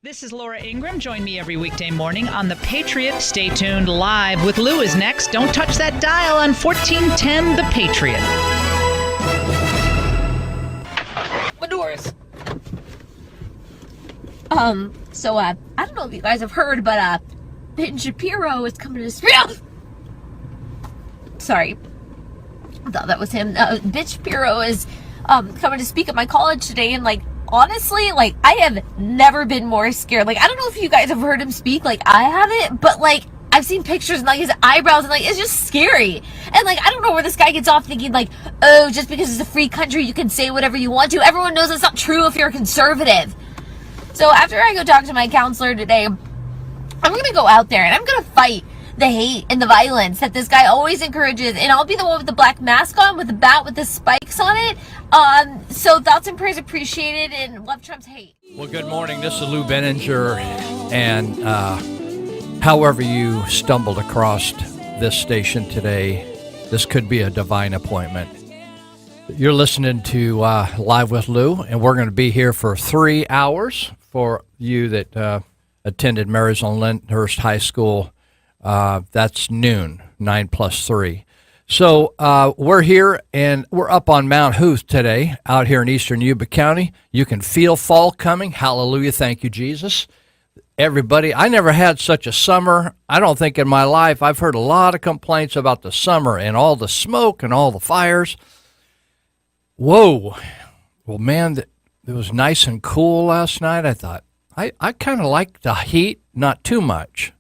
This is Laura Ingram. Join me every weekday morning on The Patriot. Stay tuned. Live with Lou is next. Don't touch that dial on 1410 The Patriot. My doors. So, I don't know if you guys have heard, but, Ben Shapiro is coming to speak. Sorry. I thought that was him. Ben Shapiro is, coming to speak at my college today, and, honestly, I have never been more scared. I don't know if you guys have heard him speak like I haven't, but, I've seen pictures and, his eyebrows, and, it's just scary. And, I don't know where this guy gets off thinking, oh, just because it's a free country, you can say whatever you want to. Everyone knows that's not true if you're a conservative. So after I go talk to my counselor today, I'm going to go out there, and I'm going to fight the hate and the violence that this guy always encourages, and I'll be the one with the black mask on, with the bat with the spikes on it. So thoughts and prayers appreciated, and love Trump's hate. Well, good morning. This is Lou Benninger, and however you stumbled across this station today, this could be a divine appointment. You're listening to Live with Lou, and we're going to be here for 3 hours for you that attended Marysville Lyndhurst High School. That's noon, 9 plus 3. So we're here, and we're up on Mount Huth today, out here in eastern Yuba County. You can feel fall coming. Hallelujah. Thank you, Jesus. Everybody, I never had such a summer. I don't think in my life. I've heard a lot of complaints about the summer and all the smoke and all the fires. Whoa. Well, man, it was nice and cool last night. I thought, I kind of like the heat, not too much.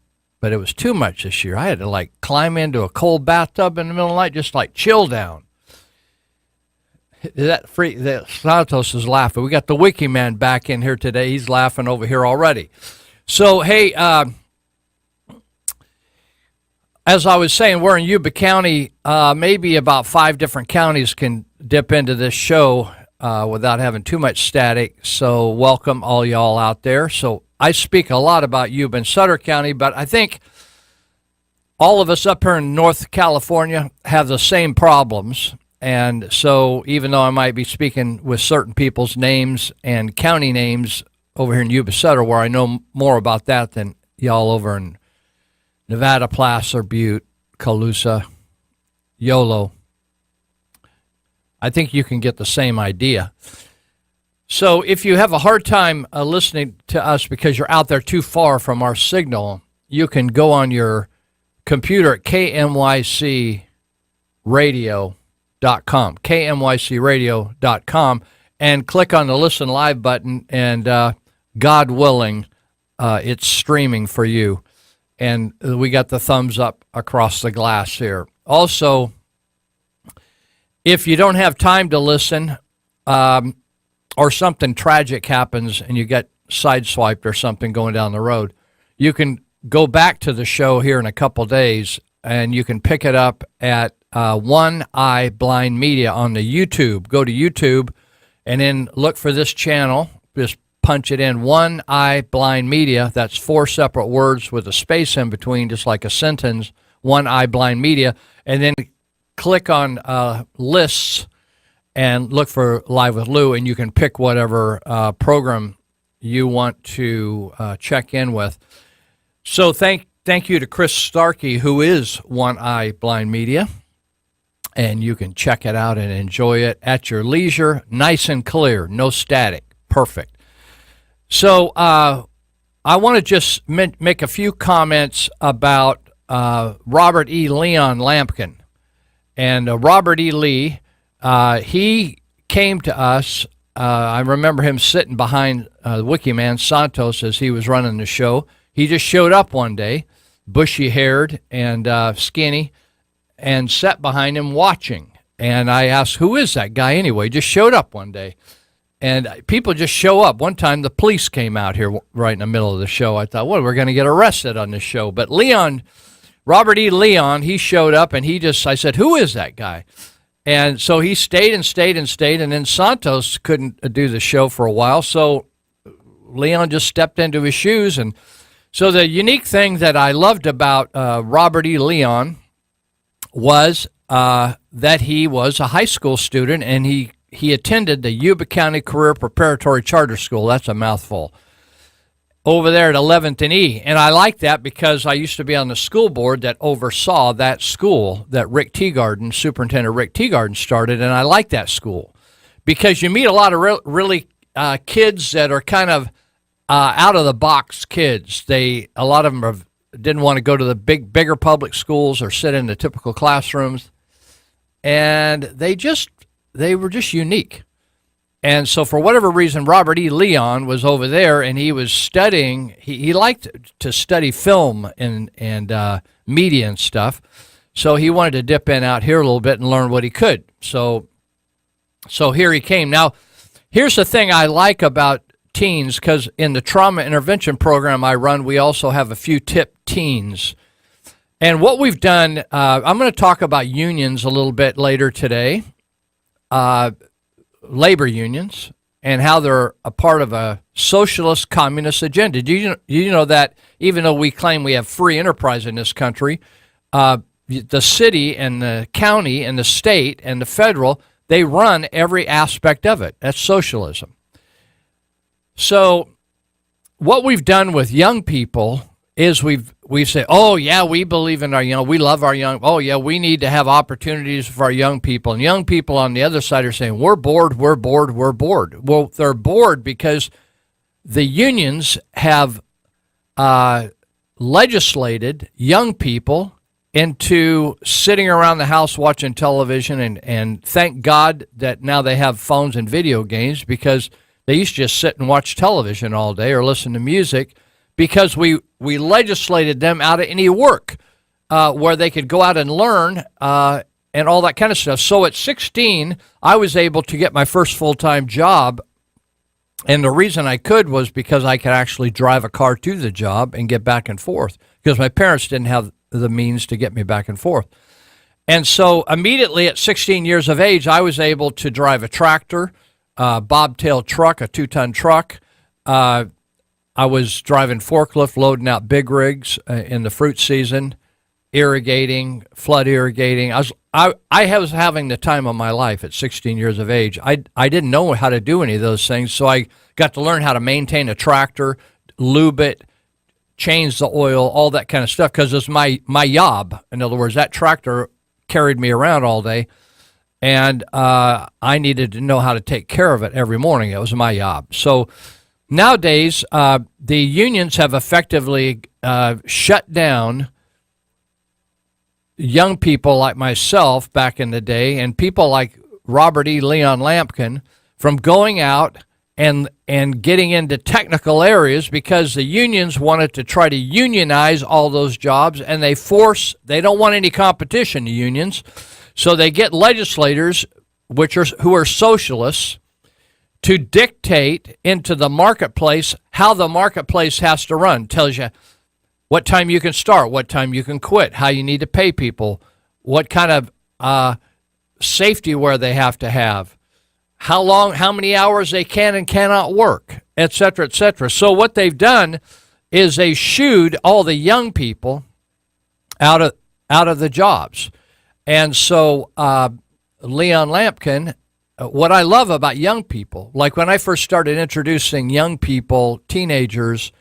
But it was too much this year. I had to climb into a cold bathtub in the middle of the night, just chill down. The Santos is laughing. We got the Wiki Man back in here today. He's laughing over here already. So, hey, as I was saying, we're in Yuba County. Maybe about 5 different counties can dip into this show without having too much static. So welcome all y'all out there. So I speak a lot about Yuba and Sutter County, but I think all of us up here in North California have the same problems. And so even though I might be speaking with certain people's names and county names over here in Yuba Sutter, where I know more about that than y'all over in Nevada, Placer, Butte, Colusa, Yolo, I think you can get the same idea. So if you have a hard time listening to us because you're out there too far from our signal, you can go on your computer at kmycradio.com, kmycradio.com, and click on the Listen Live button, and God willing, it's streaming for you. And we got the thumbs up across the glass here. Also, if you don't have time to listen, or something tragic happens and you get sideswiped or something going down the road, you can go back to the show here in a couple days, and you can pick it up at One Eye Blind Media on the YouTube. Go to YouTube and then look for this channel. Just punch it in, One Eye Blind Media. That's 4 separate words with a space in between, just like a sentence, One Eye Blind Media. And then click on lists and look for Live with Lou, and you can pick whatever program you want to check in with. So thank you to Chris Starkey, who is One Eye Blind Media, and you can check it out and enjoy it at your leisure, nice and clear, no static, perfect. So I want to just make a few comments about Robert E. Leon Lampkin. And Robert E. Lee, he came to us. I remember him sitting behind Wikiman Santos as he was running the show. He just showed up one day, bushy-haired and skinny, and sat behind him watching. And I asked, who is that guy anyway? He just showed up one day. And people just show up. One time the police came out here right in the middle of the show. I thought, well, we're going to get arrested on this show. But Robert E. Leon, he showed up, and I said, who is that guy? And so he stayed, and then Santos couldn't do the show for a while, so Leon just stepped into his shoes. And so the unique thing that I loved about Robert E. Leon was that he was a high school student, and he attended the Yuba County Career Preparatory Charter School. That's a mouthful. Over there at 11th and E. And I like that because I used to be on the school board that oversaw that school that Superintendent Rick Teagarden started, and I like that school because you meet a lot of really kids that are kind of out-of-the-box kids. A lot of them didn't want to go to the bigger public schools or sit in the typical classrooms, and they were just unique. And so for whatever reason, Robert E. Leon was over there, and he was studying. He liked to study film and media and stuff. So he wanted to dip in out here a little bit and learn what he could. So here he came. Now, here's the thing I like about teens, because in the trauma intervention program I run, we also have a few tip teens. And what we've done, I'm going to talk about unions a little bit later today. Labor unions and how they're a part of a socialist communist agenda. Do you know that even though we claim we have free enterprise in this country, the city and the county and the state and the federal, they run every aspect of it. That's socialism. So what we've done with young people is we say, oh, yeah, we believe in our young, we love our young, oh, yeah, we need to have opportunities for our young people. And young people on the other side are saying, we're bored. Well, they're bored because the unions have legislated young people into sitting around the house watching television, and thank God that now they have phones and video games, because they used to just sit and watch television all day or listen to music, because we legislated them out of any work where they could go out and learn and all that kind of stuff. So at 16, I was able to get my first full-time job, and the reason I could was because I could actually drive a car to the job and get back and forth, because my parents didn't have the means to get me back and forth. And so immediately at 16 years of age, I was able to drive a tractor, bobtail truck, a 2-ton truck. I was driving forklift, loading out big rigs in the fruit season, irrigating, flood irrigating. I was having the time of my life at 16 years of age. I didn't know how to do any of those things, so I got to learn how to maintain a tractor, lube it, change the oil, all that kind of stuff, because it's my job. In other words, that tractor carried me around all day, and I needed to know how to take care of it every morning. It was my job. So nowadays, the unions have effectively shut down young people like myself back in the day, and people like Robert E. Leon Lampkin, from going out and getting into technical areas, because the unions wanted to try to unionize all those jobs, and they don't want any competition, the unions, so they get legislators who are socialists to dictate into the marketplace how the marketplace has to run. Tells you what time you can start, what time you can quit, how you need to pay people, what kind of safety wear they have to have, how many hours they can and cannot work, et cetera, et cetera. So what they've done is they shooed all the young people out of the jobs. And so Leon Lampkin, what I love about young people, like when I first started introducing young people, teenagers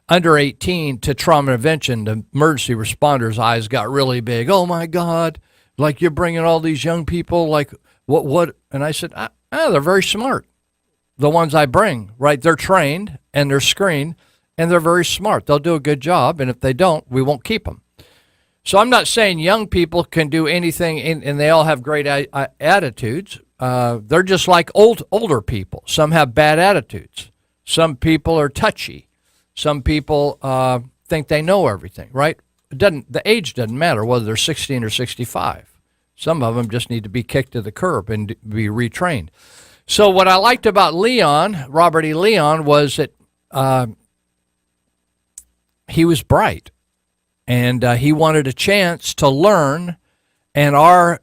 under 18 to trauma intervention, the emergency responders' eyes got really big. Oh my God, like you're bringing all these young people, like what? And I said, they're very smart. The ones I bring, right? They're trained and they're screened, and they're very smart. They'll do a good job, and if they don't, we won't keep them. So I'm not saying young people can do anything, and they all have great attitudes. They're just like older people. Some have bad attitudes. Some people are touchy. Some people think they know everything, right? The age doesn't matter whether they're 16 or 65. Some of them just need to be kicked to the curb and be retrained. So what I liked about Robert E. Leon, was that he was bright, and he wanted a chance to learn, and our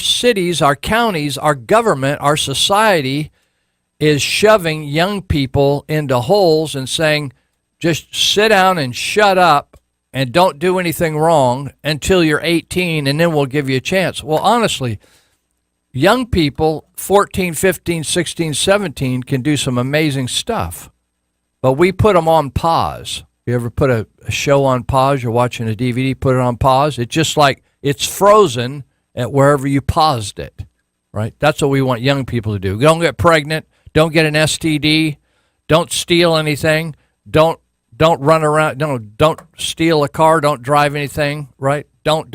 cities, our counties, our government, our society is shoving young people into holes and saying, just sit down and shut up and don't do anything wrong until you're 18, and then we'll give you a chance. Well, honestly, young people, 14, 15, 16, 17, can do some amazing stuff, but we put them on pause. You ever put a show on pause? You're watching a DVD, put it on pause. It's just like it's frozen at wherever you paused it, right? That's what we want young people to do. Don't get pregnant. Don't get an STD. Don't steal anything. Don't run around. No, don't steal a car. Don't drive anything, right? Don't.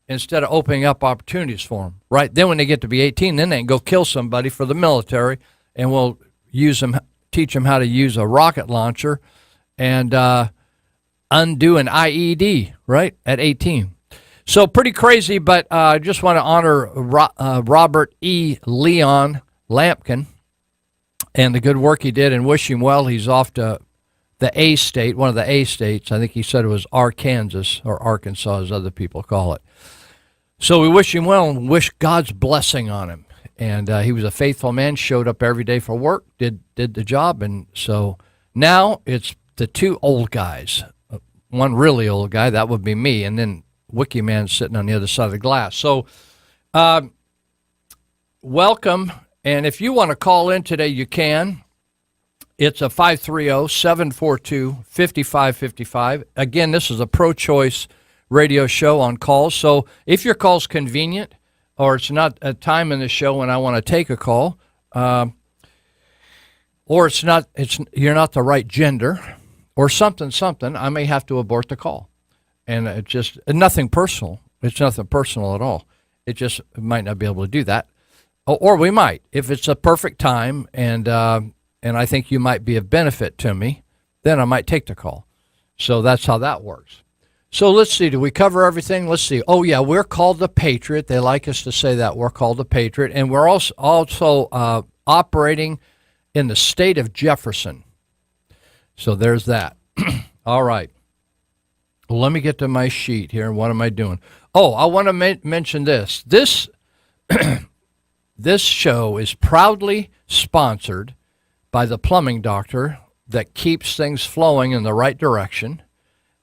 Instead of opening up opportunities for them, right? Then when they get to be 18, then they can go kill somebody for the military, and we'll teach them how to use a rocket launcher and undo an IED, right, at 18. So pretty crazy, but I just want to honor Robert E. Leon Lampkin and the good work he did, and wish him well. He's off to the A state, one of the A states. I think he said it was Arkansas, or Arkansas as other people call it. So we wish him well and wish God's blessing on him. And he was a faithful man, showed up every day for work, did the job. And so now it's the two old guys, one really old guy, that would be me, and then Wiki Man sitting on the other side of the glass. So welcome. And if you want to call in today, you can. It's a 530-742-5555. Again, this is a pro-choice radio show on calls. So if your call's convenient, or it's not a time in the show when I want to take a call, or you're not the right gender, or something, I may have to abort the call. And it's just nothing personal. It's nothing personal at all. It just might not be able to do that. Or we might, if it's a perfect time and I think you might be of benefit to me, then I might take the call. So that's how that works. So let's see, do we cover everything? Let's see. Oh, yeah, we're called the Patriot. They like us to say that. We're called the Patriot. And we're also operating in the state of Jefferson. So there's that. All right. Well, let me get to my sheet here. What am I doing? Oh, I want to mention this. This show is proudly sponsored by the plumbing doctor that keeps things flowing in the right direction,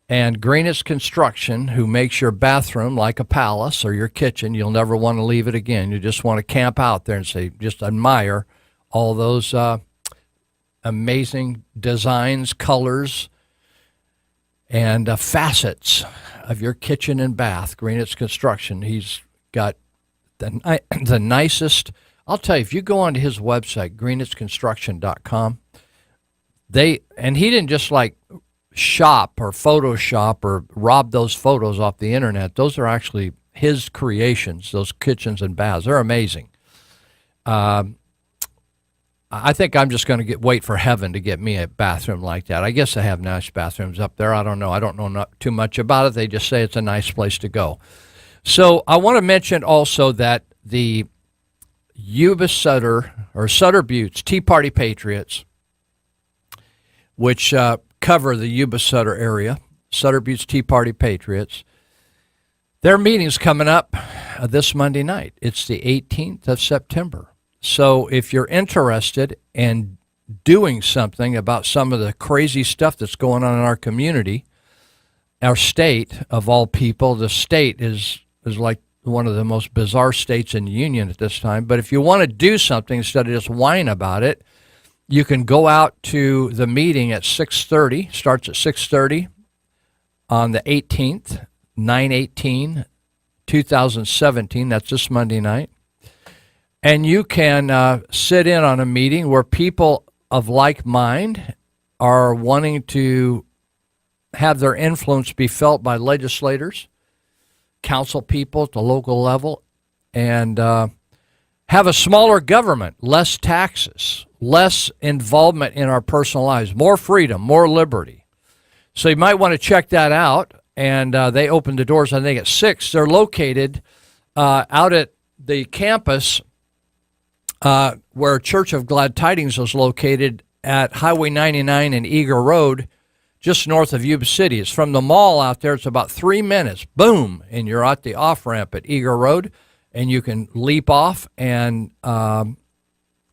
and Greenitz Construction, who makes your bathroom like a palace, or your kitchen. You'll never want to leave it again. You just want to camp out there and just admire all those amazing designs, colors, and facets of your kitchen and bath. Greenitz Construction. He's got the nicest. I'll tell you, if you go onto his website, greenitzconstruction.com, he didn't just like shop or Photoshop or rob those photos off the internet. Those are actually his creations, those kitchens and baths. They're amazing. I think I'm just going to wait for heaven to get me a bathroom like that. I guess they have nice bathrooms up there. I don't know. I don't know too much about it. They just say it's a nice place to go. So I want to mention also that the Yuba Sutter, or Sutter Buttes Tea Party Patriots, which cover the Yuba Sutter area, Sutter Buttes Tea Party Patriots, their meeting's coming up this Monday night. It's the 18th of September. So if you're interested in doing something about some of the crazy stuff that's going on in our community, our state, of all people, the state is like one of the most bizarre states in the union at this time. But if you want to do something instead of just whine about it, you can go out to the meeting at 6:30. Starts at 6:30 on the 18th, 9/18/2017. That's this Monday night. And you can sit in on a meeting where people of like mind are wanting to have their influence be felt by legislators, council people at the local level, and have a smaller government, less taxes, less involvement in our personal lives, more freedom, more liberty. So you might want to check that out. And they opened the doors, I think, at 6. They're located out at the campus where Church of Glad Tidings is located at Highway 99 and Eager Road, just north of Yuba City. It's from the mall out there. It's about 3 minutes, boom, and you're at the off-ramp at Eager Road, and you can leap off, and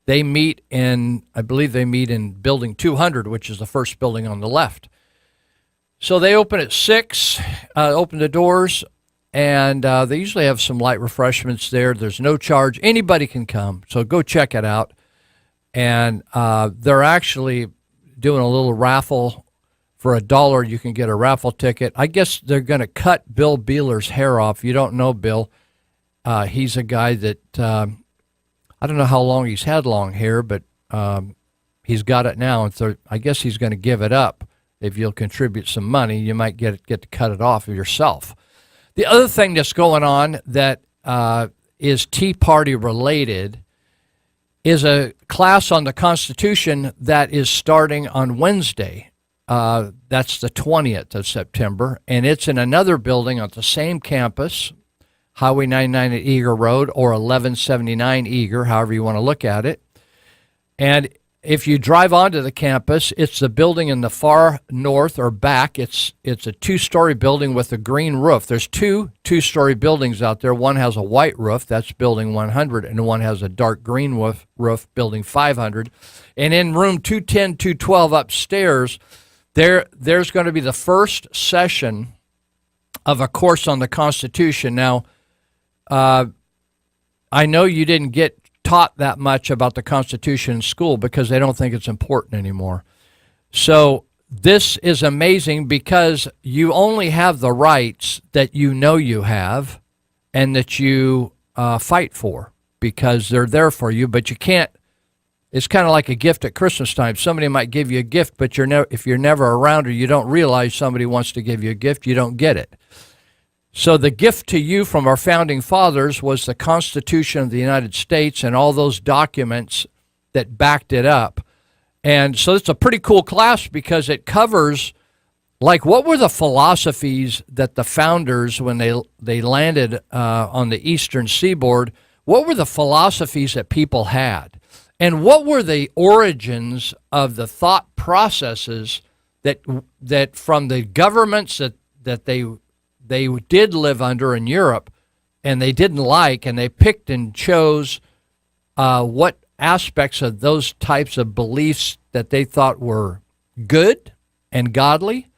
they meet in, I believe they meet in Building 200, which is the first building on the left. So they open at 6, open the doors, and they usually have some light refreshments there. There's no charge. Anybody can come, so go check it out. And they're actually doing a little raffle. For $1, you can get a raffle ticket. I guess they're going to cut Bill Beeler's hair off. You don't know Bill. He's a guy that, I don't know how long he's had long hair, but he's got it now. And so I guess he's going to give it up. If you'll contribute some money, you might get to cut it off yourself. The other thing that's going on that is Tea Party related is a class on the Constitution that is starting on Wednesday. That's the 20th of September, and it's in another building on the same campus, Highway 99 at Eager Road, or 1179 Eager, however you want to look at it. And if you drive onto the campus, it's the building in the far north or back. It's a 2-story building with a green roof. There's two 2-story buildings out there. One has a white roof, that's building 100, and one has a dark green roof, building 500. And in room 210, 212 upstairs, there's going to be the first session of a course on the Constitution. Now, I know you didn't get taught that much about the Constitution in school because they don't think it's important anymore. So this is amazing because you only have the rights that you know you have and that you fight for because they're there for you, but you can't. It's kind of like a gift at Christmas time. Somebody might give you a gift, but if you're never around or you don't realize somebody wants to give you a gift, you don't get it. So the gift to you from our founding fathers was the Constitution of the United States and all those documents that backed it up. And so it's a pretty cool class because it covers, like, what were the philosophies that the founders, when they landed on the eastern seaboard, what were the philosophies that people had? And what were the origins of the thought processes that from the governments that they did live under in Europe and they didn't like, and they picked and chose what aspects of those types of beliefs that they thought were good and godly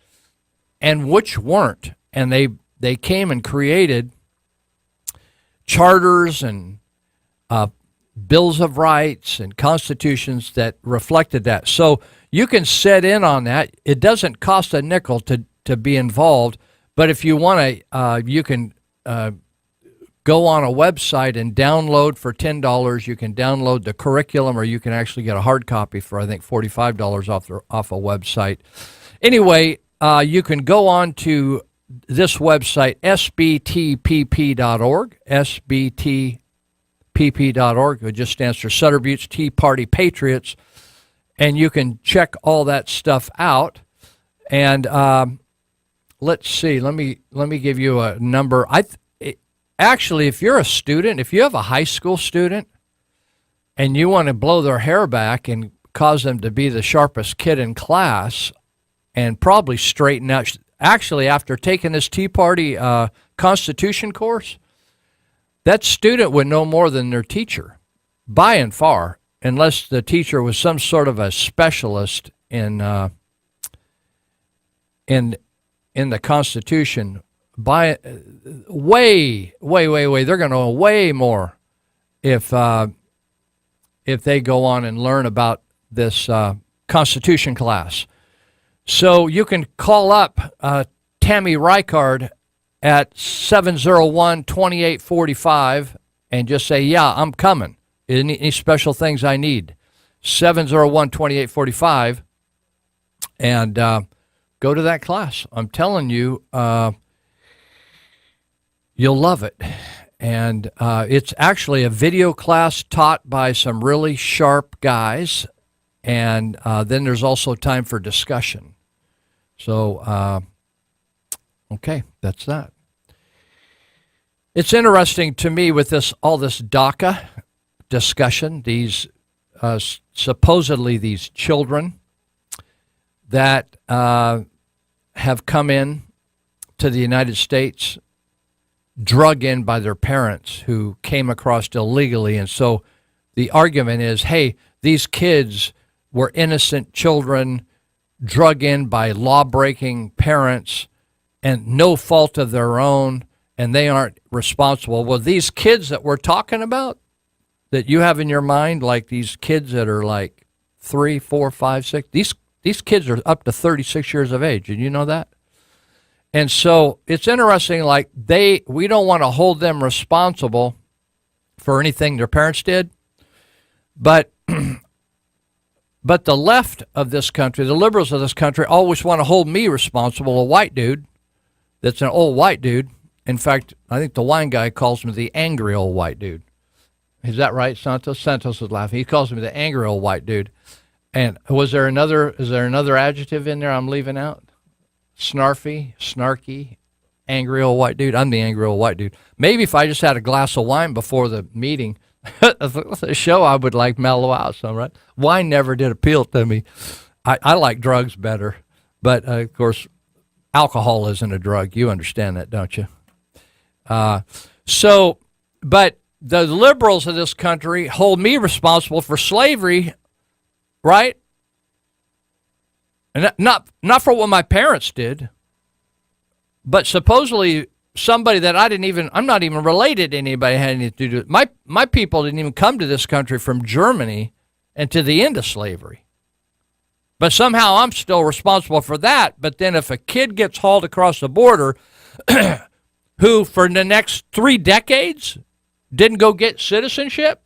and which weren't. And they came and created charters and bills of rights and constitutions that reflected that. So you can set in on that. It doesn't cost a nickel to be involved. But if you want to, you can go on a website and download for $10. You can download the curriculum, or you can actually get a hard copy for, I think, $45 off a website. Anyway, you can go on to this website, sbtpp.org, sbtpp.org. It just stands for Sutter Butte's Tea Party Patriots, and you can check all that stuff out. And let's see. Let me give you a number. Actually, if you're a student, if you have a high school student, and you want to blow their hair back and cause them to be the sharpest kid in class, and probably straighten out. Actually, after taking this Tea Party Constitution course, that student would know more than their teacher, by and far, unless the teacher was some sort of a specialist in the Constitution. By way, they're going to know way more if they go on and learn about this Constitution class. So you can call up Tammy Reichard at 701-2845 and just say, yeah, I'm coming. Any special things I need? 701-2845, and go to that class. I'm telling you, you'll love it. And it's actually a video class taught by some really sharp guys, and then there's also time for discussion. So, okay, that's that. It's interesting to me with all this DACA discussion, these supposedly these children that have come in to the United States, drug in by their parents who came across illegally. And so the argument is, hey, these kids were innocent children drug in by law-breaking parents and no fault of their own, and they aren't responsible. Well, these kids that we're talking about, that you have in your mind, like these kids that are like 3, 4, 5, 6, these kids are up to 36 years of age. Did you know that? And so it's interesting, like we don't want to hold them responsible for anything their parents did, but the left of this country, the liberals of this country, always want to hold me responsible, a white dude that's an old white dude. In fact, I think the wine guy calls me the angry old white dude. Is that right, Santos? Santos was laughing. He calls me the angry old white dude. And is there another adjective in there I'm leaving out? Snarfy, snarky, angry old white dude. I'm the angry old white dude. Maybe if I just had a glass of wine before the meeting, the show, I would like mellow out some, right? Wine never did appeal to me. I like drugs better. But, of course, alcohol isn't a drug. You understand that, don't you? But the liberals of this country hold me responsible for slavery, right? And not for what my parents did, but supposedly somebody that I'm not even related to anybody had anything to do with. My people didn't even come to this country from Germany and to the end of slavery. But somehow I'm still responsible for that. But then if a kid gets hauled across the border who for the next 3 decades didn't go get citizenship,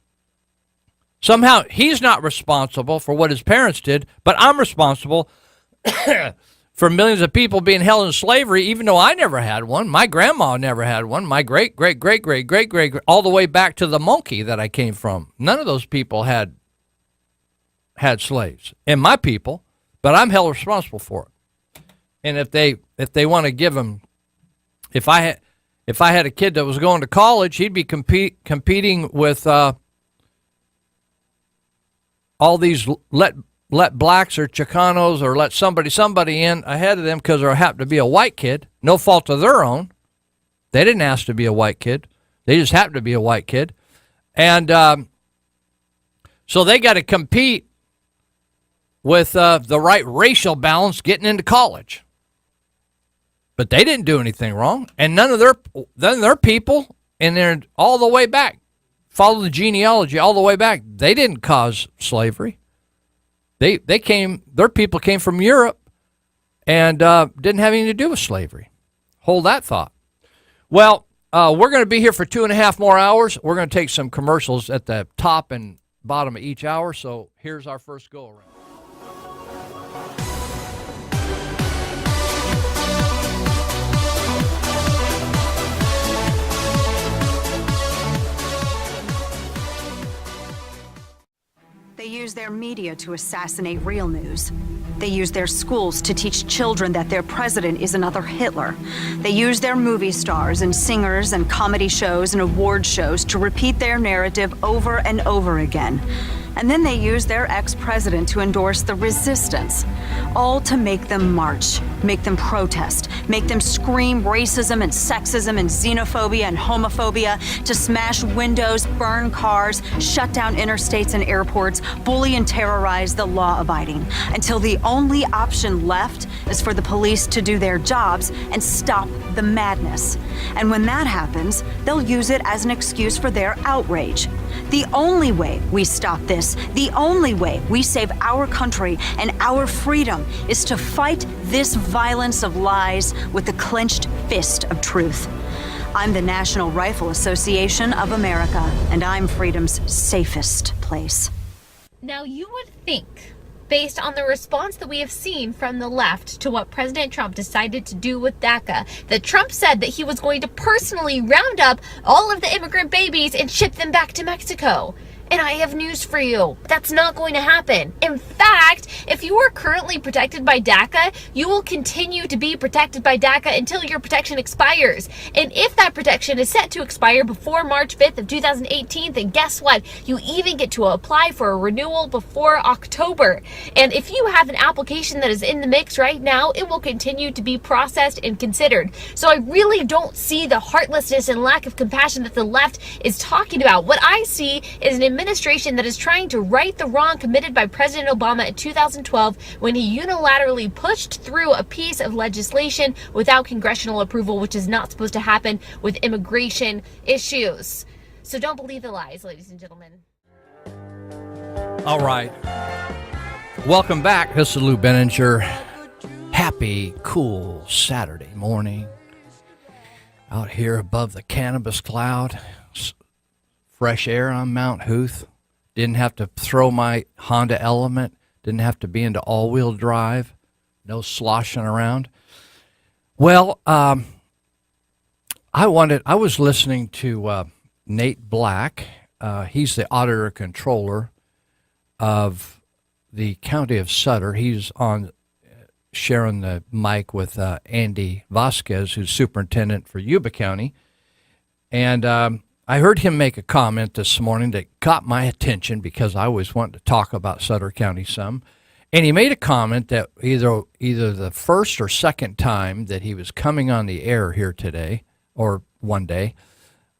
somehow he's not responsible for what his parents did, but I'm responsible for millions of people being held in slavery, even though I never had one. My grandma never had one. My great, all the way back to the monkey that I came from. None of those people had slaves. And my people, but I'm held responsible for it. And if they want to give them, if I had a kid that was going to college, he'd be competing with all these let blacks or Chicanos or let somebody in ahead of them because there happened to be a white kid, no fault of their own. They didn't ask to be a white kid. They just happened to be a white kid. And so they got to compete with the right racial balance getting into college. But they didn't do anything wrong. And none of their people in there all the way back, follow the genealogy all the way back, they didn't cause slavery. Their people came from Europe and didn't have anything to do with slavery. Hold that thought. Well, we're going to be here for 2.5 more hours. We're going to take some commercials at the top and bottom of each hour. So here's our first go around. They use their media to assassinate real news. They use their schools to teach children that their president is another Hitler. They use their movie stars and singers and comedy shows and award shows to repeat their narrative over and over again. And then they use their ex-president to endorse the resistance, all to make them march, make them protest, make them scream racism and sexism and xenophobia and homophobia, to smash windows, burn cars, shut down interstates and airports, bully and terrorize the law-abiding, until the only option left is for the police to do their jobs and stop the madness. And when that happens, they'll use it as an excuse for their outrage. The only way we stop this, the only way we save our country and our freedom, is to fight this violence of lies with the clenched fist of truth. I'm the National Rifle Association of America, and I'm freedom's safest place. Now, you would think, based on the response that we have seen from the left to what President Trump decided to do with DACA, that Trump said that he was going to personally round up all of the immigrant babies and ship them back to Mexico. And I have news for you. That's not going to happen. In fact, if you are currently protected by DACA, you will continue to be protected by DACA until your protection expires. And if that protection is set to expire before March 5th of 2018, then guess what? You even get to apply for a renewal before October. And if you have an application that is in the mix right now, it will continue to be processed and considered. So I really don't see the heartlessness and lack of compassion that the left is talking about. What I see is an administration that is trying to right the wrong committed by President Obama in 2012 when he unilaterally pushed through a piece of legislation without congressional approval, which is not supposed to happen with immigration issues. So don't believe the lies, ladies and gentlemen. All right. Welcome back. This is Lou Benninger. Happy, cool Saturday morning. Out here above the cannabis cloud. Fresh air on Mount Huth. Didn't have to throw my Honda Element. Didn't have to be into all-wheel drive. No sloshing around. Well, I was listening to Nate Black. He's the auditor controller of the county of Sutter. He's on sharing the mic with Andy Vasquez, who's superintendent for Yuba County. And I heard him make a comment this morning that caught my attention because I always want to talk about Sutter County some. And he made a comment that either the first or second time that he was coming on the air here today, or one day,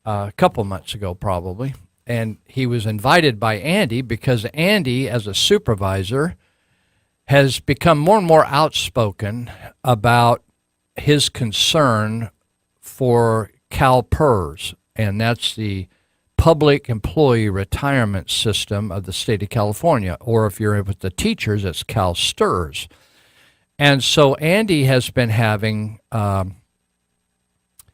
a couple months ago probably, and he was invited by Andy because Andy, as a supervisor, has become more and more outspoken about his concern for CalPERS, and that's the Public Employee Retirement System of the state of California, or if you're with the teachers, it's CalSTRS. And so Andy has been having,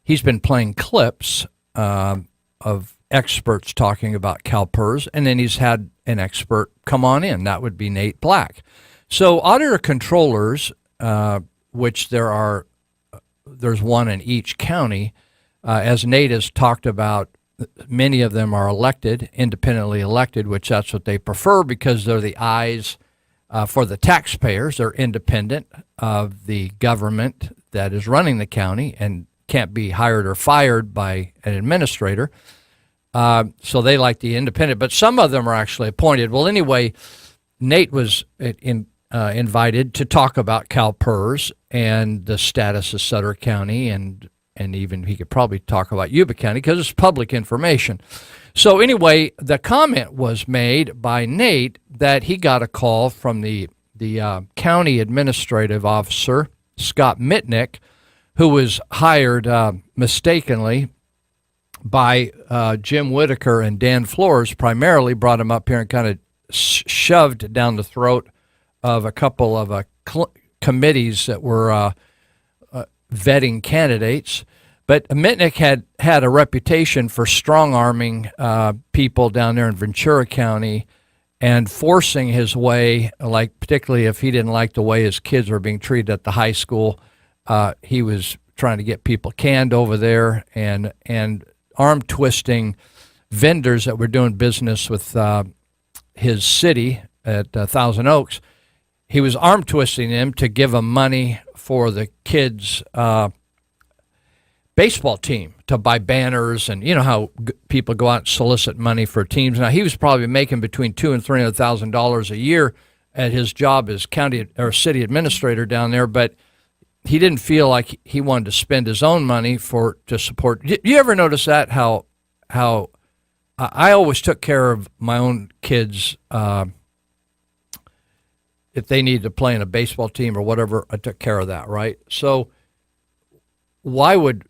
he's been playing clips of experts talking about CalPERS, and then he's had an expert come on in. That would be Nate Black. So auditor controllers, which there's one in each county, as Nate has talked about, many of them are elected, independently elected, which that's what they prefer because they're the eyes for the taxpayers. They're independent of the government that is running the county and can't be hired or fired by an administrator. So they like the independent, but some of them are actually appointed. Well, anyway, Nate was invited to talk about CalPERS and the status of Sutter County, and even he could probably talk about Yuba County because it's public information. So anyway, the comment was made by Nate that he got a call from the county administrative officer, Scott Mitnick, who was hired mistakenly by Jim Whitaker and Dan Flores, primarily brought him up here and kind of shoved down the throat of a couple of committees that were vetting candidates. But Mitnick had a reputation for strong-arming people down there in Ventura County and forcing his way, like particularly if he didn't like the way his kids were being treated at the high school, he was trying to get people canned over there and arm-twisting vendors that were doing business with his city at Thousand Oaks. He was arm-twisting them to give them money for the kids' baseball team to buy banners, and you know how people go out and solicit money for teams. Now he was probably making between $200,000 and $300,000 a year at his job as county or city administrator down there, but he didn't feel like he wanted to spend his own money to support. You ever notice that? How I always took care of my own kids. If they needed to play in a baseball team or whatever, I took care of that, right? So why would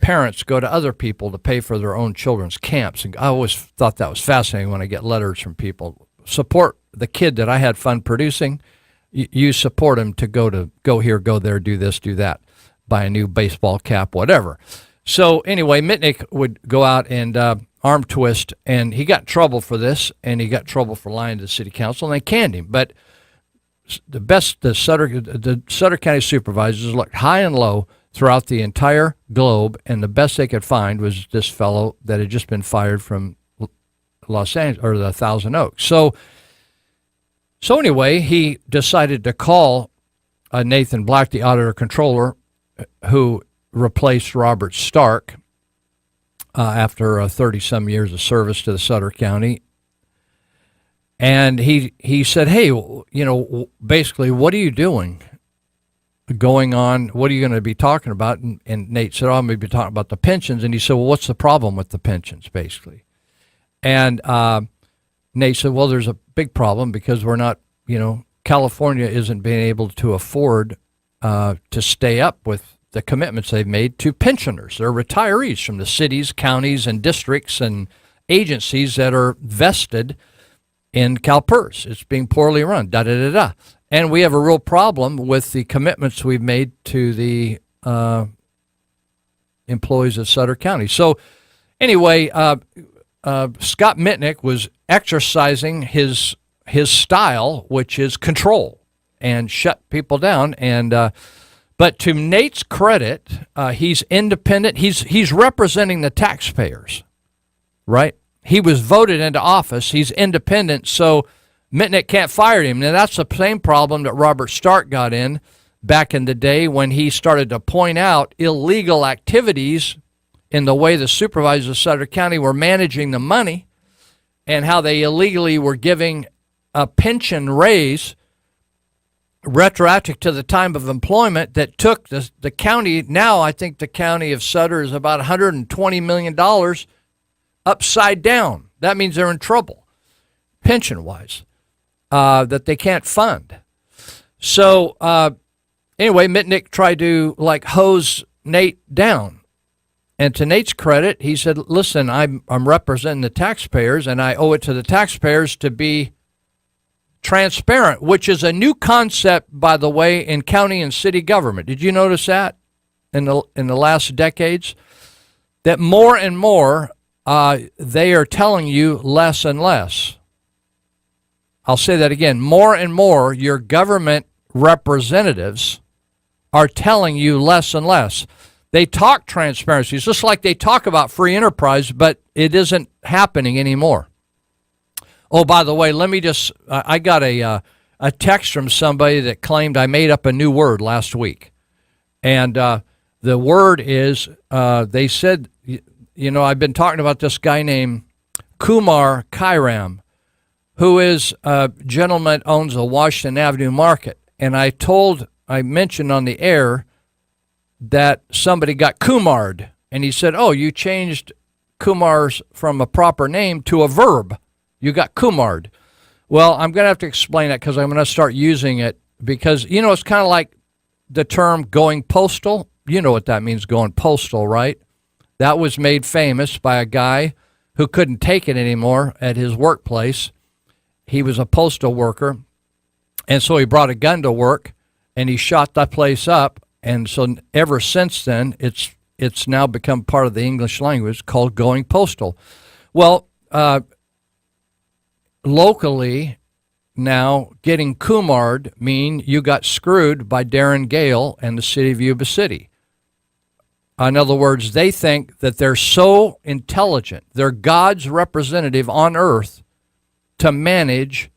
parents go to other people to pay for their own children's camps? And I always thought that was fascinating when I get letters from people. Support the kid that I had fun producing. You support him to go here, go there, do this, do that, buy a new baseball cap, whatever. So anyway, Mitnick would go out and arm twist, and he got in trouble for this, and he got in trouble for lying to the city council, and they canned him. But the Sutter County supervisors looked high and low throughout the entire globe, and the best they could find was this fellow that had just been fired from Los Angeles, or the Thousand Oaks. So anyway, he decided to call Nathan Black, the auditor controller, who replaced Robert Stark after 30-some years of service to the Sutter County. And he said, hey, basically, what are you doing going on? What are you going to be talking about? And Nate said, I'm going to be talking about the pensions. And he said, well, what's the problem with the pensions, basically? And Nate said, well, there's a big problem because we're not, California isn't being able to afford to stay up with the commitments they've made to pensioners. They're retirees from the cities, counties, and districts and agencies that are vested in CalPERS. It's being poorly run, da-da-da-da. And we have a real problem with the commitments we've made to the employees of Sutter County. So anyway, Scott Mitnick was exercising his style, which is control, and shut people down. And but to Nate's credit, he's independent. He's representing the taxpayers, right? He was voted into office. He's independent, so Mitnick can't fire him. Now, that's the same problem that Robert Stark got in back in the day when he started to point out illegal activities in the way the supervisors of Sutter County were managing the money and how they illegally were giving a pension raise retroactive to the time of employment that took the county. Now I think the county of Sutter is about $120 million upside down. That means they're in trouble, pension-wise, that they can't fund. So anyway, Mitnick tried to hose Nate down. And to Nate's credit, he said, listen, I'm representing the taxpayers, and I owe it to the taxpayers to be transparent, which is a new concept, by the way, in county and city government. Did you notice that in the last decades? That more and more they are telling you less and less. I'll say that again. More and more your government representatives are telling you less and less. They talk transparency. It's just like they talk about free enterprise, but it isn't happening anymore. Oh, by the way, let me just, I got a text from somebody that claimed I made up a new word last week. And the word is, they said, I've been talking about this guy named Kumar Kairam, who is a gentleman that owns a Washington Avenue market. And I mentioned on the air that somebody got Kumar'd, and he said, oh, you changed Kumar's from a proper name to a verb. You got Kumar'd. Well, I'm going to have to explain that because I'm going to start using it because, it's kind of like the term going postal. You know what that means, going postal, right? That was made famous by a guy who couldn't take it anymore at his workplace. He was a postal worker, and so he brought a gun to work, and he shot that place up. And so ever since then, it's now become part of the English language called going postal. Well, locally now, getting Kumar'd mean you got screwed by Darren Gale and the city of Yuba City. In other words, they think that they're so intelligent, they're God's representative on earth to manage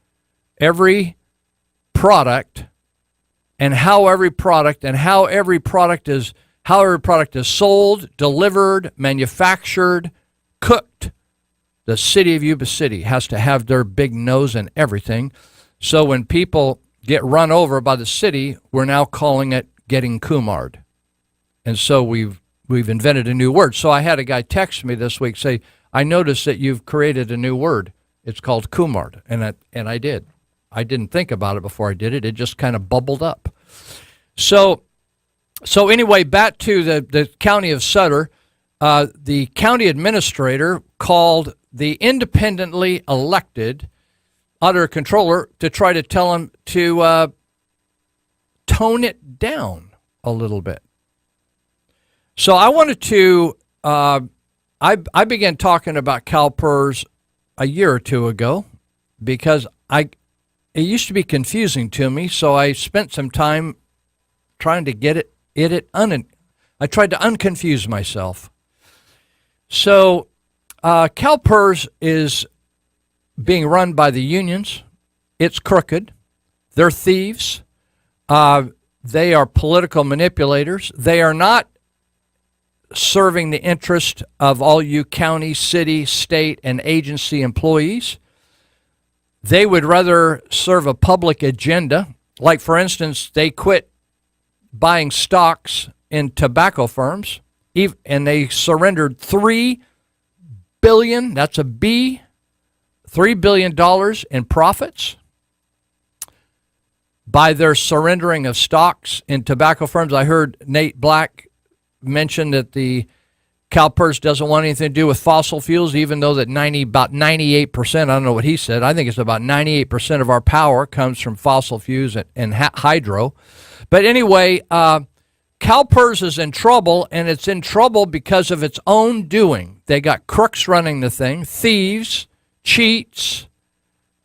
every product and how every product is sold, delivered, manufactured, cooked. The city of Yuba City has to have their big nose in everything. So when people get run over by the city, we're now calling it getting Kumar'd. And so we've invented a new word. So I had a guy text me this week say, I noticed that you've created a new word. It's called Kumar'd. And I did. I didn't think about it before I did it. It just kind of bubbled up. So anyway, back to the county of Sutter. The county administrator called the independently elected auditor controller to try to tell him to tone it down a little bit. So I wanted to I began talking about CalPERS a year or two ago because it used to be confusing to me, so I spent some time trying to get I tried to unconfuse myself. So CalPERS is being run by the unions. It's crooked. They're thieves. They are political manipulators. They are not serving the interest of all you county, city, state, and agency employees. They would rather serve a public agenda. Like, for instance, they quit buying stocks in tobacco firms, and they surrendered $3 billion, that's a B, $3 billion in profits by their surrendering of stocks in tobacco firms. I heard Nate Black mention that the CalPERS doesn't want anything to do with fossil fuels, even though that about 98%, I don't know what he said, I think it's about 98% of our power comes from fossil fuels and hydro. But anyway, CalPERS is in trouble, and it's in trouble because of its own doing. They got crooks running the thing, thieves, cheats,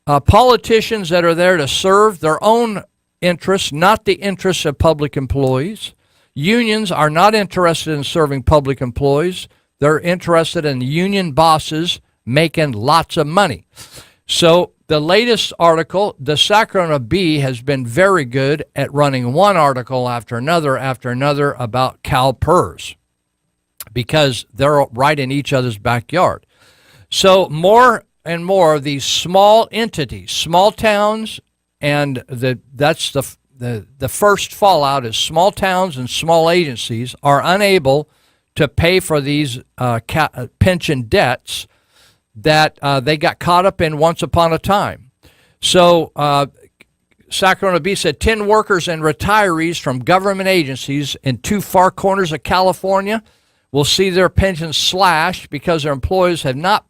politicians that are there to serve their own interests, not the interests of public employees. Unions are not interested in serving public employees. They're interested in union bosses making lots of money. So the latest article, the Sacramento Bee has been very good at running one article after another about CalPERS because they're right in each other's backyard. So more and more of these small entities, small towns, and that's the first fallout is small towns and small agencies are unable to pay for these pension debts that they got caught up in once upon a time. So Sacramento Bee said 10 workers and retirees from government agencies in two far corners of California will see their pensions slashed because their employers have not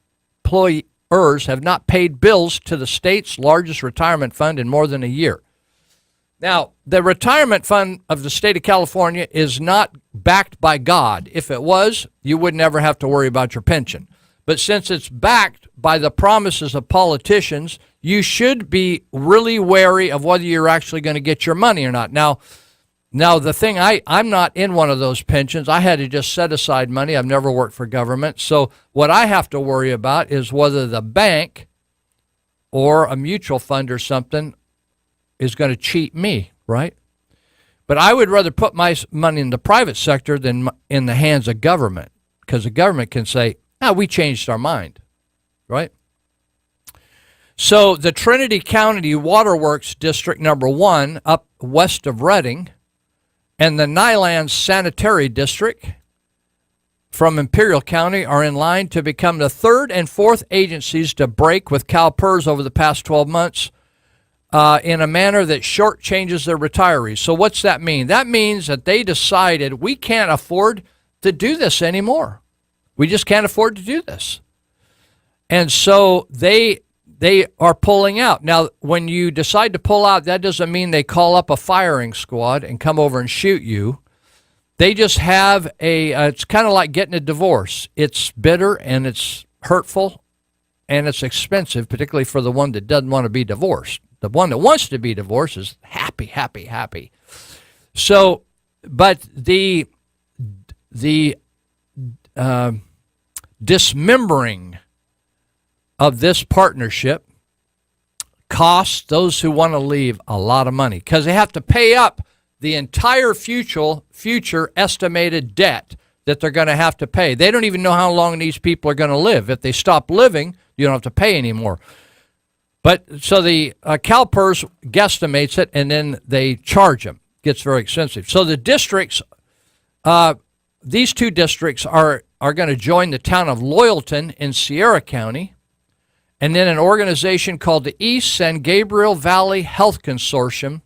paid bills to the state's largest retirement fund in more than a year. Now, the retirement fund of the state of California is not backed by God. If it was, you would never have to worry about your pension. But since it's backed by the promises of politicians, you should be really wary of whether you're actually going to get your money or not. Now the thing, I'm not in one of those pensions. I had to just set aside money. I've never worked for government. So what I have to worry about is whether the bank or a mutual fund or something is going to cheat me, right? But I would rather put my money in the private sector than in the hands of government, because the government can say, we changed our mind, right? So the Trinity County Waterworks District number 1 up west of Redding and the Nyland Sanitary District from Imperial County are in line to become the third and fourth agencies to break with CalPERS over the past 12 months in a manner that shortchanges their retirees. So what's that mean? That means that they decided we can't afford to do this anymore. We just can't afford to do this. And so they are pulling out. Now, when you decide to pull out, that doesn't mean they call up a firing squad and come over and shoot you. They just have it's kind of like getting a divorce. It's bitter and it's hurtful and it's expensive, particularly for the one that doesn't want to be divorced. The one that wants to be divorced is happy, happy, happy. So, but the dismembering of this partnership costs those who want to leave a lot of money because they have to pay up the entire future estimated debt that they're going to have to pay. They don't even know how long these people are going to live. If they stop living, you don't have to pay anymore. But so the CalPERS guesstimates it, and then they charge them. It gets very expensive. So the districts, these two districts are going to join the town of Loyalton in Sierra County, and then an organization called the East San Gabriel Valley Health Consortium.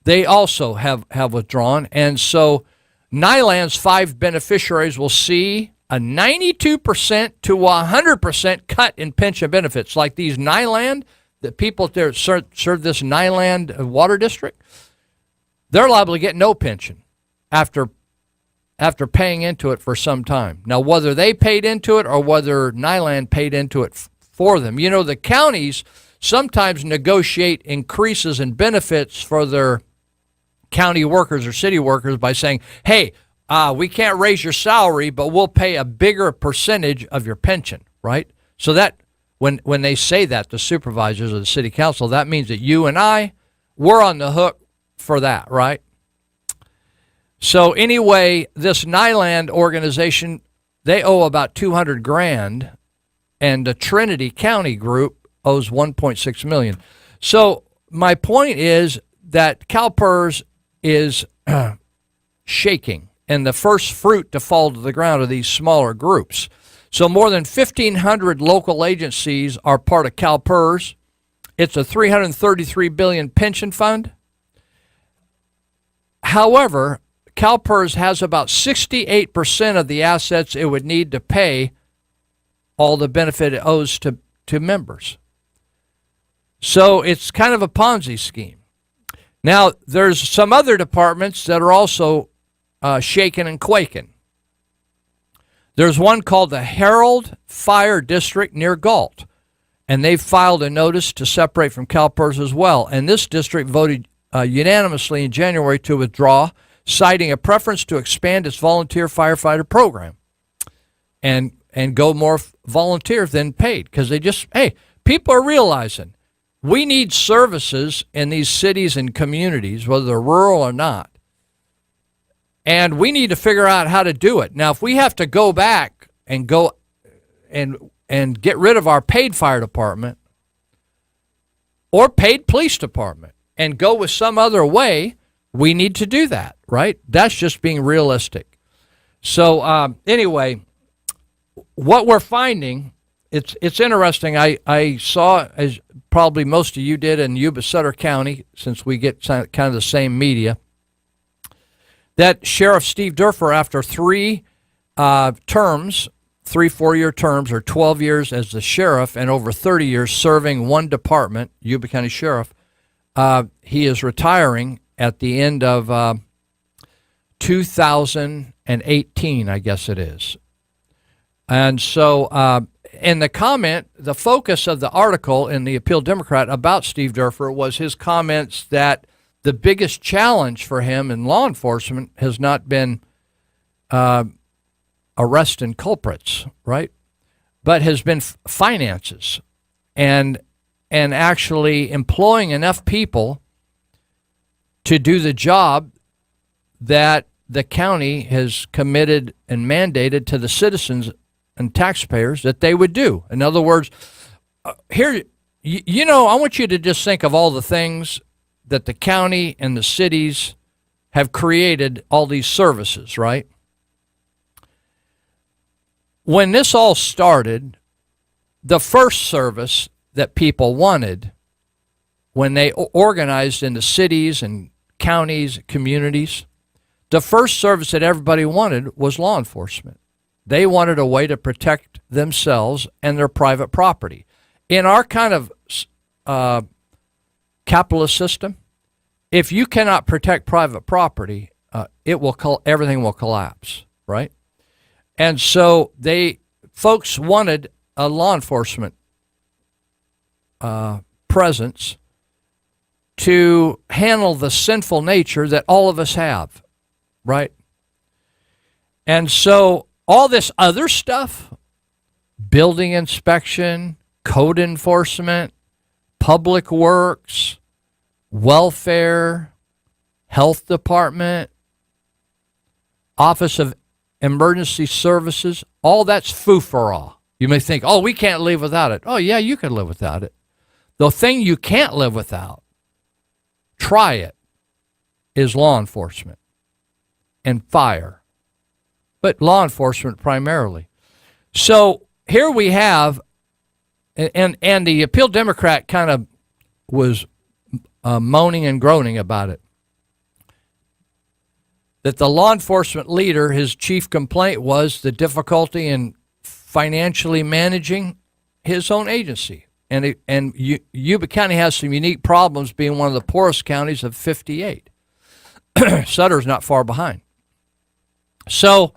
They also have withdrawn, and so Nyland's 5 beneficiaries will see a 92% to 100% cut in pension benefits. Like these Nyland, the people there serve this Nyland water district, they're liable to get no pension after after paying into it for some time. Now, whether they paid into it or whether Nyland paid into it for them, you know, the counties sometimes negotiate increases in benefits for their county workers or city workers by saying, hey, we can't raise your salary, but we'll pay a bigger percentage of your pension, right? So that when they say that, the supervisors of the city council, that means that you and I, we're on the hook for that, right? So anyway, this Nyland organization, they owe about $200,000, and the Trinity County group owes $1.6 million. So my point is that CalPERS is shaking, and the first fruit to fall to the ground are these smaller groups. So more than 1,500 local agencies are part of CalPERS. It's a $333 billion pension fund. However, CalPERS has about 68% of the assets it would need to pay all the benefit it owes to members. So it's kind of a Ponzi scheme. Now, there's some other departments that are also shaking and quaking. There's one called the Herald Fire District near Galt, and they've filed a notice to separate from CalPERS as well. And this district voted unanimously in January to withdraw, citing a preference to expand its volunteer firefighter program and go more volunteer than paid, because they just, hey, people are realizing we need services in these cities and communities, whether they're rural or not, and we need to figure out how to do it. Now, if we have to go back and go and get rid of our paid fire department or paid police department and go with some other way, we need to do that, right? That's just being realistic. So anyway, what we're finding, it's interesting. I saw, as probably most of you did in Yuba Sutter County, since we get kind of the same media, that Sheriff Steve Durfer, after 3 terms, 3 4-year terms, or 12 years as the sheriff and over 30 years serving one department, Yuba County Sheriff, he is retiring at the end of 2018, I guess it is. And so in the comment, the focus of the article in the Appeal Democrat about Steve Durfer was his comments that the biggest challenge for him in law enforcement has not been arresting culprits, right? But has been finances and actually employing enough people to do the job that the county has committed and mandated to the citizens and taxpayers that they would do. In other words, here, you know, I want you to just think of all the things that the county and the cities have created, all these services, right? When this all started, the first service that people wanted when they organized into cities and counties, communities, the first service that everybody wanted was law enforcement. They wanted a way to protect themselves and their private property. In our kind of capitalist system, if you cannot protect private property, everything will collapse, right? And so folks wanted a law enforcement presence to handle the sinful nature that all of us have, right? And so all this other stuff, building inspection, code enforcement, public works, welfare, health department, Office of Emergency Services, all that's foo-for-all. You may think, oh, we can't live without it. Oh, yeah, you can live without it. The thing you can't live without, try it, is law enforcement and fire, but law enforcement primarily. So here we have, and the Appeal Democrat kind of was moaning and groaning about it, that the law enforcement leader, his chief complaint was the difficulty in financially managing his own agency. And Yuba County has some unique problems, being one of the poorest counties of 58. Sutter's not far behind. So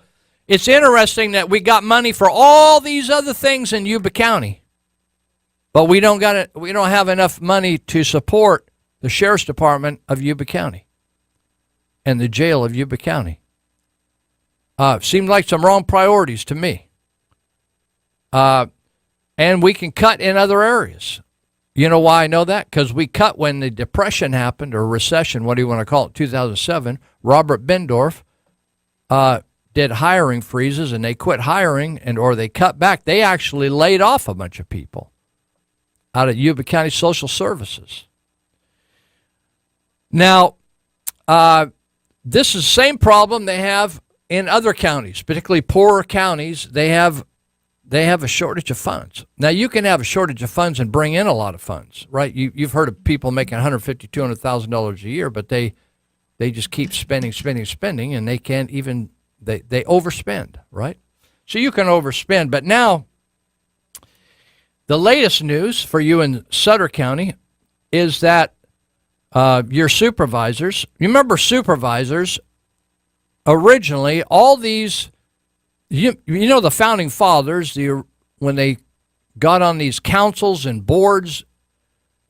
it's interesting that we got money for all these other things in Yuba County, but we don't have enough money to support the Sheriff's Department of Yuba County and the jail of Yuba County. Seemed like some wrong priorities to me. And we can cut in other areas. You know why I know that? Because we cut when the Depression happened, or recession, what do you want to call it, 2007. Robert Bendorf did hiring freezes, and they quit hiring, or they cut back. They actually laid off a bunch of people out of Yuba County Social Services. Now, this is the same problem they have in other counties, particularly poorer counties. They have a shortage of funds. Now, you can have a shortage of funds and bring in a lot of funds, right? You've heard of people making $150,000, $200,000 a year, but they just keep spending, and they can't even, they overspend, right? So you can overspend. But now, the latest news for you in Sutter County is that your supervisors, you remember supervisors, originally, all these, you know, the founding fathers, when they got on these councils and boards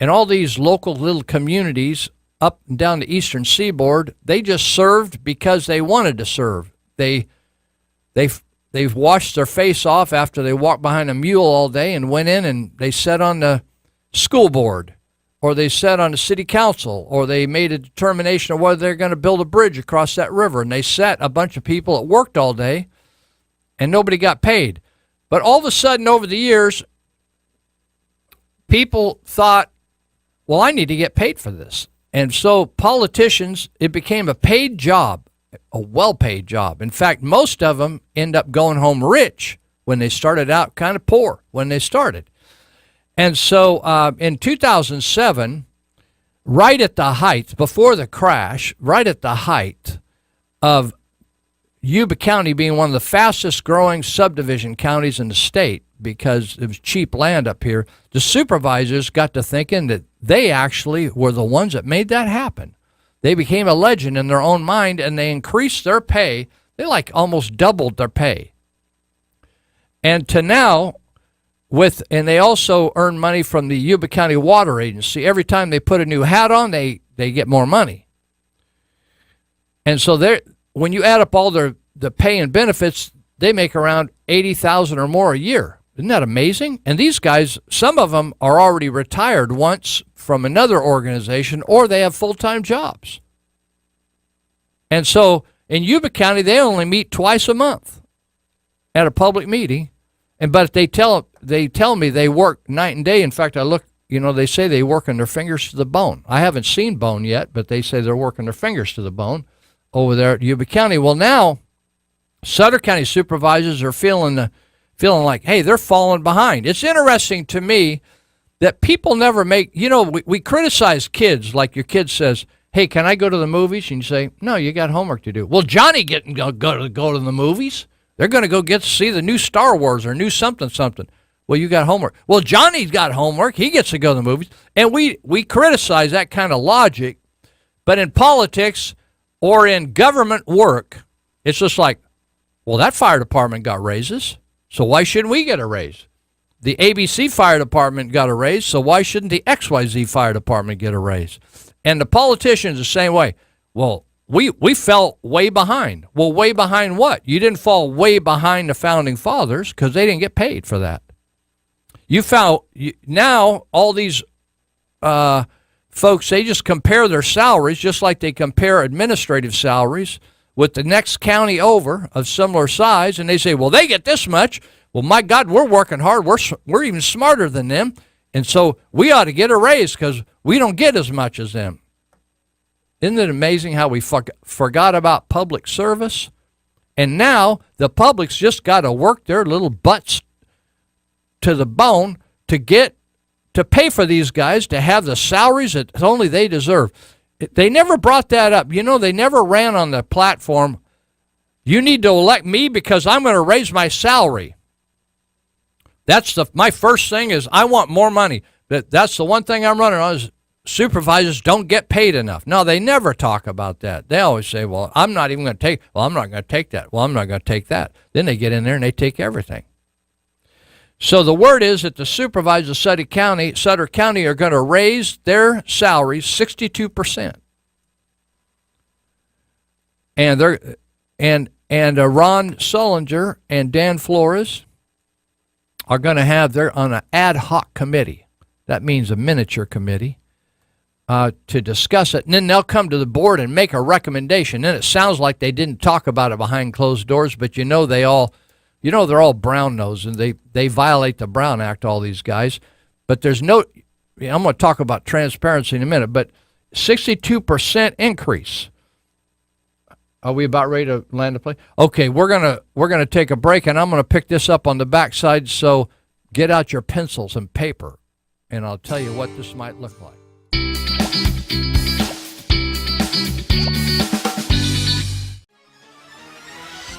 and all these local little communities up and down the eastern seaboard, they just served because they wanted to serve. They've washed their face off after they walked behind a mule all day and went in and they sat on the school board, or they sat on the city council, or they made a determination of whether they're going to build a bridge across that river. And they sat a bunch of people that worked all day and nobody got paid. But all of a sudden over the years, people thought, well, I need to get paid for this. And so politicians, it became a paid job, a well-paid job. In fact, most of them end up going home rich when they started out kind of poor when they started. And so in 2007, right at the height, before the crash, right at the height of Yuba County being one of the fastest growing subdivision counties in the state because it was cheap land up here, the supervisors got to thinking that they actually were the ones that made that happen. They became a legend in their own mind, and they increased their pay. They like almost doubled their pay. And to now, and they also earn money from the Yuba County Water Agency. Every time they put a new hat on, they get more money. And so when you add up all the pay and benefits, they make around $80,000 or more a year. Isn't that amazing? And these guys, some of them are already retired once from another organization, or they have full-time jobs. And so in Yuba County, they only meet twice a month at a public meeting. But they tell me they work night and day. In fact, I look, they say they working their fingers to the bone. I haven't seen bone yet, but they say they're working their fingers to the bone over there at Yuba County. Well, now Sutter County supervisors are feeling like, hey, they're falling behind. It's interesting to me that people never make, we criticize kids, like your kid says, hey, can I go to the movies? And you say, no, you got homework to do. Well, Johnny go to the movies. They're going to go get to see the new Star Wars or new something. Well, you got homework. Well, Johnny's got homework. He gets to go to the movies. And we criticize that kind of logic. But in politics or in government work, it's just like, well, that fire department got raises, so why shouldn't we get a raise? The ABC fire department got a raise, so why shouldn't the XYZ fire department get a raise? And the politicians the same way. Well, we fell way behind. Well, way behind what? You didn't fall way behind the founding fathers because they didn't get paid for that. Now all these folks, they just compare their salaries just like they compare administrative salaries with the next county over of similar size, and they say, well, they get this much. Well, my God, we're working hard. We're even smarter than them, and so we ought to get a raise because we don't get as much as them. Isn't it amazing how we forgot about public service? And now the public's just got to work their little butts to the bone to pay for these guys to have the salaries that only they deserve. They never brought that up. They never ran on the platform, you need to elect me because I'm going to raise my salary. That's my first thing is I want more money. That's the one thing I'm running on is supervisors don't get paid enough. No, they never talk about that. They always say, well, I'm not even going to take, well, I'm not going to take that. Well, I'm not going to take that. Then they get in there and they take everything. So the word is that the supervisors of Sutter County are going to raise their salaries 62%. And Ron Sullinger and Dan Flores are going to have their on an ad hoc committee. That means a miniature committee to discuss it. And then they'll come to the board and make a recommendation. Then it sounds like they didn't talk about it behind closed doors, but they're all brown-nosed, and they violate the Brown Act, all these guys. But there's no, I'm going to talk about transparency in a minute, but 62% increase. Are we about ready to land the plane? Okay, we're gonna take a break, and I'm gonna pick this up on the backside. So get out your pencils and paper, and I'll tell you what this might look like.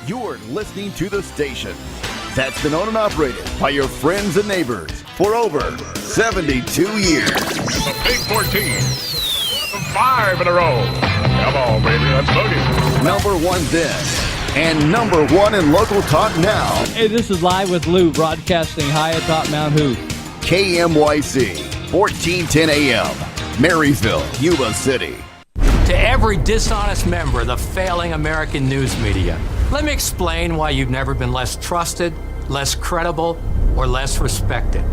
You're listening to the station that's been owned and operated by your friends and neighbors for over 72 years. The Big 14. 5 in a row. Come on, baby. Let's boogie. Number one then, and number one in local talk now. Hey, this is Live with Lou, broadcasting high atop Mount Hoop. KMYC, 1410 AM, Marysville, Yuba City. To every dishonest member of the failing American news media, let me explain why you've never been less trusted, less credible, or less respected.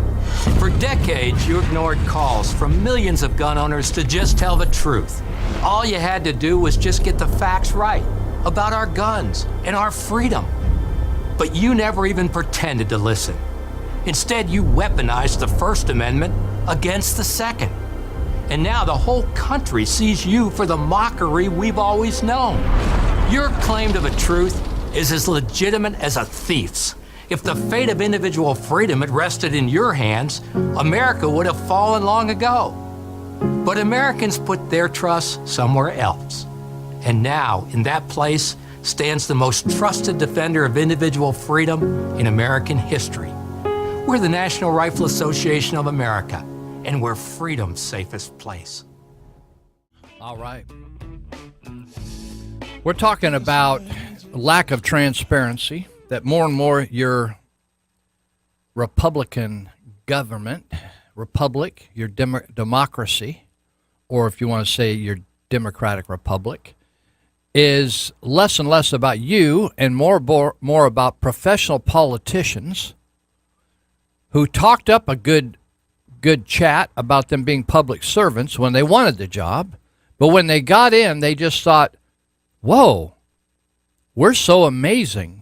For decades, you ignored calls from millions of gun owners to just tell the truth. All you had to do was just get the facts right about our guns and our freedom. But you never even pretended to listen. Instead, you weaponized the First Amendment against the Second. And now the whole country sees you for the mockery we've always known. Your claim to the truth is as legitimate as a thief's. If the fate of individual freedom had rested in your hands, America would have fallen long ago. But Americans put their trust somewhere else. And now, in that place, stands the most trusted defender of individual freedom in American history. We're the National Rifle Association of America, and we're freedom's safest place. All right. We're talking about lack of transparency, that more and more your Republican government, republic, your democracy, or if you want to say your democratic republic, is less and less about you and more about professional politicians who talked up a good chat about them being public servants when they wanted the job, but when they got in, they just thought, whoa, we're so amazing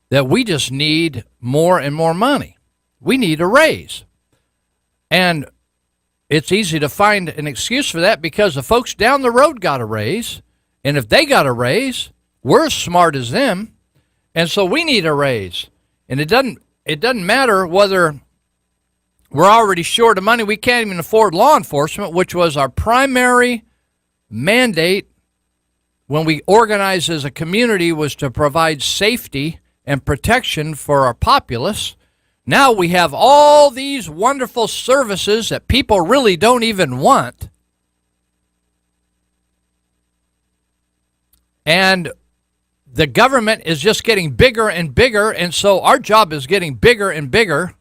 that we just need more and more money. We need a raise. And it's easy to find an excuse for that because the folks down the road got a raise. And if they got a raise, we're as smart as them. And so we need a raise. And it doesn't matter whether we're already short of money. We can't even afford law enforcement, which was our primary mandate when we organized as a community, was to provide safety and protection for our populace. Now we have all these wonderful services that people really don't even want. And the government is just getting bigger and bigger, and so our job is getting bigger and bigger,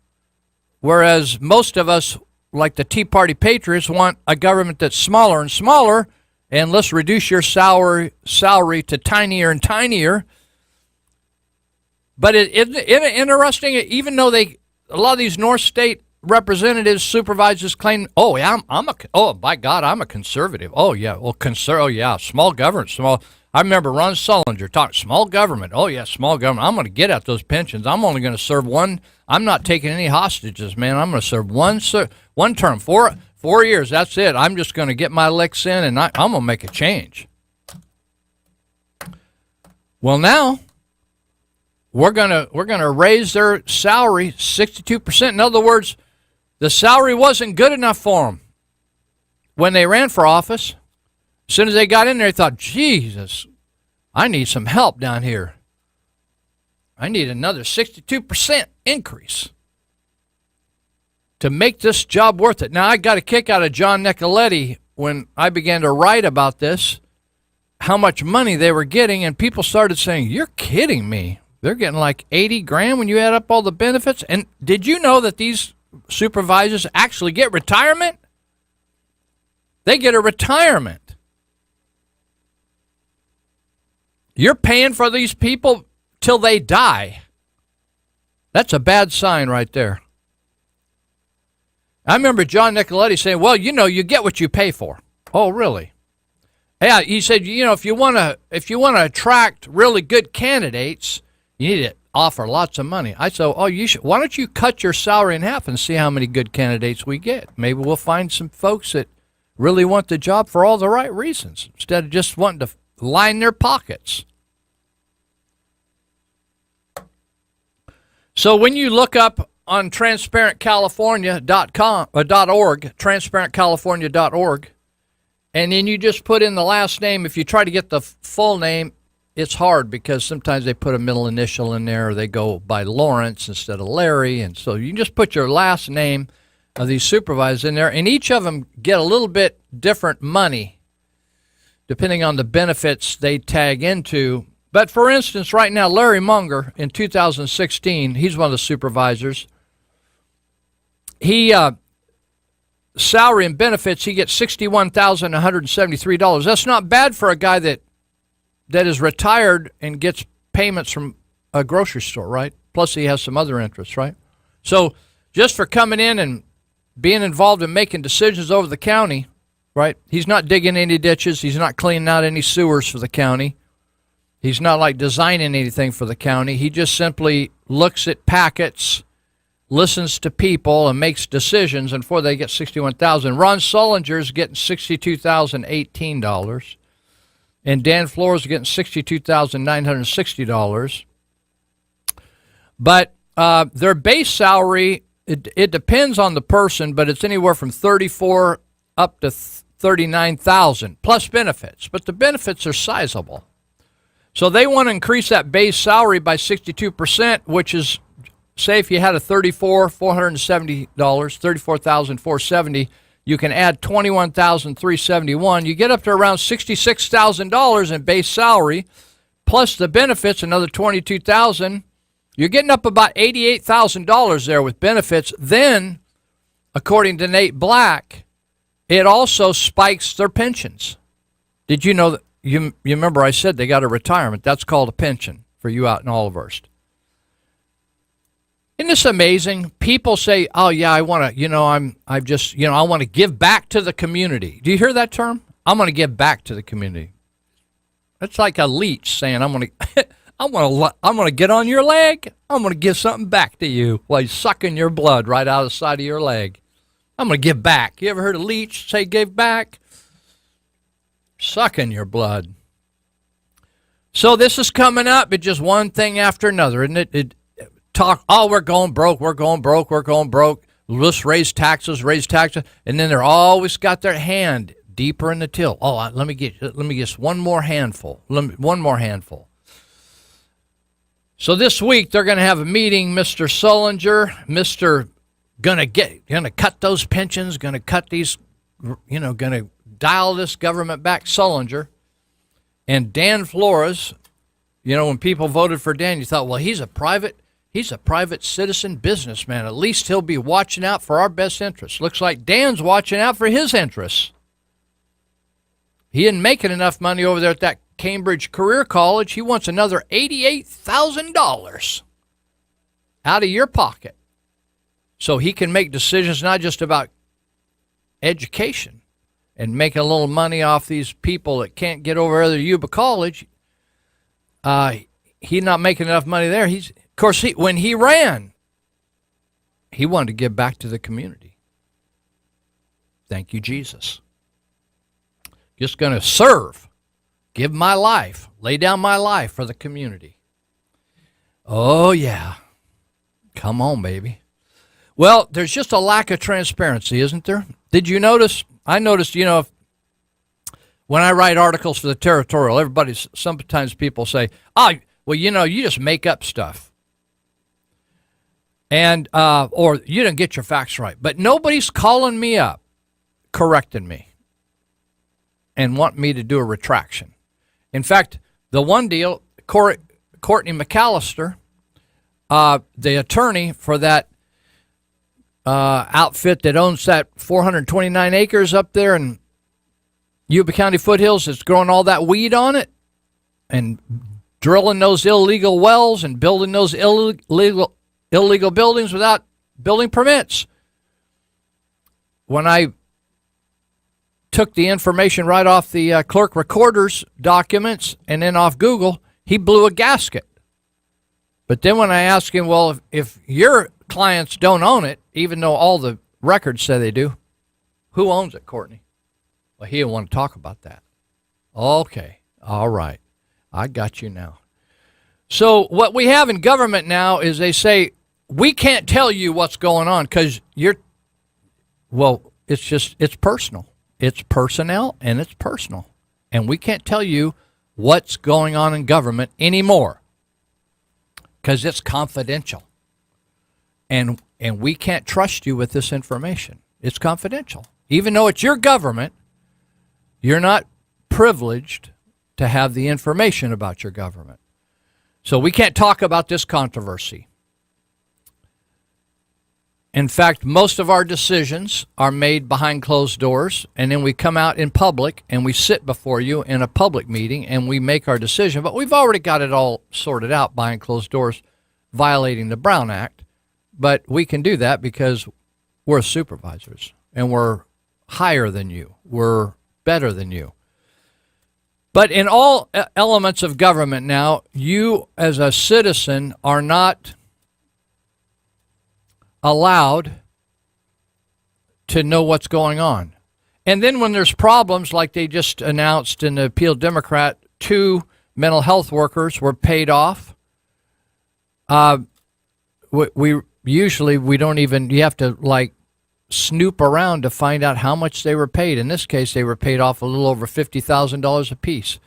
whereas most of us, like the Tea Party patriots, want a government that's smaller and smaller, and let's reduce your salary to tinier and tinier. But it's interesting, even though a lot of these North State representatives, supervisors claim, oh yeah, by God, I'm a conservative. Oh yeah, small government, small. I remember Ron Sullinger talking small government. Oh yeah, small government. I'm going to get at those pensions. I'm only going to serve one. I'm not taking any hostages, man. I'm going to serve one term, 4 years. That's it. I'm just going to get my licks in, and I'm going to make a change. Well, now we're gonna raise their salary 62%. In other words, the salary wasn't good enough for them when they ran for office. As soon as they got in there, they thought, Jesus, I need some help down here. I need another 62% increase to make this job worth it. Now, I got a kick out of John Nicoletti when I began to write about this, how much money they were getting, and people started saying, you're kidding me. They're getting like 80 grand when you add up all the benefits. And did you know that these supervisors actually get retirement? They get a retirement. You're paying for these people till they die. That's a bad sign right there. I remember John Nicoletti saying, well, you know, you get what you pay for. Oh, really? Yeah, he said, you know, if you want to attract really good candidates, you need to offer lots of money. I said, oh, you should. Why don't you cut your salary in half and see how many good candidates we get? Maybe we'll find some folks that really want the job for all the right reasons instead of just wanting to line their pockets. So when you look up on transparentcalifornia.com .org, transparentcalifornia.org, and then you just put in the last name. If you try to get the full name, it's hard because sometimes they put a middle initial in there, or they go by Lawrence instead of Larry, and so you can just put your last name of these supervisors in there, and each of them get a little bit different money depending on the benefits they tag into. But for instance, right now, Larry Munger in 2016, he's one of the supervisors. He salary and benefits, he gets $61,173. That's not bad for a guy that is retired and gets payments from a grocery store, right? Plus he has some other interests, right? So just for coming in and being involved in making decisions over the county, right? He's not digging any ditches. He's not cleaning out any sewers for the county. He's not like designing anything for the county. He just simply looks at packets, listens to people, and makes decisions. And before they get $61,000, Ron Sullinger's getting $62,018, and Dan Flores getting $62,960. But their base salary, it depends on the person, but it's anywhere from $34,000 up to $39,000 plus benefits. But the benefits are sizable. So they want to increase that base salary by 62%, which is, say if you had a $34,470, you can add $21,371. You get up to around $66,000 in base salary, plus the benefits, another $22,000. You're getting up about $88,000 there with benefits. Then, according to Nate Black, it also spikes their pensions. Did you know that? You remember I said they got a retirement. That's called a pension for you out in Olivehurst. Isn't this amazing? People say, oh, yeah, I want to, I want to give back to the community. Do you hear that term? I'm going to give back to the community. That's like a leech saying, I'm going to get on your leg. I'm going to give something back to you while he's sucking your blood right out of the side of your leg. I'm going to give back. You ever heard a leech say give back? Sucking your blood. So this is coming up. It's just one thing after another, isn't it? We're going broke. Let's raise taxes. And then they're always got their hand deeper in the till. Oh, let me get one more handful. So this week they're going to have a meeting. Mr. Sullinger, going to cut those pensions, going to cut these, going to dial this government back, Sullinger, and Dan Flores. When people voted for Dan, you thought, well, he's a private citizen businessman. At least he'll be watching out for our best interests. Looks like Dan's watching out for his interests. He isn't making enough money over there at that Cambridge Career College. He wants another $88,000 out of your pocket so he can make decisions not just about education and making a little money off these people that can't get over there to Yuba College. He's not making enough money there. Of course, when he ran, he wanted to give back to the community. Thank you, Jesus. Just going to serve, give my life, lay down my life for the community. Oh, yeah. Come on, baby. Well, there's just a lack of transparency, isn't there? Did you notice? I noticed, when I write articles for the Territorial, sometimes people say, oh, well, you just make up stuff. And, or you didn't get your facts right. But nobody's calling me up, correcting me, and want me to do a retraction. In fact, the one deal, Courtney McAllister, the attorney for that outfit that owns that 429 acres up there in Yuba County foothills, that's growing all that weed on it and drilling those illegal wells and building those illegal buildings without building permits. When I took the information right off the clerk recorder's documents and then off Google, he blew a gasket. But then when I asked him, well, if your clients don't own it, even though all the records say they do, who owns it, Courtney? Well, he didn't want to talk about that. Okay, all right. I got you now. So what we have in government now is they say, we can't tell you what's going on because it's personal. It's personnel and it's personal. And we can't tell you what's going on in government anymore because it's confidential. And we can't trust you with this information. It's confidential. Even though it's your government, you're not privileged to have the information about your government. So we can't talk about this controversy. In fact, most of our decisions are made behind closed doors, and then we come out in public and we sit before you in a public meeting and we make our decision. But we've already got it all sorted out behind closed doors, violating the Brown Act. But we can do that because we're supervisors and we're higher than you. We're better than you. But in all elements of government now, you as a citizen are not allowed to know what's going on. And then when there's problems like they just announced in the Peel Democrat, 2 mental health workers were paid off. We usually don't even, you have to like snoop around to find out how much they were paid. In this case, they were paid off a little over $50,000 apiece.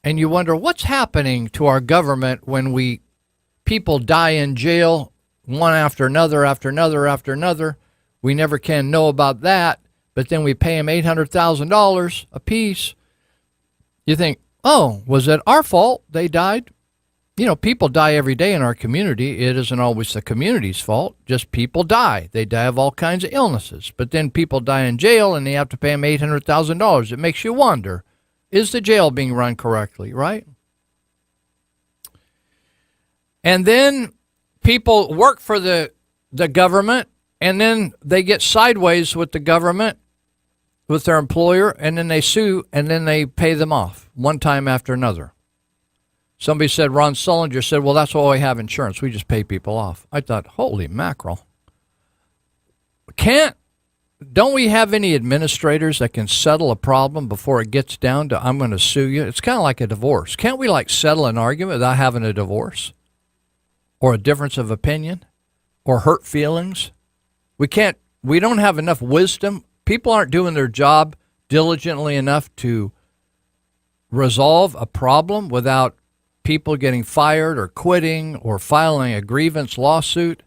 And you wonder what's happening to our government when people die in jail one after another, after another, after another. We never can know about that, but then we pay them $800,000 apiece. You think, oh, was it our fault they died? You know, people die every day in our community. It isn't always the community's fault. Just people die. They die of all kinds of illnesses. But then people die in jail and they have to pay them $800,000. It makes you wonder, is the jail being run correctly, right? And then people work for the government and then they get sideways with the government, with their employer, and then they sue and then they pay them off one time after another. Somebody said, Ron Sullinger said, well, that's why we have insurance. We just pay people off. I thought, holy mackerel. Don't we have any administrators that can settle a problem before it gets down to, I'm going to sue you? It's kind of like a divorce. Can't we like settle an argument without having a divorce? Or a difference of opinion? Or hurt feelings? We don't have enough wisdom. People aren't doing their job diligently enough to resolve a problem without people getting fired or quitting or filing a grievance lawsuit.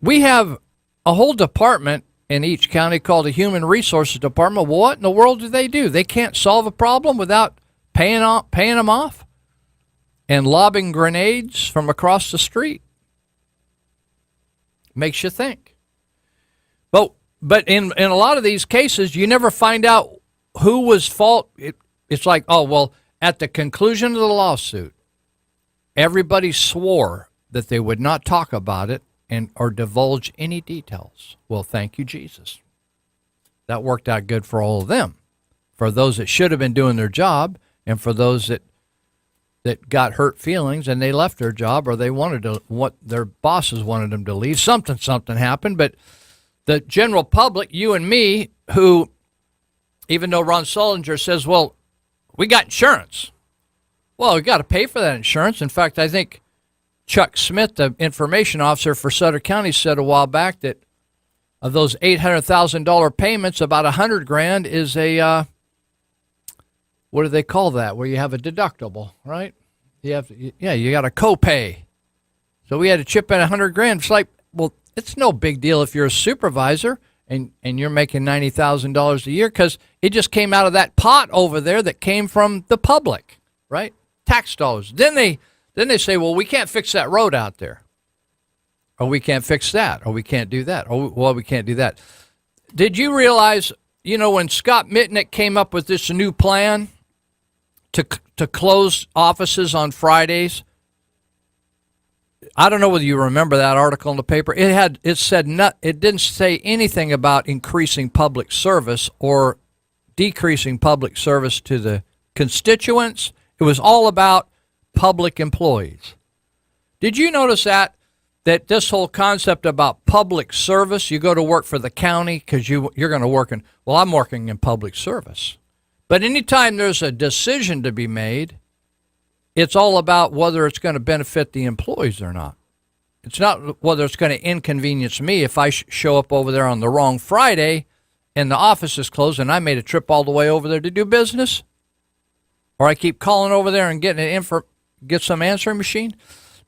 We have a whole department in each county called a Human Resources Department. Well, what in the world do? They can't solve a problem without paying them off and lobbing grenades from across the street. Makes you think. But in a lot of these cases, you never find out who was fault. It's like, oh, well, at the conclusion of the lawsuit, everybody swore that they would not talk about it or divulge any details. Well, thank you, Jesus. That worked out good for all of them. For those that should have been doing their job and for those that got hurt feelings and they left their job or they wanted to, what their bosses wanted them to leave. Something happened. But the general public, you and me, who, even though Ron Sullinger says, well, we got insurance. Well, we got to pay for that insurance. In fact, I think Chuck Smith, the information officer for Sutter County, said a while back that of those $800,000 payments, about $100,000 is a what do they call that? Where you have a deductible, right? You got a copay. So we had to chip in $100,000. It's like, well, it's no big deal if you're a supervisor and you're making $90,000 a year, because it just came out of that pot over there that came from the public, right? Tax dollars. Then they say, well, we can't fix that road out there. Or we can't fix that. Or we can't do that. Or, well, we can't do that. Did you realize, when Scott Mitnick came up with this new plan to close offices on Fridays? I don't know whether you remember that article in the paper. It didn't say anything about increasing public service or decreasing public service to the constituents. It was all about public employees. Did you notice that this whole concept about public service, you go to work for the county because you're going to work in, well, I'm working in public service. But anytime there's a decision to be made, it's all about whether it's going to benefit the employees or not. It's not whether it's going to inconvenience me if I show up over there on the wrong Friday and the office is closed and I made a trip all the way over there to do business, or I keep calling over there and get some answering machine.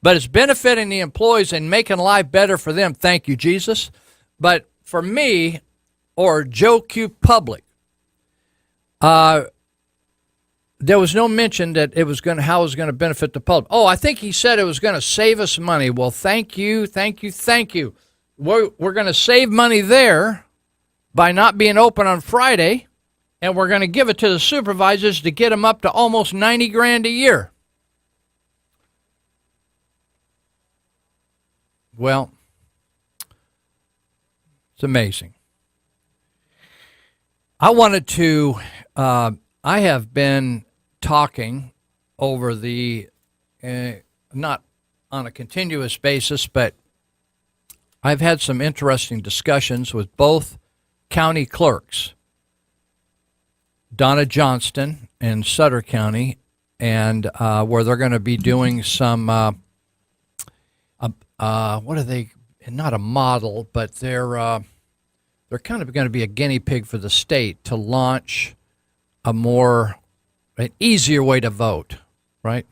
But it's benefiting the employees and making life better for them. Thank you, Jesus. But for me, or Joe Q. Public, there was no mention that how it was going to benefit the public. Oh, I think he said it was going to save us money. Well, thank you. We're going to save money there by not being open on Friday, and we're going to give it to the supervisors to get them up to almost $90,000 a year. Well, it's amazing. I wanted to, I have been talking over not on a continuous basis, but I've had some interesting discussions with both county clerks, Donna Johnston in Sutter County, and where they're going to be doing some, what are they, not a model, but they're kind of going to be a guinea pig for the state to launch an easier way to vote, right?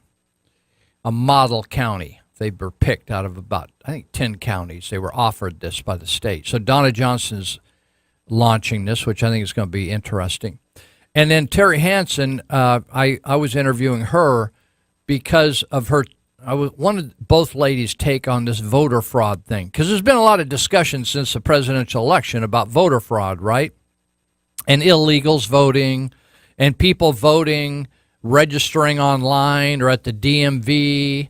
A model county. They were picked out of about, I think, 10 counties. They were offered this by the state. So Donna Johnston's launching this, which I think is going to be interesting. And then Terry Hansen, I was interviewing her because of her. I wanted both ladies' take on this voter fraud thing, because there's been a lot of discussion since the presidential election about voter fraud, right? And illegals voting, and people voting, registering online or at the DMV,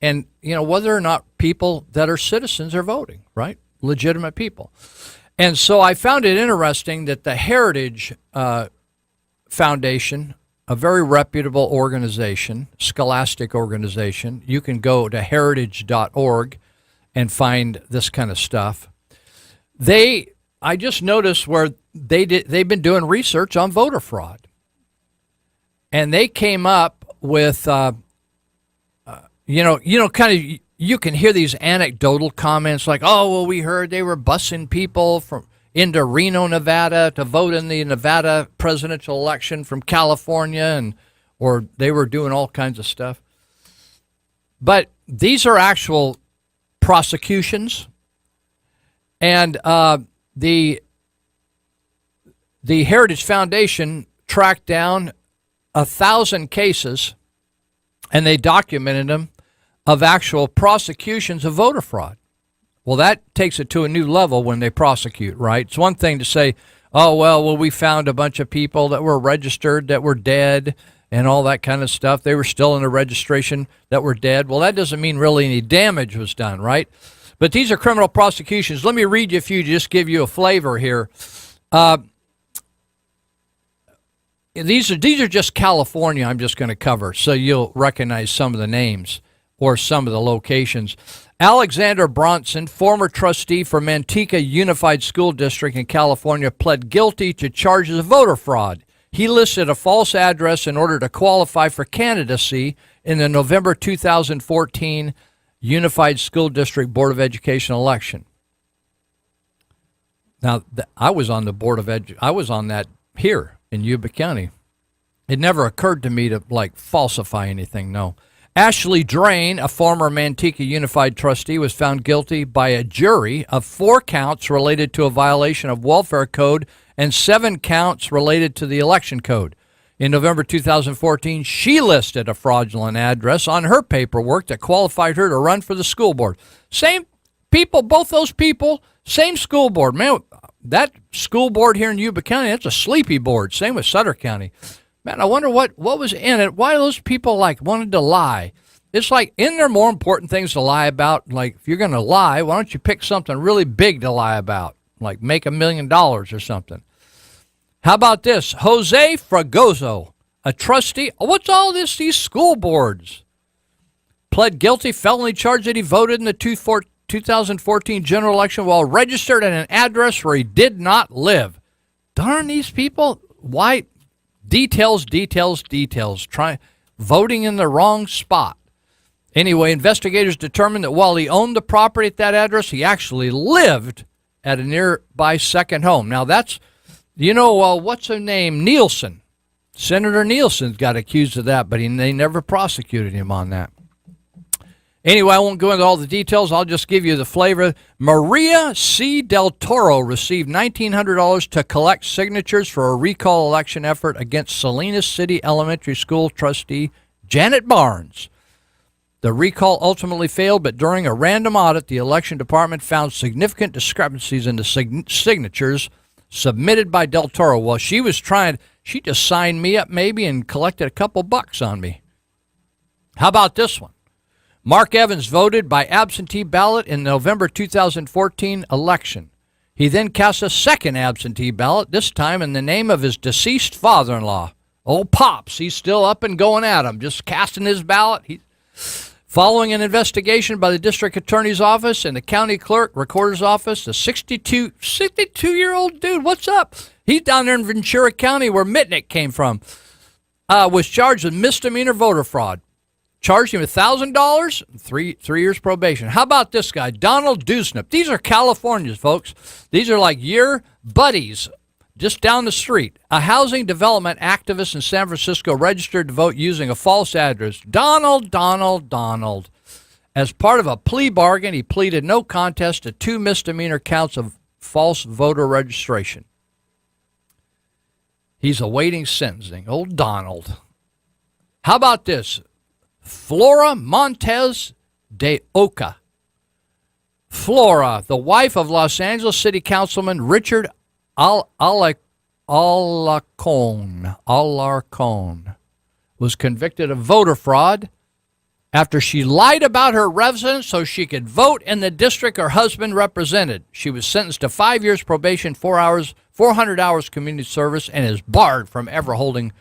and whether or not people that are citizens are voting, right? Legitimate people. And so I found it interesting that the Heritage Foundation, a very reputable organization, scholastic organization. You can go to heritage.org and find this kind of stuff. I just noticed where they've been doing research on voter fraud. And they came up with, kind of, you can hear these anecdotal comments like, oh, well, we heard they were busing people into Reno, Nevada to vote in the Nevada presidential election from California, or they were doing all kinds of stuff. But these are actual prosecutions, and the Heritage Foundation tracked down 1,000 cases, and they documented them, of actual prosecutions of voter fraud. Well, that takes it to a new level when they prosecute, right? It's one thing to say, oh, well, we found a bunch of people that were registered that were dead and all that kind of stuff. They were still in the registration that were dead. Well, that doesn't mean really any damage was done, right? But these are criminal prosecutions. Let me read you a few to just give you a flavor here. These are just California I'm just going to cover, so you'll recognize some of the names or some of the locations. Alexander Bronson, former trustee for Manteca Unified School District in California, pled guilty to charges of voter fraud. He listed a false address in order to qualify for candidacy in the November 2014 Unified School District Board of Education election. Now, I was on the Board of I was on that here in Yuba County. It never occurred to me to falsify anything, no. Ashley Drain, a former Manteca Unified trustee, was found guilty by a jury of 4 counts related to a violation of welfare code and 7 counts related to the election code. In November 2014, she listed a fraudulent address on her paperwork that qualified her to run for the school board. Same people, both those people, same school board. Man, that school board here in Yuba County, that's a sleepy board. Same with Sutter County. Man, I wonder what was in it. Why those people wanted to lie. It's like, isn't there more important things to lie about? Like, if you're going to lie, why don't you pick something really big to lie about? Like make $1 million or something. How about this? Jose Fragoso, a trustee. What's all this? These school boards. Pled guilty, felony charge that he voted in the 2014 general election while registered at an address where he did not live. Darn these people. Why? Details. Try voting in the wrong spot. Anyway, investigators determined that while he owned the property at that address, he actually lived at a nearby second home. Now that's, what's her name? Nielsen. Senator Nielsen got accused of that, but they never prosecuted him on that. Anyway, I won't go into all the details. I'll just give you the flavor. Maria C. Del Toro received $1,900 to collect signatures for a recall election effort against Salinas City Elementary School trustee Janet Barnes. The recall ultimately failed, but during a random audit, the election department found significant discrepancies in the signatures submitted by Del Toro. Well, she just signed me up maybe and collected a couple bucks on me. How about this one? Mark Evans voted by absentee ballot in the November 2014 election. He then cast a second absentee ballot, this time in the name of his deceased father-in-law. Old Pops, he's still up and going at him, just casting his ballot. Following an investigation by the district attorney's office and the county clerk recorder's office, the 62-year-old dude, what's up? He's down there in Ventura County where Mitnick came from, was charged with misdemeanor voter fraud. Charged him $1,000, 3 years probation. How about this guy, Donald Dusnip? These are Californians, folks. These are like your buddies just down the street. A housing development activist in San Francisco registered to vote using a false address. Donald. As part of a plea bargain, he pleaded no contest to 2 misdemeanor counts of false voter registration. He's awaiting sentencing. Old Donald. How about this? Flora Montez de Oca. Flora, the wife of Los Angeles City Councilman Richard Alarcon, was convicted of voter fraud after she lied about her residence so she could vote in the district her husband represented. She was sentenced to 5 years probation, 400 hours community service, and is barred from ever holding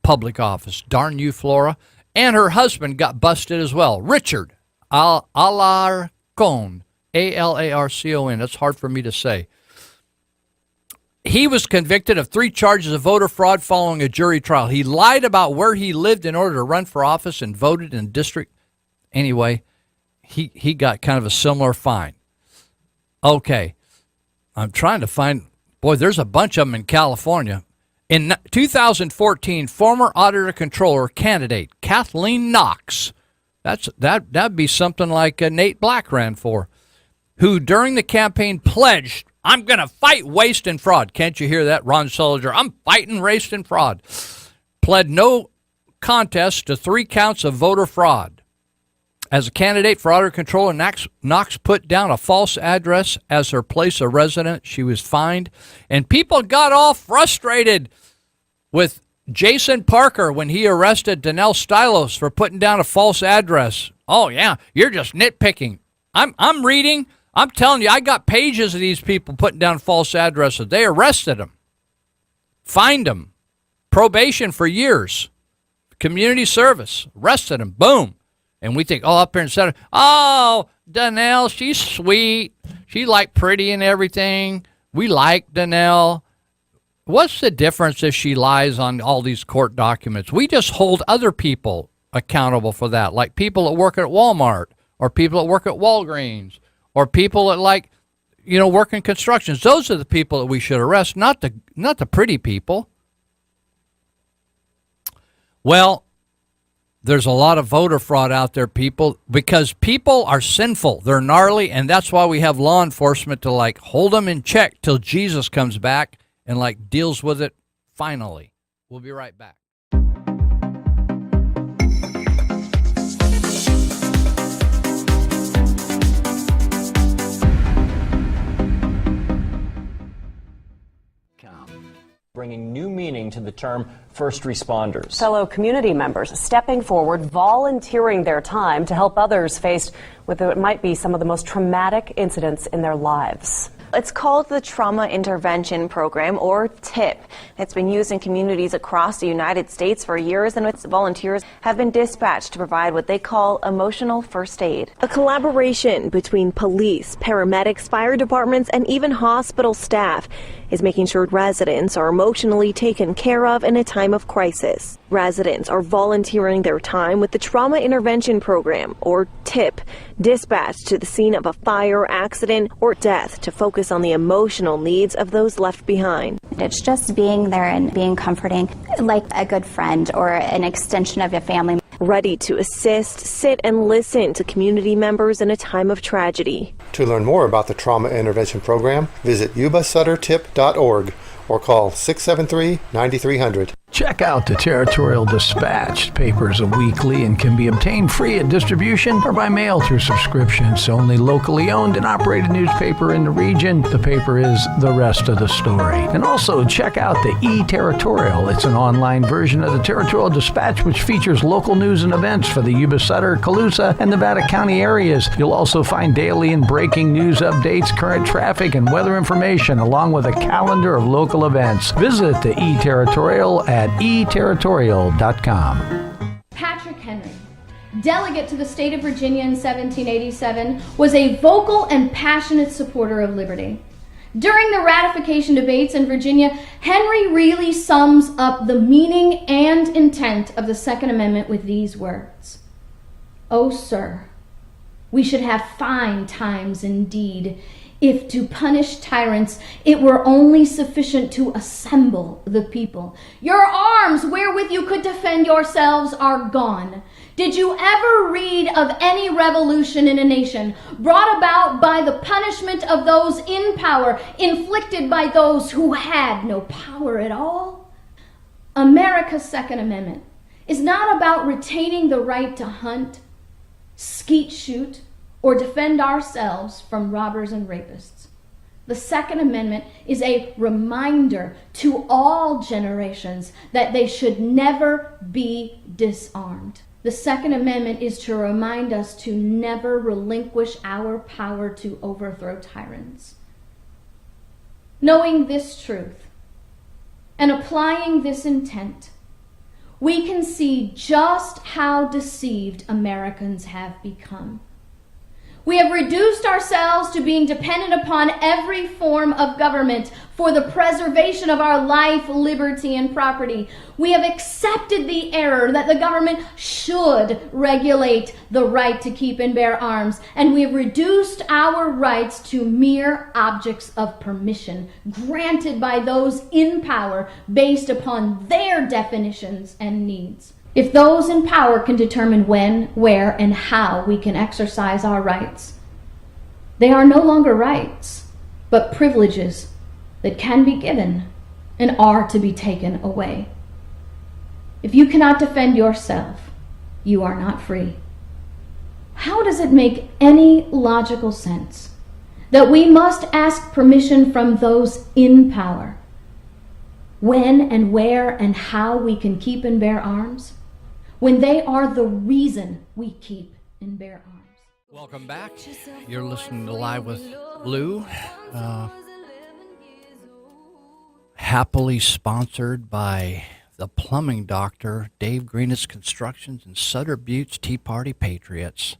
public office. Darn you, Flora. And her husband got busted as well. Richard Alarcon, Alarcon. That's hard for me to say. He was convicted of 3 charges of voter fraud following a jury trial. He lied about where he lived in order to run for office and voted in district. Anyway, he got kind of a similar fine. Okay. I'm trying to find, boy, there's a bunch of them in California. In 2014, former auditor controller candidate Kathleen Knox, that'd be something like Nate Black ran for, who during the campaign pledged, I'm going to fight waste and fraud. Can't you hear that, Ron Soliger? I'm fighting waste and fraud. Pled no contest to 3 counts of voter fraud. As a candidate for auditor controller, Knox put down a false address as her place of residence. She was fined, and people got all frustrated with Jason Parker when he arrested Danelle Stylos for putting down a false address. Oh yeah, you're just nitpicking. I'm reading. I'm telling you, I got pages of these people putting down false addresses. They arrested them, fined them, probation for years, community service, arrested them. Boom. And we think, up here in Center, Danelle, she's sweet. She pretty and everything. We like Danelle. What's the difference if she lies on all these court documents? We just hold other people accountable for that, like people that work at Walmart or people that work at Walgreens or people that work in constructions. Those are the people that we should arrest, not the pretty people. Well, there's a lot of voter fraud out there, people, because people are sinful. They're gnarly, and that's why we have law enforcement to, like, hold them in check till Jesus comes back and, like, deals with it finally. We'll be right back. Bringing new meaning to the term first responders. Fellow community members stepping forward, volunteering their time to help others faced with what might be some of the most traumatic incidents in their lives. It's called the Trauma Intervention Program, or TIP. It's been used in communities across the United States for years, and its volunteers have been dispatched to provide what they call emotional first aid. A collaboration between police, paramedics, fire departments, and even hospital staff is making sure residents are emotionally taken care of in a time of crisis. Residents are volunteering their time with the Trauma Intervention Program, or TIP, dispatched to the scene of a fire, accident, or death to focus on the emotional needs of those left behind. It's just being there and being comforting, like a good friend or an extension of your family. Ready to assist, sit, and listen to community members in a time of tragedy. To learn more about the Trauma Intervention Program, visit yubasuttertip.org or call 673-9300. Check out the Territorial Dispatch. Papers are weekly and can be obtained free at distribution or by mail through subscription. It's the only locally owned and operated newspaper in the region. The paper is the rest of the story. And also check out the E-Territorial. It's an online version of the Territorial Dispatch which features local news and events for the Yuba Sutter, Colusa, and Nevada County areas. You'll also find daily and breaking news updates, current traffic, and weather information, along with a calendar of local events. Visit the E-Territorial at eterritorial.com. Patrick Henry, delegate to the state of Virginia in 1787, was a vocal and passionate supporter of liberty. During the ratification debates in Virginia, Henry really sums up the meaning and intent of the Second Amendment with these words: "Oh, sir, we should have fine times indeed, if to punish tyrants it were only sufficient to assemble the people. Your arms wherewith you could defend yourselves are gone. Did you ever read of any revolution in a nation brought about by the punishment of those in power, inflicted by those who had no power at all?" America's Second Amendment is not about retaining the right to hunt, skeet shoot, or defend ourselves from robbers and rapists. The Second Amendment is a reminder to all generations that they should never be disarmed. The Second Amendment is to remind us to never relinquish our power to overthrow tyrants. Knowing this truth and applying this intent, we can see just how deceived Americans have become. We have reduced ourselves to being dependent upon every form of government for the preservation of our life, liberty, and property. We have accepted the error that the government should regulate the right to keep and bear arms, and we have reduced our rights to mere objects of permission granted by those in power based upon their definitions and needs. If those in power can determine when, where, and how we can exercise our rights, they are no longer rights, but privileges that can be given and are to be taken away. If you cannot defend yourself, you are not free. How does it make any logical sense that we must ask permission from those in power when and where and how we can keep and bear arms, when they are the reason we keep and bear arms? Welcome back. You're listening to Live with Lou. Happily sponsored by the plumbing doctor, Dave Greenis Constructions, and Sutter Butte's Tea Party Patriots.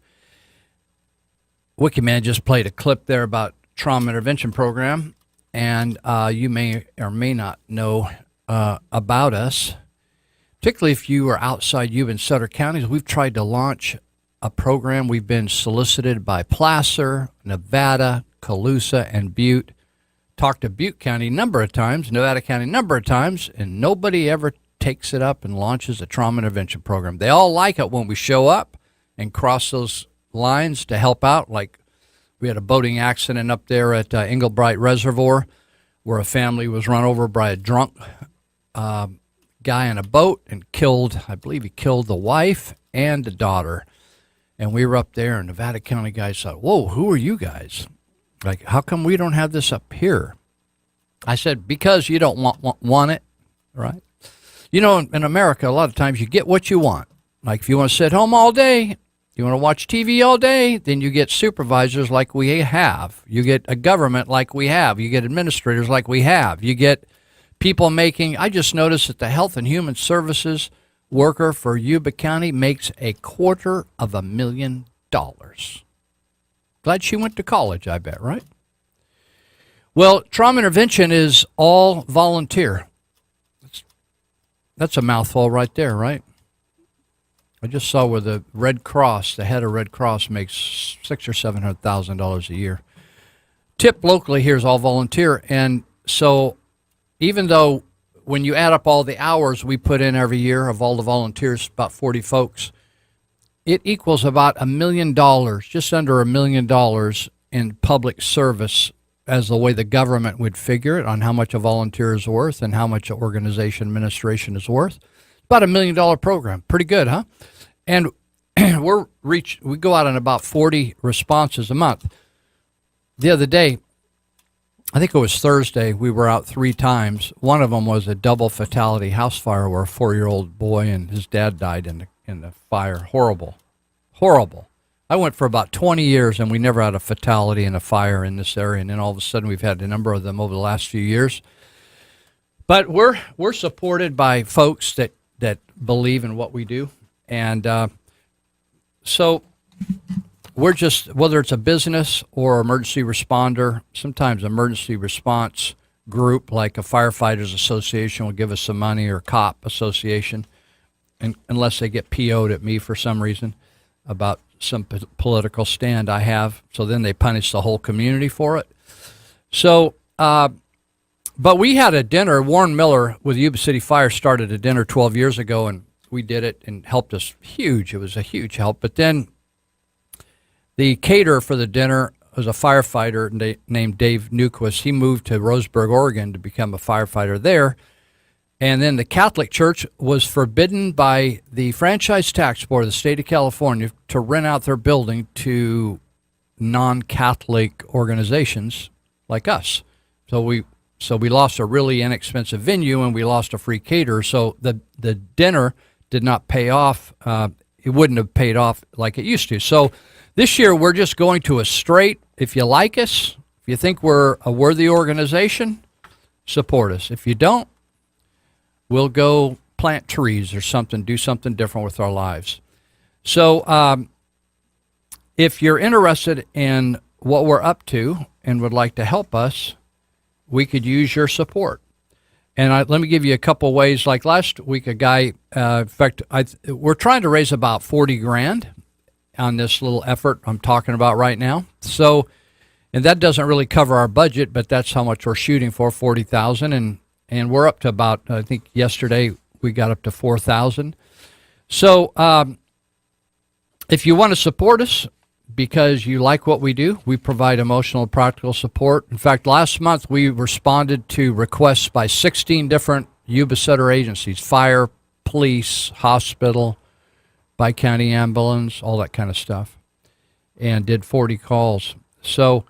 Wikiman just played a clip there about trauma intervention program, and you may or may not know about us. Particularly if you are outside Yuba and Sutter counties, we've tried to launch a program. We've been solicited by Placer, Nevada, Colusa, and Butte. Talked to Butte County a number of times, Nevada County a number of times, and nobody ever takes it up and launches a trauma intervention program. They all like it when we show up and cross those lines to help out. Like we had a boating accident up there at Englebright Reservoir where a family was run over by a drunk guy in a boat and I believe he killed the wife and the daughter. And we were up there, and Nevada County guys thought, whoa, who are you guys? Like, how come we don't have this up here? I said, because you don't want it, right? You know, in America, a lot of times you get what you want. Like if you want to sit home all day, you want to watch TV all day, then you get supervisors like we have. You get a government like we have. You get administrators like we have. You get people making, I just noticed that the Health and Human Services worker for Yuba County makes $250,000. Glad she went to college, I bet, right? Well, trauma intervention is all volunteer. That's a mouthful right there, right? I just saw where the Red Cross, the head of Red Cross, makes $600,000 or $700,000 a year. TIP locally here is all volunteer, and so even though when you add up all the hours we put in every year of all the volunteers, about 40 folks, it equals about $1 million, just under $1 million in public service as the way the government would figure it on how much a volunteer is worth and how much an organization administration is worth. About $1 million program. Pretty good, huh? And we go out on about 40 responses a month. The other day, I think it was Thursday, we were out 3 times. One of them was a double fatality house fire where a 4-year-old boy and his dad died in the fire. Horrible. Horrible. I went for about 20 years and we never had a fatality in a fire in this area, and then all of a sudden we've had a number of them over the last few years. But we're supported by folks that believe in what we do, and so we're just, whether it's a business or emergency responder, sometimes emergency response group like a firefighters association will give us some money, or cop association, and unless they get PO'd at me for some reason about some political stand I have, so then they punish the whole community for it. So but we had a dinner. Warren Miller with Yuba City Fire started a dinner 12 years ago, and we did it and helped us huge. It was a huge help. But then the caterer for the dinner was a firefighter named Dave Newquist. He moved to Roseburg, Oregon to become a firefighter there. And then the Catholic Church was forbidden by the Franchise Tax Board of the state of California to rent out their building to non-Catholic organizations like us. So we lost a really inexpensive venue, and we lost a free caterer. So the dinner did not pay off. It wouldn't have paid off like it used to. So this year we're just going to a straight, if you like us, if you think we're a worthy organization, support us. If you don't, we'll go plant trees or something, do something different with our lives. So if you're interested in what we're up to and would like to help us, we could use your support. And let me give you a couple ways. Like last week, a guy, in fact, we're trying to raise about $40,000 on this little effort I'm talking about right now. So, and that doesn't really cover our budget, but that's how much we're shooting for, $40,000. And we're up to about, I think yesterday we got up to 4,000. So if you want to support us because you like what we do, we provide emotional and practical support. In fact, last month we responded to requests by 16 different Yuba Sutter agencies, fire, police, hospital, bi-county ambulance, all that kind of stuff, and did 40 calls. So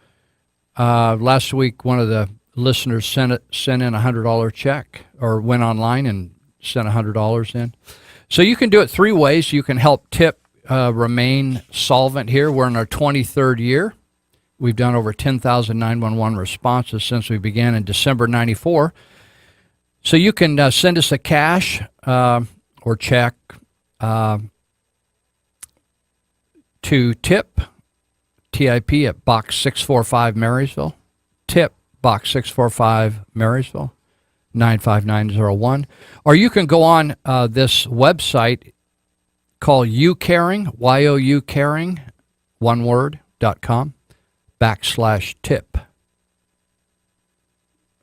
last week one of the listeners sent in a $100 check, or went online and sent $100 in. So you can do it 3 ways. You can help TIP remain solvent here. We're in our 23rd year. We've done over 10,000 911 responses since we began in December 94. So you can send us a cash or check to TIP, T-I-P, at Box 645 Marysville. TIP, Box 645 Marysville, 95901. Or you can go on this website called YouCaring, Y-O-U Caring, one word, .com, /tip.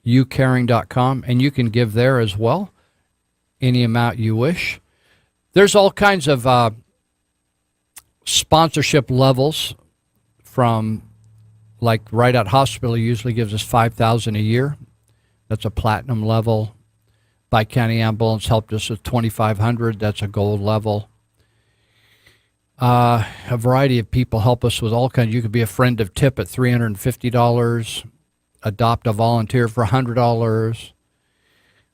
YouCaring.com, and you can give there as well. any amount you wish. There's all kinds of sponsorship levels from, like Right Out Hospital usually gives us $5,000 a year. That's a platinum level. By County Ambulance helped us with $2,500. That's a gold level. A variety of people help us with all kinds. You could be a friend of TIP at $350. Adopt a volunteer for $100.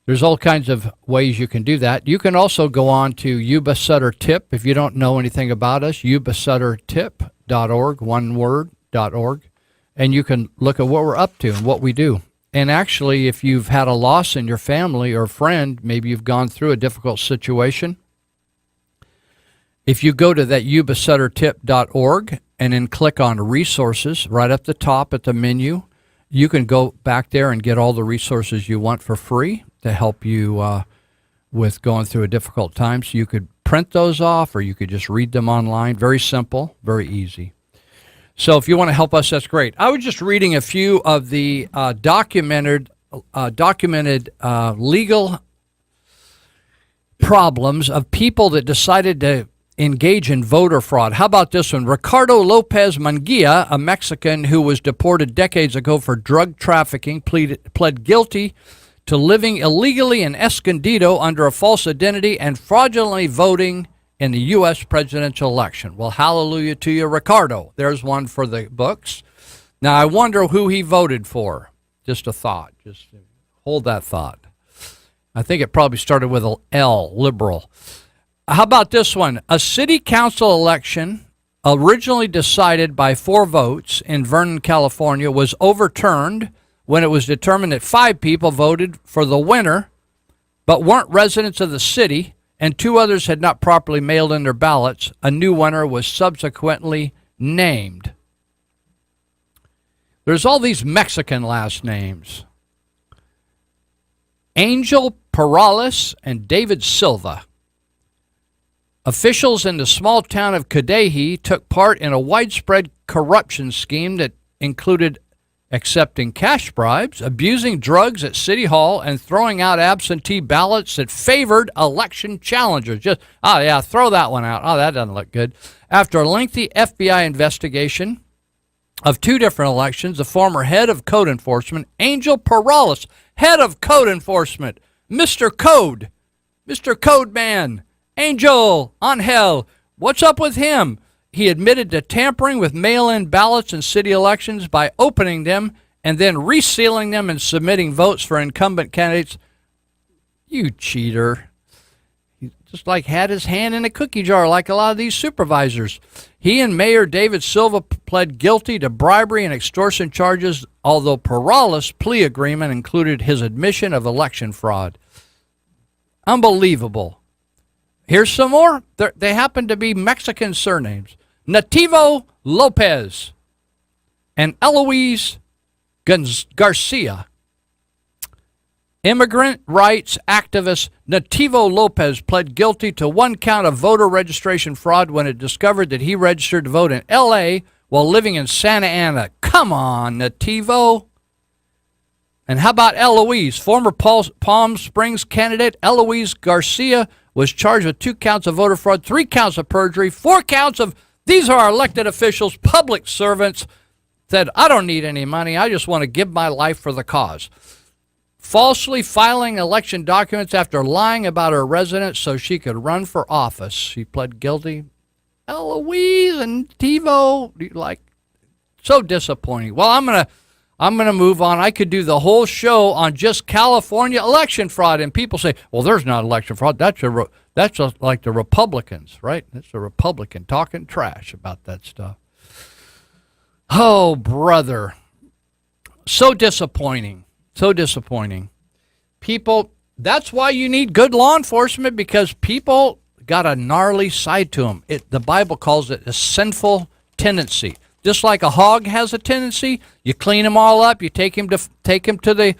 There's all kinds of ways you can do that. You can also go on to Yuba Sutter Tip. If you don't know anything about us, yubasuttertip.org, one word, .org, and you can look at what we're up to and what we do. And actually, if you've had a loss in your family or friend, maybe you've gone through a difficult situation, if you go to that yubasuttertip.org and then click on resources right up the top at the menu, you can go back there and get all the resources you want for free to help you with going through a difficult time. So you could print those off or you could just read them online. Very simple, very easy. So if you want to help us, that's great. I was just reading a few of the documented legal problems of people that decided to engage in voter fraud. How about this one? Ricardo Lopez Munguia, a Mexican who was deported decades ago for drug trafficking, pled guilty to living illegally in Escondido under a false identity and fraudulently voting in the U.S. presidential election. Well, hallelujah to you, Ricardo. There's one for the books. Now, I wonder who he voted for. Just a thought. Just hold that thought. I think it probably started with an L, liberal. How about this one? A city council election originally decided by 4 votes in Vernon, California, was overturned when it was determined that 5 people voted for the winner but weren't residents of the city, and 2 others had not properly mailed in their ballots. A new winner was subsequently named. There's all these Mexican last names. Angel Perales and David Silva. Officials in the small town of Cudahy took part in a widespread corruption scheme that included accepting cash bribes, abusing drugs at City Hall, and throwing out absentee ballots that favored election challengers. Just, oh yeah, throw that one out. Oh, that doesn't look good. After a lengthy FBI investigation of 2 different elections, the former head of code enforcement, Angel Perales, head of code enforcement, Mr. Code Man, Angel Angel, what's up with him? He admitted to tampering with mail-in ballots in city elections by opening them and then resealing them and submitting votes for incumbent candidates. You cheater. He just like had his hand in a cookie jar like a lot of these supervisors. He and Mayor David Silva pled guilty to bribery and extortion charges, although Perales' plea agreement included his admission of election fraud. Unbelievable. Here's some more. They happen to be Mexican surnames. Nativo Lopez and Eloise Garcia. Immigrant rights activist Nativo Lopez pled guilty to 1 count of voter registration fraud when it discovered that he registered to vote in L.A. while living in Santa Ana. Come on, Nativo. And how about Eloise? Former Palm Springs candidate Eloise Garcia was charged with 2 counts of voter fraud, 3 counts of perjury, 4 counts of, these are our elected officials, public servants, said, I don't need any money, I just want to give my life for the cause. Falsely filing election documents after lying about her residence so she could run for office. She pled guilty. Eloise and Tivo, like, so disappointing. Well, I'm gonna move on. I could do the whole show on just California election fraud, and people say, "Well, there's not election fraud. That's like the Republicans, right? That's a Republican talking trash about that stuff." Oh, brother, so disappointing. So disappointing. People. That's why you need good law enforcement, because people got a gnarly side to them. The Bible calls it a sinful tendency. Just like a hog has a tendency, you clean him all up, you take him to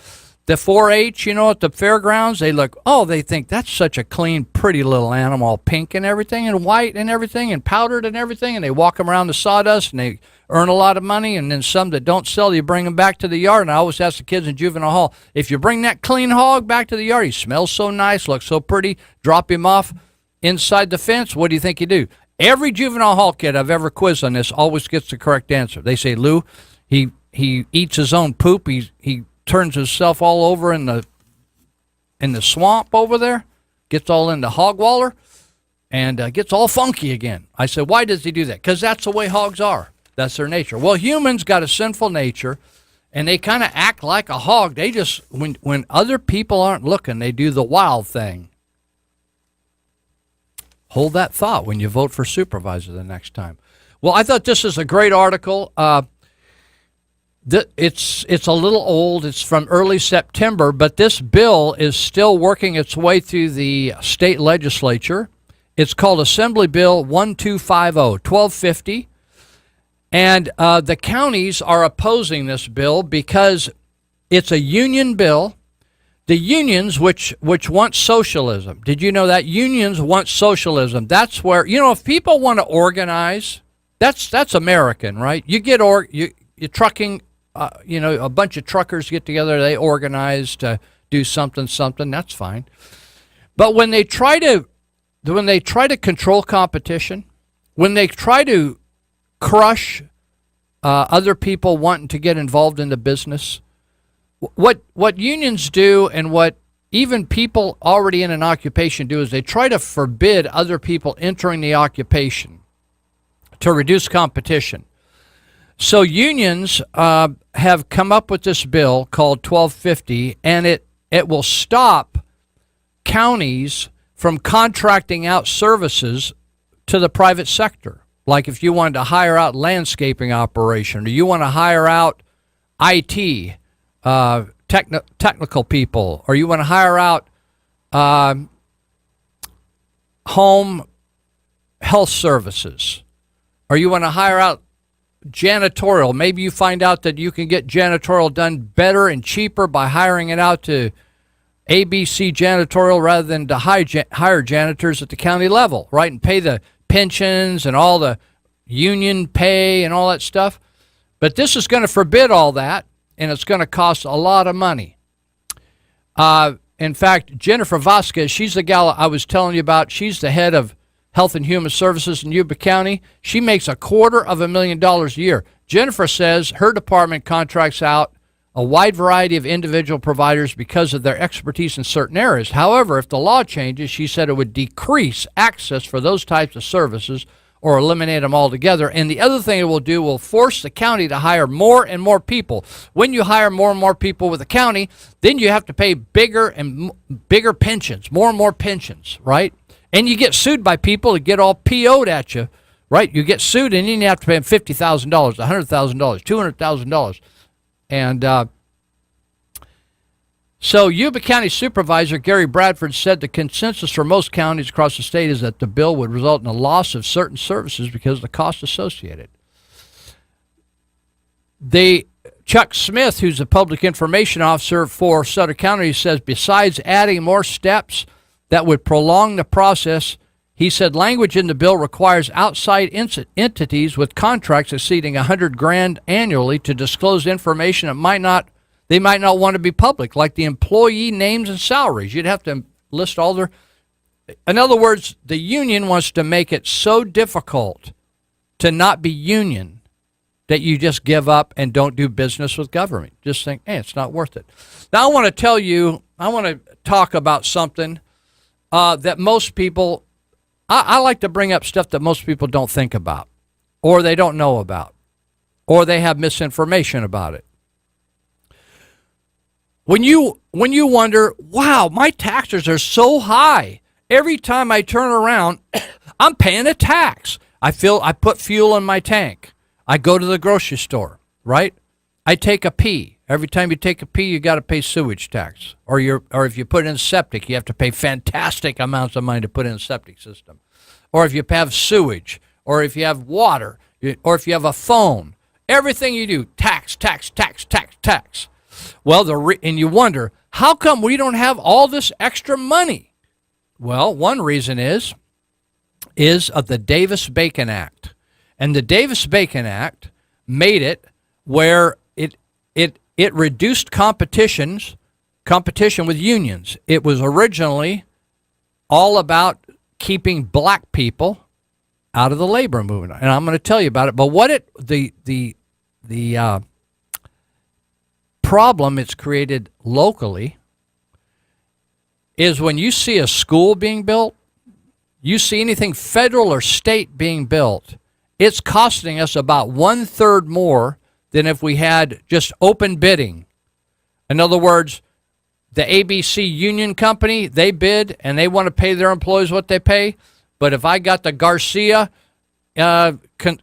the 4-H, at the fairgrounds, they think that's such a clean, pretty little animal, all pink and everything, and white and everything, and powdered and everything, and they walk them around the sawdust, and they earn a lot of money, and then some that don't sell, you bring them back to the yard. And I always ask the kids in juvenile hall, if you bring that clean hog back to the yard, he smells so nice, looks so pretty, drop him off inside the fence, what do you think you do? Every juvenile hall kid I've ever quizzed on this always gets the correct answer. They say, Lou, he eats his own poop, he turns himself all over in the swamp over there, gets all in the hog waller, and gets all funky again. I said, why does he do that? Because that's the way hogs are. That's their nature. Well, humans got a sinful nature, and they kind of act like a hog. They just, when other people aren't looking, they do the wild thing. Hold that thought when you vote for supervisor the next time. Well, I thought this is a great article. It's a little old. It's from early September, but this bill is still working its way through the state legislature. It's called Assembly Bill 1250. And the counties are opposing this bill because it's a union bill. The unions, which want socialism. Did you know that? Unions want socialism. That's where, if people want to organize, that's American, right? You get you're trucking, a bunch of truckers get together, they organize to do something, that's fine. But when they try to control competition, when they try to crush other people wanting to get involved in the business, what unions do and what even people already in an occupation do is they try to forbid other people entering the occupation to reduce competition. So unions have come up with this bill called 1250, and it will stop counties from contracting out services to the private sector. Like if you wanted to hire out landscaping operation, or you want to hire out IT, technical people, or you want to hire out home health services, or you want to hire out janitorial. Maybe you find out that you can get janitorial done better and cheaper by hiring it out to ABC Janitorial rather than to hire janitors at the county level, right? And pay the pensions and all the union pay and all that stuff. But this is going to forbid all that, and it's going to cost a lot of money. In fact, Jennifer Vasquez, she's the gal I was telling you about. She's the head of Health and Human Services in Yuba County. She makes $250,000 a year. Jennifer says her department contracts out a wide variety of individual providers because of their expertise in certain areas. However, if the law changes, she said it would decrease access for those types of services or eliminate them altogether. And the other thing it will do will force the county to hire more and more people. When you hire more and more people with the county, then you have to pay bigger and bigger pensions, more and more pensions, right? And you get sued by people that get all PO'd at you, right? You get sued and then you have to pay them $50,000, $100,000, $200,000. And so Yuba County Supervisor Gary Bradford said the consensus for most counties across the state is that the bill would result in a loss of certain services because of the cost associated. Chuck Smith, who's a public information officer for Sutter County, says besides adding more steps that would prolong the process, he said language in the bill requires outside entities with contracts exceeding $100,000 annually to disclose information that they might not want to be public, like the employee names and salaries. You'd have to list all their... In other words, the union wants to make it so difficult to not be union that you just give up and don't do business with government. Just think, hey, it's not worth it. Now I want to talk about something that most people... I like to bring up stuff that most people don't think about, or they don't know about, or they have misinformation about it. When you wonder, wow, my taxes are so high. Every time I turn around, I'm paying a tax. I put fuel in my tank. I go to the grocery store, right? I take a pee. Every time you take a pee, you got to pay sewage tax. Or if you put in septic, you have to pay fantastic amounts of money to put in a septic system. Or if you have sewage, or if you have water, or if you have a phone, everything you do, tax, tax, tax, tax, tax. Well, and you wonder, how come we don't have all this extra money? Well, one reason is of the Davis-Bacon Act. And the Davis-Bacon Act made it where it reduced competition with unions. It was originally all about keeping black people out of the labor movement, and I'm going to tell you about it. But the problem it's created locally is when you see a school being built, you see anything federal or state being built, it's costing us about 1/3 more than if we had just open bidding. In other words, the ABC Union Company, they bid and they want to pay their employees what they pay. But if I got the Garcia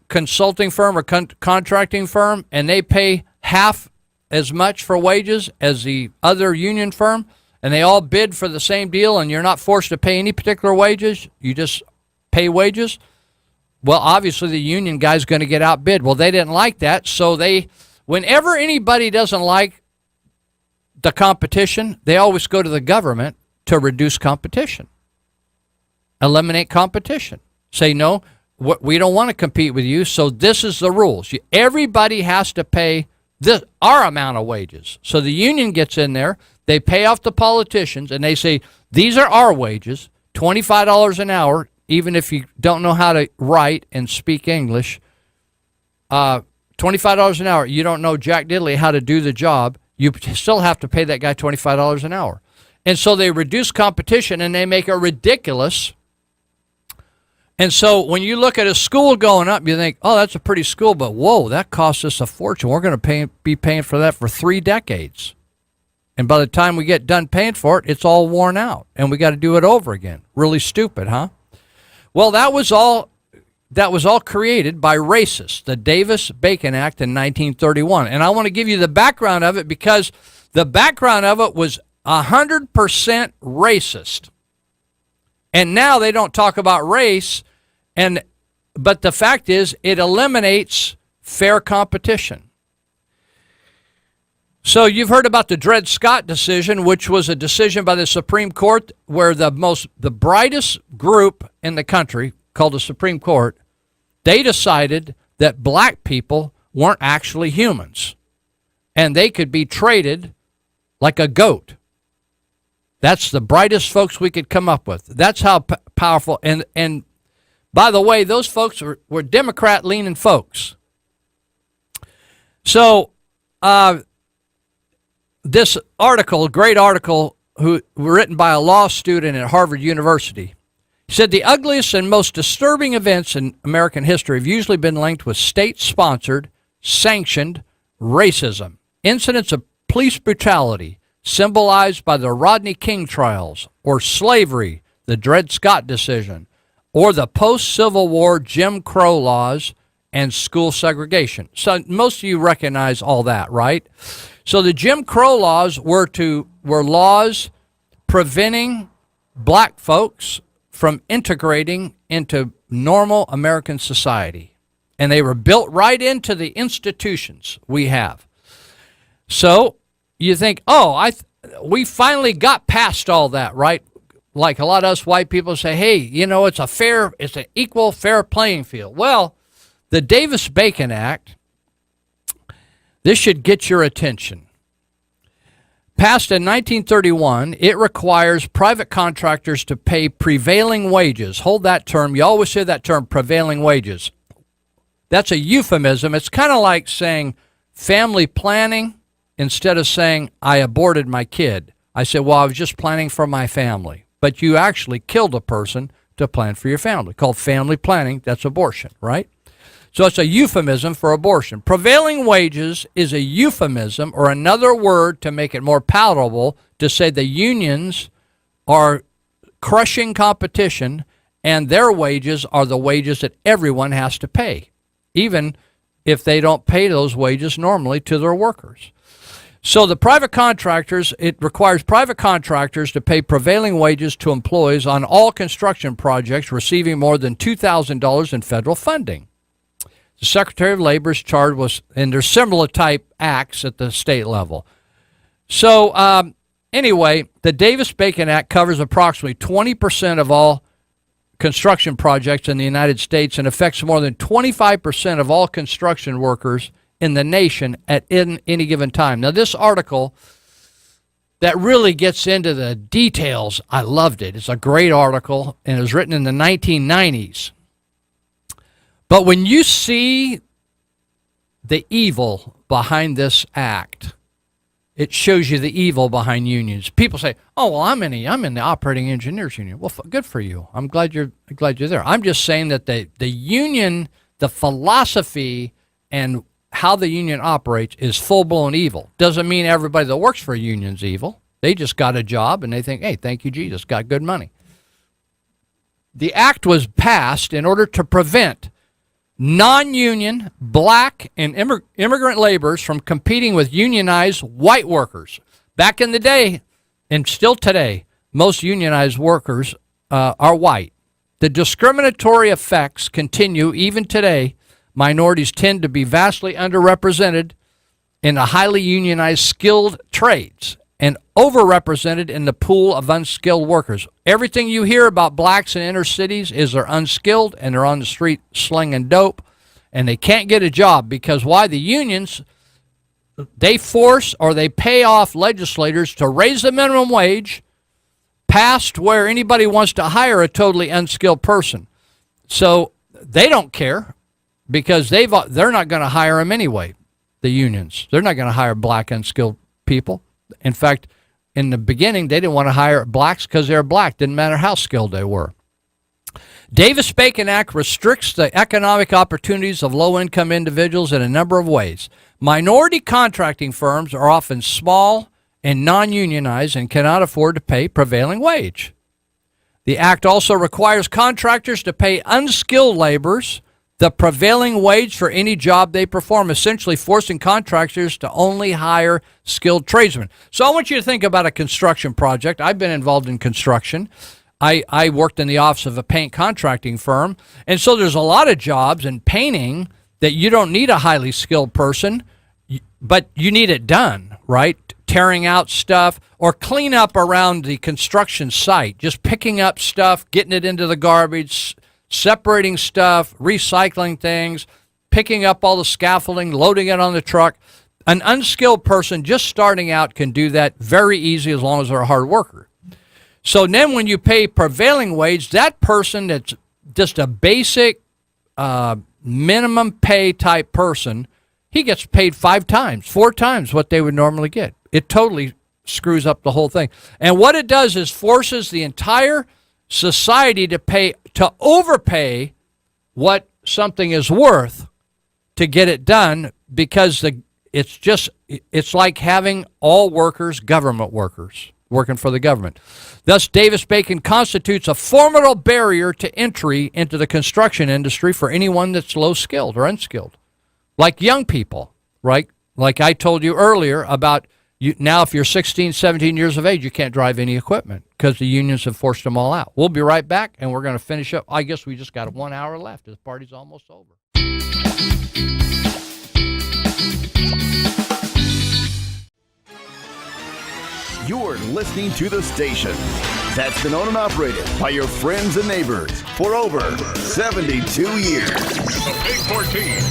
consulting firm or contracting firm and they pay half as much for wages as the other union firm, and they all bid for the same deal, and you're not forced to pay any particular wages, you just pay wages, well, obviously the union guy's going to get outbid. Well, they didn't like that, so whenever anybody doesn't like the competition, they always go to the government to reduce competition, eliminate competition. Say, no, we don't want to compete with you, so this is the rules. Everybody has to pay our amount of wages. So the union gets in there, they pay off the politicians, and they say, these are our wages, $25 an hour, even if you don't know how to write and speak English, $25 an hour, you don't know jack diddly how to do the job, you still have to pay that guy $25 an hour. And so they reduce competition and they make it ridiculous. And so when you look at a school going up, you think, oh, that's a pretty school, but whoa, that costs us a fortune. We're going to be paying for that for 3 decades. And by the time we get done paying for it, it's all worn out, and we got to do it over again. Really stupid, huh? Well, that was all created by racists, the Davis-Bacon Act in 1931. And I want to give you the background of it because the background of it was 100% racist. And now they don't talk about race, but the fact is it eliminates fair competition. So you've heard about the Dred Scott decision, which was a decision by the Supreme Court where the brightest group in the country, called the Supreme Court, they decided that black people weren't actually humans and they could be traded like a goat. That's the brightest folks we could come up with. That's how powerful. And by the way, those folks were Democrat-leaning folks. So this article, a great article, written by a law student at Harvard University, said the ugliest and most disturbing events in American history have usually been linked with state-sponsored, sanctioned racism. Incidents of police brutality, symbolized by the Rodney King trials, or slavery, the Dred Scott decision, or the post-Civil War Jim Crow laws and school segregation. So most of you recognize all that, right? So the Jim Crow laws were laws preventing black folks from integrating into normal American society. And they were built right into the institutions we have. So you think, we finally got past all that, right? Like a lot of us white people say, hey, it's an equal, fair playing field. Well, the Davis-Bacon Act, this should get your attention. Passed in 1931, it requires private contractors to pay prevailing wages. Hold that term. You always hear that term, prevailing wages. That's a euphemism. It's kind of like saying family planning instead of saying I aborted my kid. I said, well, I was just planning for my family. But you actually killed a person to plan for your family. Called family planning. That's abortion, right? So it's a euphemism for abortion. Prevailing wages is a euphemism or another word to make it more palatable to say the unions are crushing competition and their wages are the wages that everyone has to pay, even if they don't pay those wages normally to their workers. So the private contractors, it requires private contractors to pay prevailing wages to employees on all construction projects receiving more than $2,000 in federal funding. The Secretary of Labor is charged with, and there's similar type acts at the state level. So anyway, the Davis-Bacon Act covers approximately 20% of all construction projects in the United States and affects more than 25% of all construction workers in the nation at any given time. Now, this article that really gets into the details, I loved it. It's a great article, and it was written in the 1990s. But when you see the evil behind this act, it shows you the evil behind unions. People say, "Oh, well, I'm in the operating engineers union." Well, good for you. I'm glad you're there. I'm just saying that the union, the philosophy, and how the union operates is full-blown evil. Doesn't mean everybody that works for a union's evil. They just got a job and they think, "Hey, thank you, Jesus, got good money." The act was passed in order to prevent non-union black and immigrant laborers from competing with unionized white workers. Back in the day, and still today, most unionized workers are white. The discriminatory effects continue even today. Minorities tend to be vastly underrepresented in the highly unionized skilled trades and overrepresented in the pool of unskilled workers. Everything you hear about blacks in inner cities is they're unskilled and they're on the street slinging dope, and they can't get a job because why? The unions, they force or they pay off legislators to raise the minimum wage past where anybody wants to hire a totally unskilled person. So they don't care because they're not going to hire them anyway, the unions. They're not going to hire black unskilled people. In fact, in the beginning, they didn't want to hire blacks because they were black. Didn't matter how skilled they were. Davis-Bacon Act restricts the economic opportunities of low-income individuals in a number of ways. Minority contracting firms are often small and non-unionized and cannot afford to pay prevailing wage. The act also requires contractors to pay unskilled laborers the prevailing wage for any job they perform, essentially forcing contractors to only hire skilled tradesmen. So I want you to think about a construction project. I've been involved in construction. I worked in the office of a paint contracting firm, and so there's a lot of jobs in painting that you don't need a highly skilled person, but you need it done, right? Tearing out stuff or clean up around the construction site, just picking up stuff, getting it into the garbage, separating stuff, recycling things, picking up all the scaffolding, loading it on the truck. An unskilled person just starting out can do that very easy as long as they're a hard worker. So then when you pay prevailing wage, that person that's just a basic minimum pay type person, he gets paid 5 times, 4 times what they would normally get. It totally screws up the whole thing. And what it does is forces the entire society to overpay what something is worth to get it done, because it's like having all workers government workers working for the government. Thus, Davis-Bacon constitutes a formidable barrier to entry into the construction industry for anyone that's low-skilled or unskilled, like young people, right? Like I told you earlier about now if you're 16, 17 years of age, you can't drive any equipment because the unions have forced them all out. We'll be right back, and we're going to finish up. I guess we just got 1 hour left. The party's almost over. You're listening to the station that's been owned and operated by your friends and neighbors for over 72 years. The Big 14.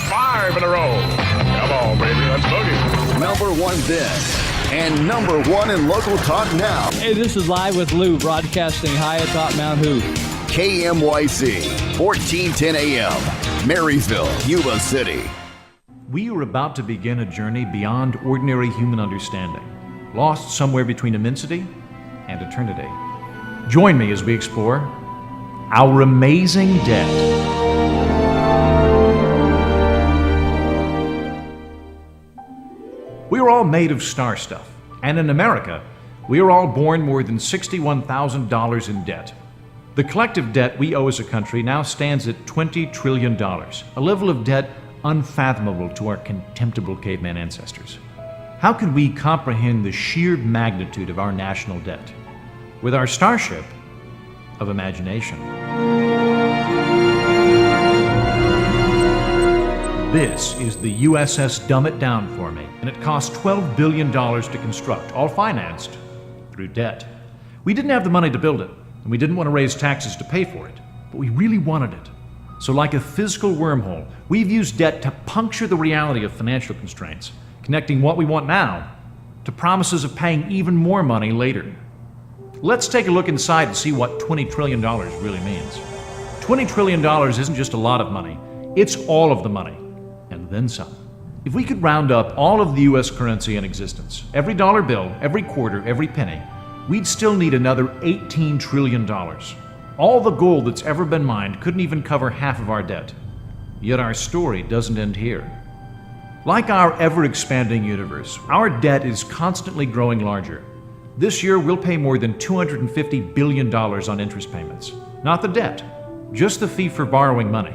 5 in a row. Come on, baby. Let's boogie. Number 1 then, and number 1 in local talk now. Hey, this is Live with Lou, broadcasting high atop Mount Hood. KMYC, 1410 AM, Marysville, Yuba City. We are about to begin a journey beyond ordinary human understanding, lost somewhere between immensity and eternity. Join me as we explore our amazing debt. We are all made of star stuff, and in America, we are all born more than $61,000 in debt. The collective debt we owe as a country now stands at $20 trillion, a level of debt unfathomable to our contemptible caveman ancestors. How could we comprehend the sheer magnitude of our national debt? With our starship of imagination. This is the USS Dumb It Down for Me, and it cost $12 billion to construct, all financed through debt. We didn't have the money to build it, and we didn't want to raise taxes to pay for it, but we really wanted it. So like a physical wormhole, we've used debt to puncture the reality of financial constraints, connecting what we want now to promises of paying even more money later. Let's take a look inside and see what $20 trillion really means. $20 trillion isn't just a lot of money, it's all of the money, and then some. If we could round up all of the US currency in existence, every dollar bill, every quarter, every penny, we'd still need another $18 trillion. All the gold that's ever been mined couldn't even cover half of our debt. Yet our story doesn't end here. Like our ever-expanding universe, our debt is constantly growing larger. This year, we'll pay more than $250 billion on interest payments. Not the debt, just the fee for borrowing money.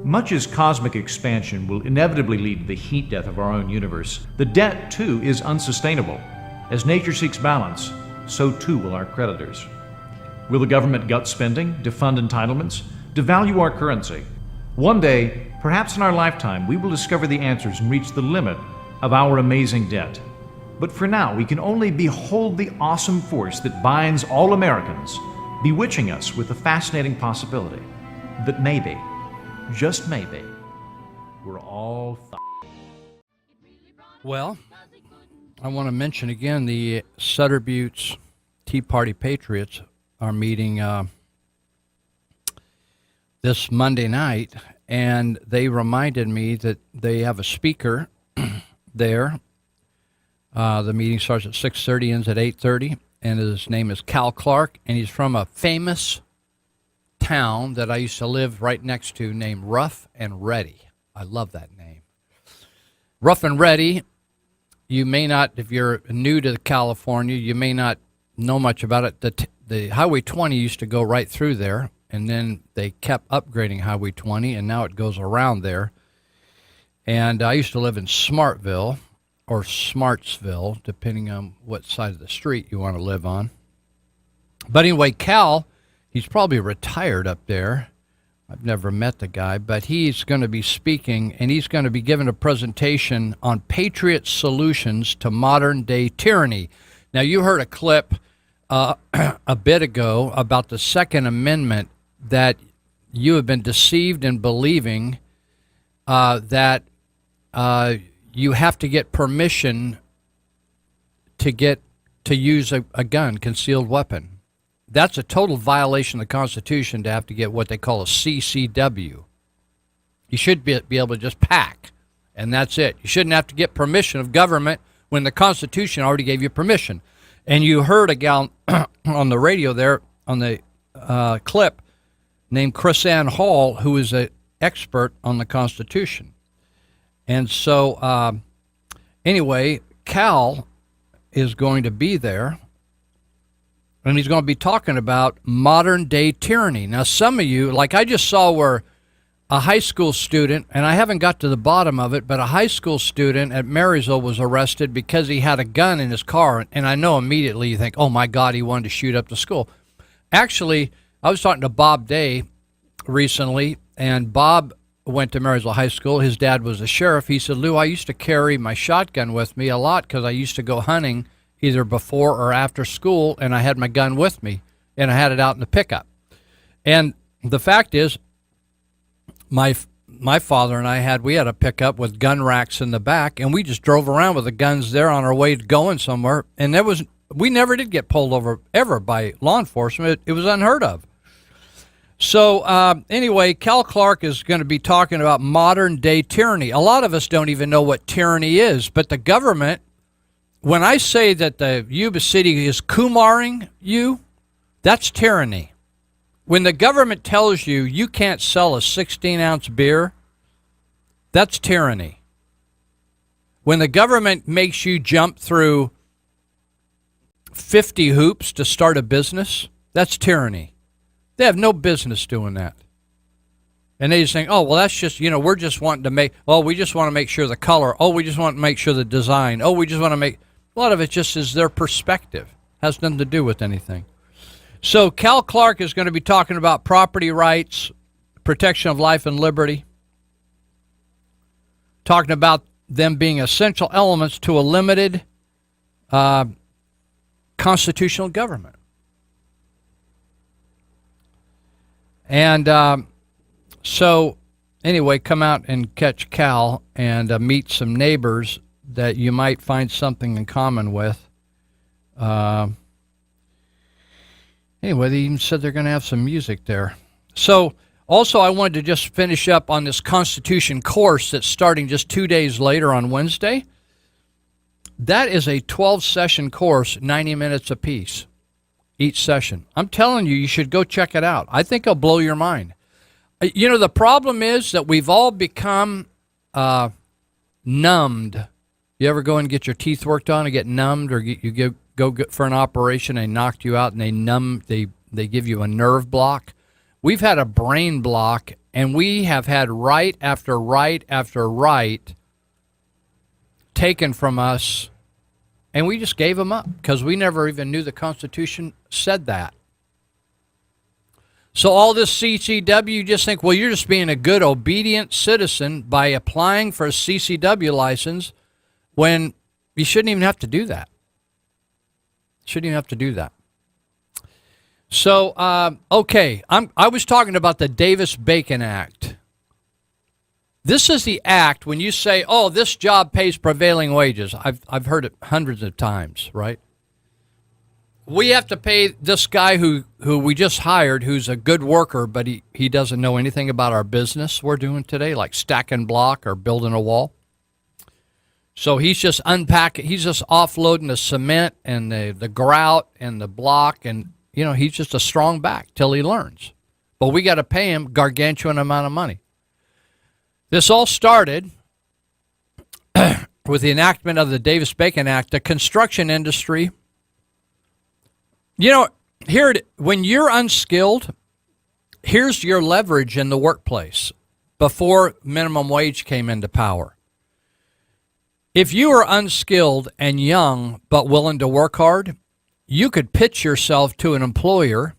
Much as cosmic expansion will inevitably lead to the heat death of our own universe, the debt, too, is unsustainable. As nature seeks balance, so too will our creditors. Will the government gut spending, defund entitlements, devalue our currency? One day, perhaps in our lifetime, we will discover the answers and reach the limit of our amazing debt. But for now, we can only behold the awesome force that binds all Americans, bewitching us with the fascinating possibility that maybe, just maybe, we're all Well, I want to mention again the Sutter Buttes Tea Party Patriots are meeting this Monday night, and they reminded me that they have a speaker there. The meeting starts at 6:30, ends at 8:30, and his name is Cal Clark, and he's from a famous town that I used to live right next to named Rough and Ready. I love that name. Rough and Ready, you may not, if you're new to California, you may not know much about it. The Highway 20 used to go right through there, and then they kept upgrading Highway 20, and now it goes around there. And I used to live in Smartville, or Smartsville, depending on what side of the street you want to live on. But anyway, Cal, he's probably retired up there. I've never met the guy, but he's going to be speaking, and he's going to be giving a presentation on Patriot Solutions to Modern Day Tyranny. Now, you heard a clip a bit ago about the Second Amendment, that you have been deceived in believing that you have to get permission to use a gun, concealed weapon. That's a total violation of the Constitution to have to get what they call a CCW. You should be able to just pack, and that's it. You shouldn't have to get permission of government when the Constitution already gave you permission. And you heard a gal on the radio there, on the clip, named Chris Ann Hall, who is an expert on the Constitution. And so, anyway, Cal is going to be there, and he's going to be talking about modern-day tyranny. Now, some of you, like I just saw where a high school student, and I haven't got to the bottom of it, but a high school student at Marysville was arrested because he had a gun in his car. And I know immediately you think, oh, my God, he wanted to shoot up the school. Actually, I was talking to Bob Day recently, and Bob went to Marysville High School. His dad was a sheriff. He said, Lou, I used to carry my shotgun with me a lot because I used to go hunting either before or after school, and I had my gun with me, and I had it out in the pickup. And the fact is, my father and we had a pickup with gun racks in the back, and we just drove around with the guns there on our way to going somewhere, and we never did get pulled over ever by law enforcement. It was unheard of. So anyway, Cal Clark is going to be talking about modern day tyranny. A lot of us don't even know what tyranny is, but the government, when I say that the Yuba City is Kumaring you, that's tyranny. When the government tells you you can't sell a 16-ounce beer, that's tyranny. When the government makes you jump through 50 hoops to start a business, that's tyranny. They have no business doing that. And they just think, oh, well, that's just, we're just wanting to we just want to make sure the color. Oh, we just want to make sure the design. Oh, we just want to make, a lot of it just is their perspective. Has nothing to do with anything. So Cal Clark is going to be talking about property rights, protection of life and liberty. talking about them being essential elements to a limited constitutional government. And so, anyway, come out and catch Cal and meet some neighbors that you might find something in common with. Anyway, they even said they're going to have some music there. So, also, I wanted to just finish up on this Constitution course that's starting just 2 days later on Wednesday. That is a 12-session course, 90 minutes apiece, each session. I'm telling you, you should go check it out. I think it'll blow your mind. You know, the problem is that we've all become numbed. You ever go and get your teeth worked on and get numbed, or you go for an operation, they knocked you out, and they give you a nerve block? We've had a brain block, and we have had right after right after right taken from us, and we just gave them up because we never even knew the Constitution said that. So all this CCW, you just think, well, you're just being a good, obedient citizen by applying for a CCW license when you shouldn't even have to do that. Shouldn't even have to do that. So, okay, I was talking about the Davis-Bacon Act. This is the act when you say, oh, this job pays prevailing wages. I've heard it hundreds of times, right? We have to pay this guy who we just hired, who's a good worker, but he doesn't know anything about our business we're doing today, like stacking block or building a wall. So he's just unpacking, he's just offloading the cement and the grout and the block, and, you know, he's just a strong back till he learns. But we got to pay him gargantuan amount of money. This all started with the enactment of the Davis-Bacon Act. The construction industry, you know, when you're unskilled, here's your leverage in the workplace before minimum wage came into power. If you are unskilled and young but willing to work hard, you could pitch yourself to an employer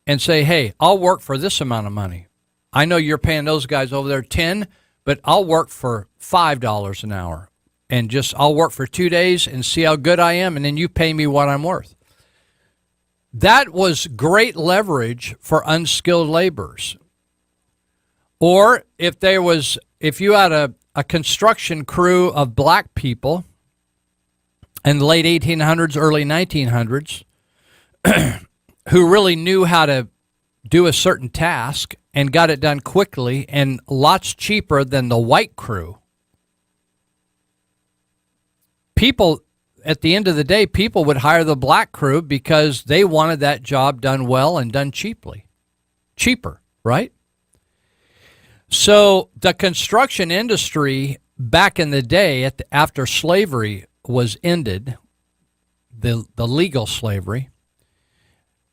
and say, hey, I'll work for this amount of money. I know you're paying those guys over there $10, but I'll work for $5 an hour. And I'll work for 2 days and see how good I am, and then you pay me what I'm worth. That was great leverage for unskilled laborers. Or if you had a construction crew of black people in the late 1800s, early 1900s, who really knew how to do a certain task and got it done quickly and lots cheaper than the white crew. People, at the end of the day, people would hire the black crew because they wanted that job done well and done cheaper, right? So the construction industry back in the day, after slavery was ended, the legal slavery,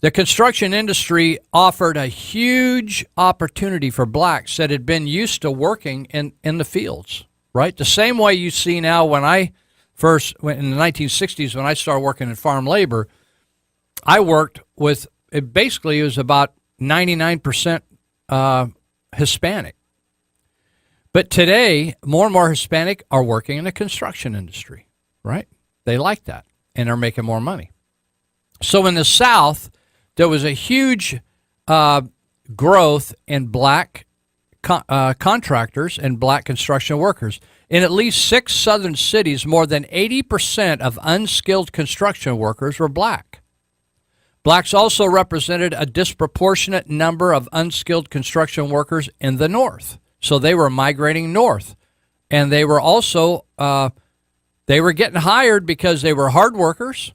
the construction industry offered a huge opportunity for blacks that had been used to working in the fields, right? The same way you see now when in the 1960s, when I started working in farm labor, I worked with, it was about 99% Hispanic. But today, more and more Hispanic are working in the construction industry, right? They like that, and they're making more money. So in the South, there was a huge growth in black contractors and black construction workers. In at least 6 southern cities, more than 80% of unskilled construction workers were black. Blacks also represented a disproportionate number of unskilled construction workers in the North. So they were migrating north. And they were also, they were getting hired because they were hard workers.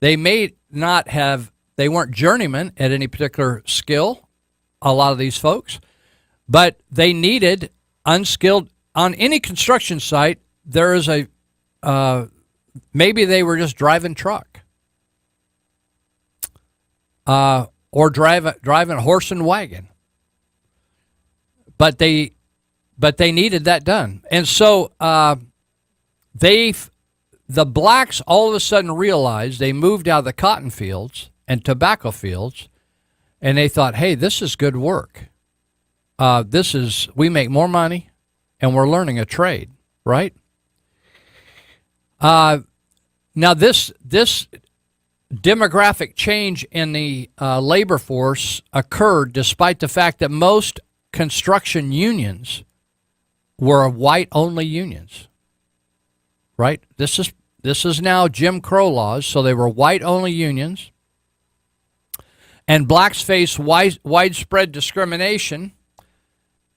They weren't journeymen at any particular skill, a lot of these folks, but they needed unskilled. On any construction site, there is maybe they were just driving truck or driving a horse and wagon, but they needed that done. And so the blacks all of a sudden realized they moved out of the cotton fields and tobacco fields, and they thought, hey, this is good work. We make more money, and we're learning a trade. right? Now, this demographic change in the labor force occurred despite the fact that most construction unions were white-only unions, right? This is now Jim Crow laws, so they were white-only unions. And blacks face widespread discrimination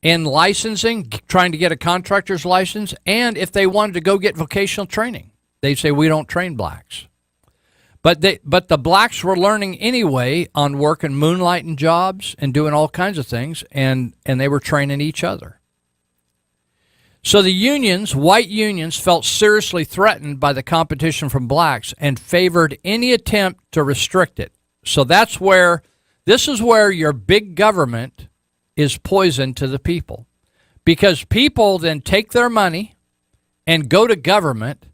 in licensing, trying to get a contractor's license, and if they wanted to go get vocational training. They'd say, we don't train blacks. But the blacks were learning anyway on working moonlighting jobs and doing all kinds of things, and they were training each other. So the unions, white unions, felt seriously threatened by the competition from blacks and favored any attempt to restrict it. So this is where your big government is poison to the people. Because people then take their money and go to government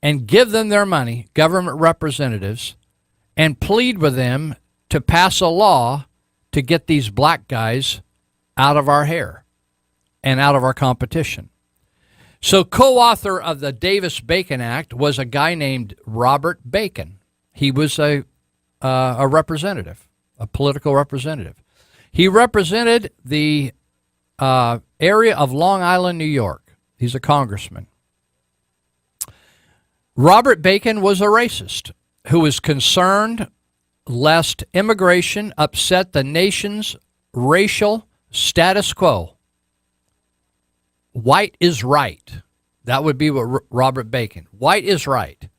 and give them their money, government representatives, and plead with them to pass a law to get these black guys out of our hair and out of our competition. So co-author of the Davis-Bacon Act was a guy named Robert Bacon. He was a representative, a political representative. He represented the area of Long Island, New York. He's a congressman. Robert Bacon was a racist who was concerned lest immigration upset the nation's racial status quo. White is right. That would be what Robert Bacon. White is right.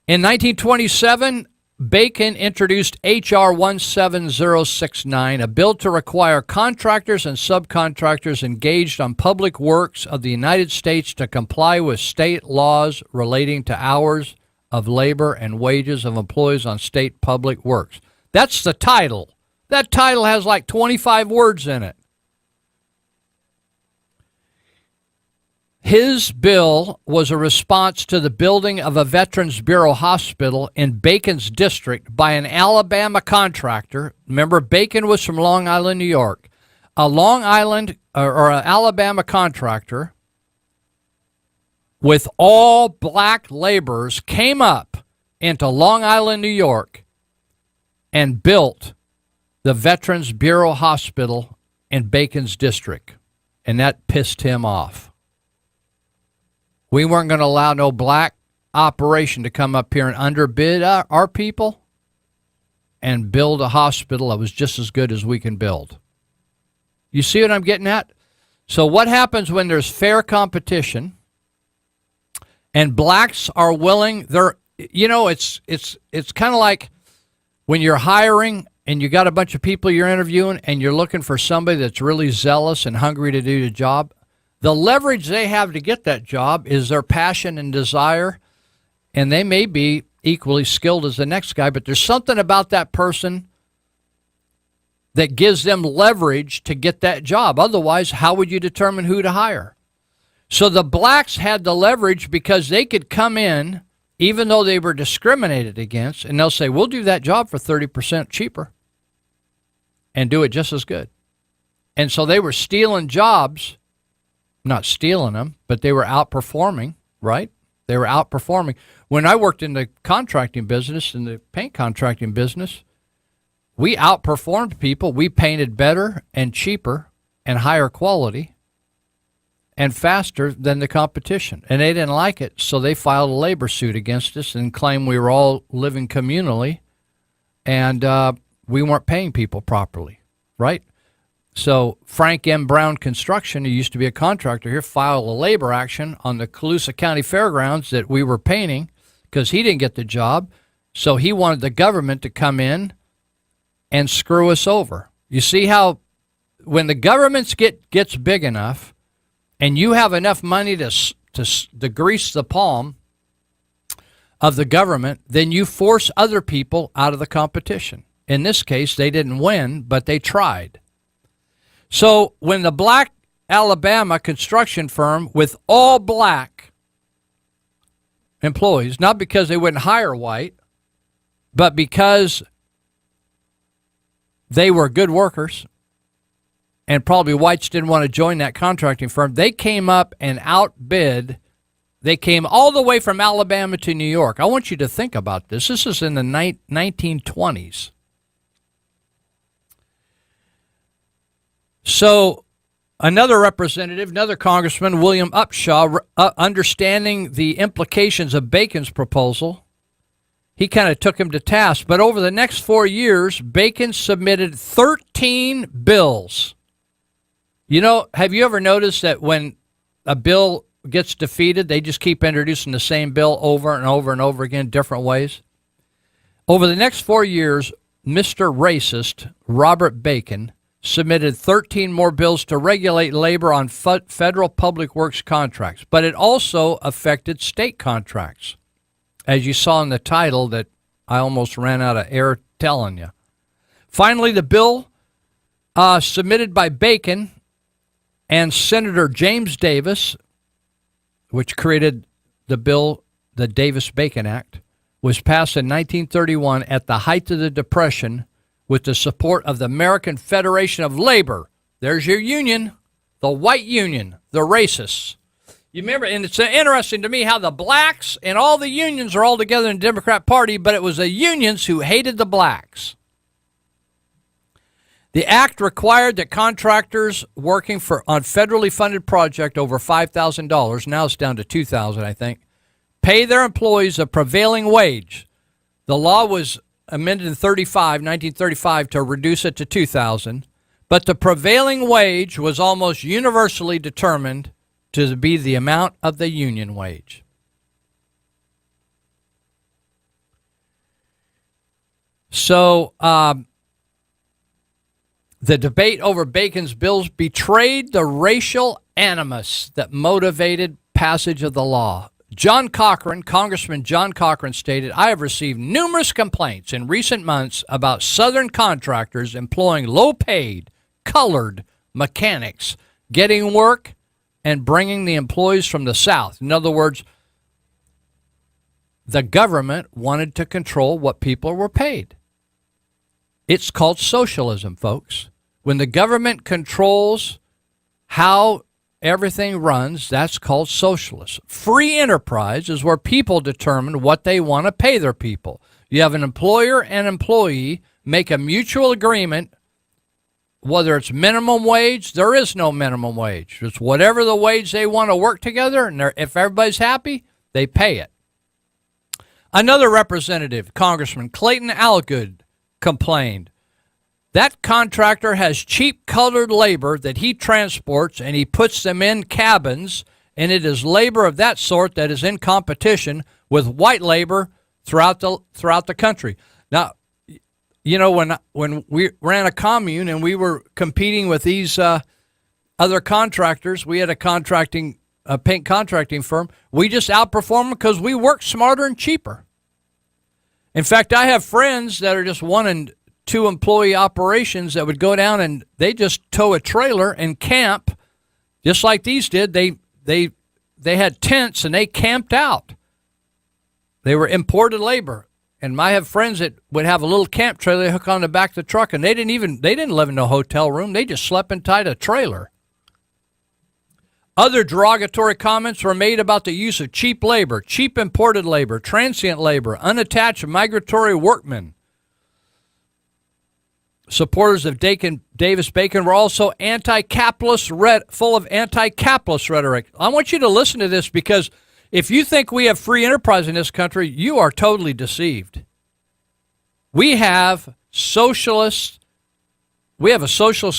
In 1927, Bacon introduced H.R. 17069, a bill to require contractors and subcontractors engaged on public works of the United States to comply with state laws relating to hours of labor and wages of employees on state public works. That's the title. That title has like 25 words in it. His bill was a response to the building of a Veterans Bureau hospital in Bacon's district by an Alabama contractor. Remember, Bacon was from Long Island, New York. A Long Island or an Alabama contractor with all black laborers came up into Long Island, New York, and built the Veterans Bureau hospital in Bacon's district. And that pissed him off. We weren't going to allow no black operation to come up here and underbid our people and build a hospital that was just as good as we can build. You see what I'm getting at? So what happens when there's fair competition and blacks are willing? It's kind of like when you're hiring and you got a bunch of people you're interviewing and you're looking for somebody that's really zealous and hungry to do the job. The leverage they have to get that job is their passion and desire, and they may be equally skilled as the next guy, but there's something about that person that gives them leverage to get that job. Otherwise, how would you determine who to hire? So the blacks had the leverage because they could come in, even though they were discriminated against, and they'll say, we'll do that job for 30% cheaper and do it just as good. And so they were stealing jobs. Not stealing them, but they were outperforming, right? They were outperforming. When I worked in the contracting business, in the paint contracting business, we outperformed people. We painted better and cheaper and higher quality and faster than the competition. And they didn't like it, so they filed a labor suit against us and claimed we were all living communally and we weren't paying people properly, right? So Frank M. Brown Construction, who used to be a contractor here, filed a labor action on the Colusa County Fairgrounds that we were painting because he didn't get the job. So he wanted the government to come in and screw us over. You see how when the governments gets big enough and you have enough money to grease the palm of the government, then you force other people out of the competition. In this case, they didn't win, but they tried. So when the black Alabama construction firm with all black employees, not because they wouldn't hire white, but because they were good workers and probably whites didn't want to join that contracting firm. They came up and outbid. They came all the way from Alabama to New York. I want you to think about this. This is in the 1920s. So another representative, another congressman, William Upshaw, understanding the implications of Bacon's proposal, he kind of took him to task. But over the next 4 years, Bacon submitted 13 bills. You know, have you ever noticed that when a bill gets defeated, they just keep introducing the same bill over and over and over again, different ways? Over the next 4 years, Mr. Racist Robert Bacon submitted 13 more bills to regulate labor on federal public works contracts, but it also affected state contracts, as you saw in the title that I almost ran out of air telling you. Finally, the bill submitted by Bacon and Senator James Davis, which created the bill, the Davis-Bacon Act, was passed in 1931 at the height of the Depression with the support of the American Federation of Labor. There's your union, the white union, the racists. You remember, and it's interesting to me how the blacks and all the unions are all together in the Democrat Party, but it was the unions who hated the blacks. The act required that contractors working on federally funded project over $5,000, now it's down to $2,000, I think, pay their employees a prevailing wage. The law was amended in 1935 to reduce it to $2,000, but the prevailing wage was almost universally determined to be the amount of the union wage. So the debate over Bacon's bills betrayed the racial animus that motivated passage of the law. Congressman John Cochran stated, "I have received numerous complaints in recent months about Southern contractors employing low-paid, colored mechanics, getting work and bringing the employees from the South." In other words, the government wanted to control what people were paid. It's called socialism, folks. When the government controls how everything runs, that's called socialist. Free enterprise is where people determine what they want to pay their people. You have an employer and employee make a mutual agreement, whether it's minimum wage. There is no minimum wage. It's whatever the wage they want to work together, and if everybody's happy, they pay it. Another representative, Congressman Clayton Allgood, complained that contractor has cheap colored labor that he transports and he puts them in cabins, and it is labor of that sort that is in competition with white labor throughout the country. Now, you know, when we ran a commune and we were competing with these other contractors, we had a paint contracting firm. We just outperformed them because we work smarter and cheaper. In fact, I have friends that are just 1 and 2 employee operations that would go down and they just tow a trailer and camp, just like these did. They had tents and they camped out. They were imported labor. And I have friends that would have a little camp trailer they hook on the back of the truck, and they didn't live in a hotel room. They just slept inside a trailer. Other derogatory comments were made about the use of cheap labor, cheap imported labor, transient labor, unattached migratory workmen. Supporters of Davis-Bacon were also anti-capitalist, full of anti-capitalist rhetoric. I want you to listen to this, because if you think we have free enterprise in this country, you are totally deceived. We have a socialist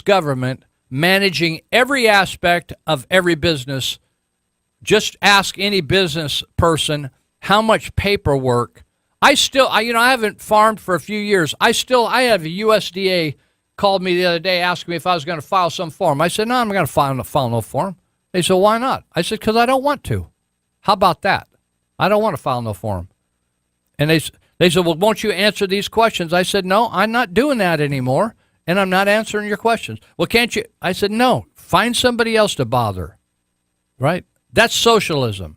government managing every aspect of every business. Just ask any business person how much paperwork. I haven't farmed for a few years. I have a USDA called me the other day asking me if I was going to file some form. I said, no, I'm not going to file no form. They said, why not? I said, because I don't want to. How about that? I don't want to file no form. And they said, well, won't you answer these questions? I said, no, I'm not doing that anymore, and I'm not answering your questions. Well, can't you? I said, no, find somebody else to bother, right? That's socialism.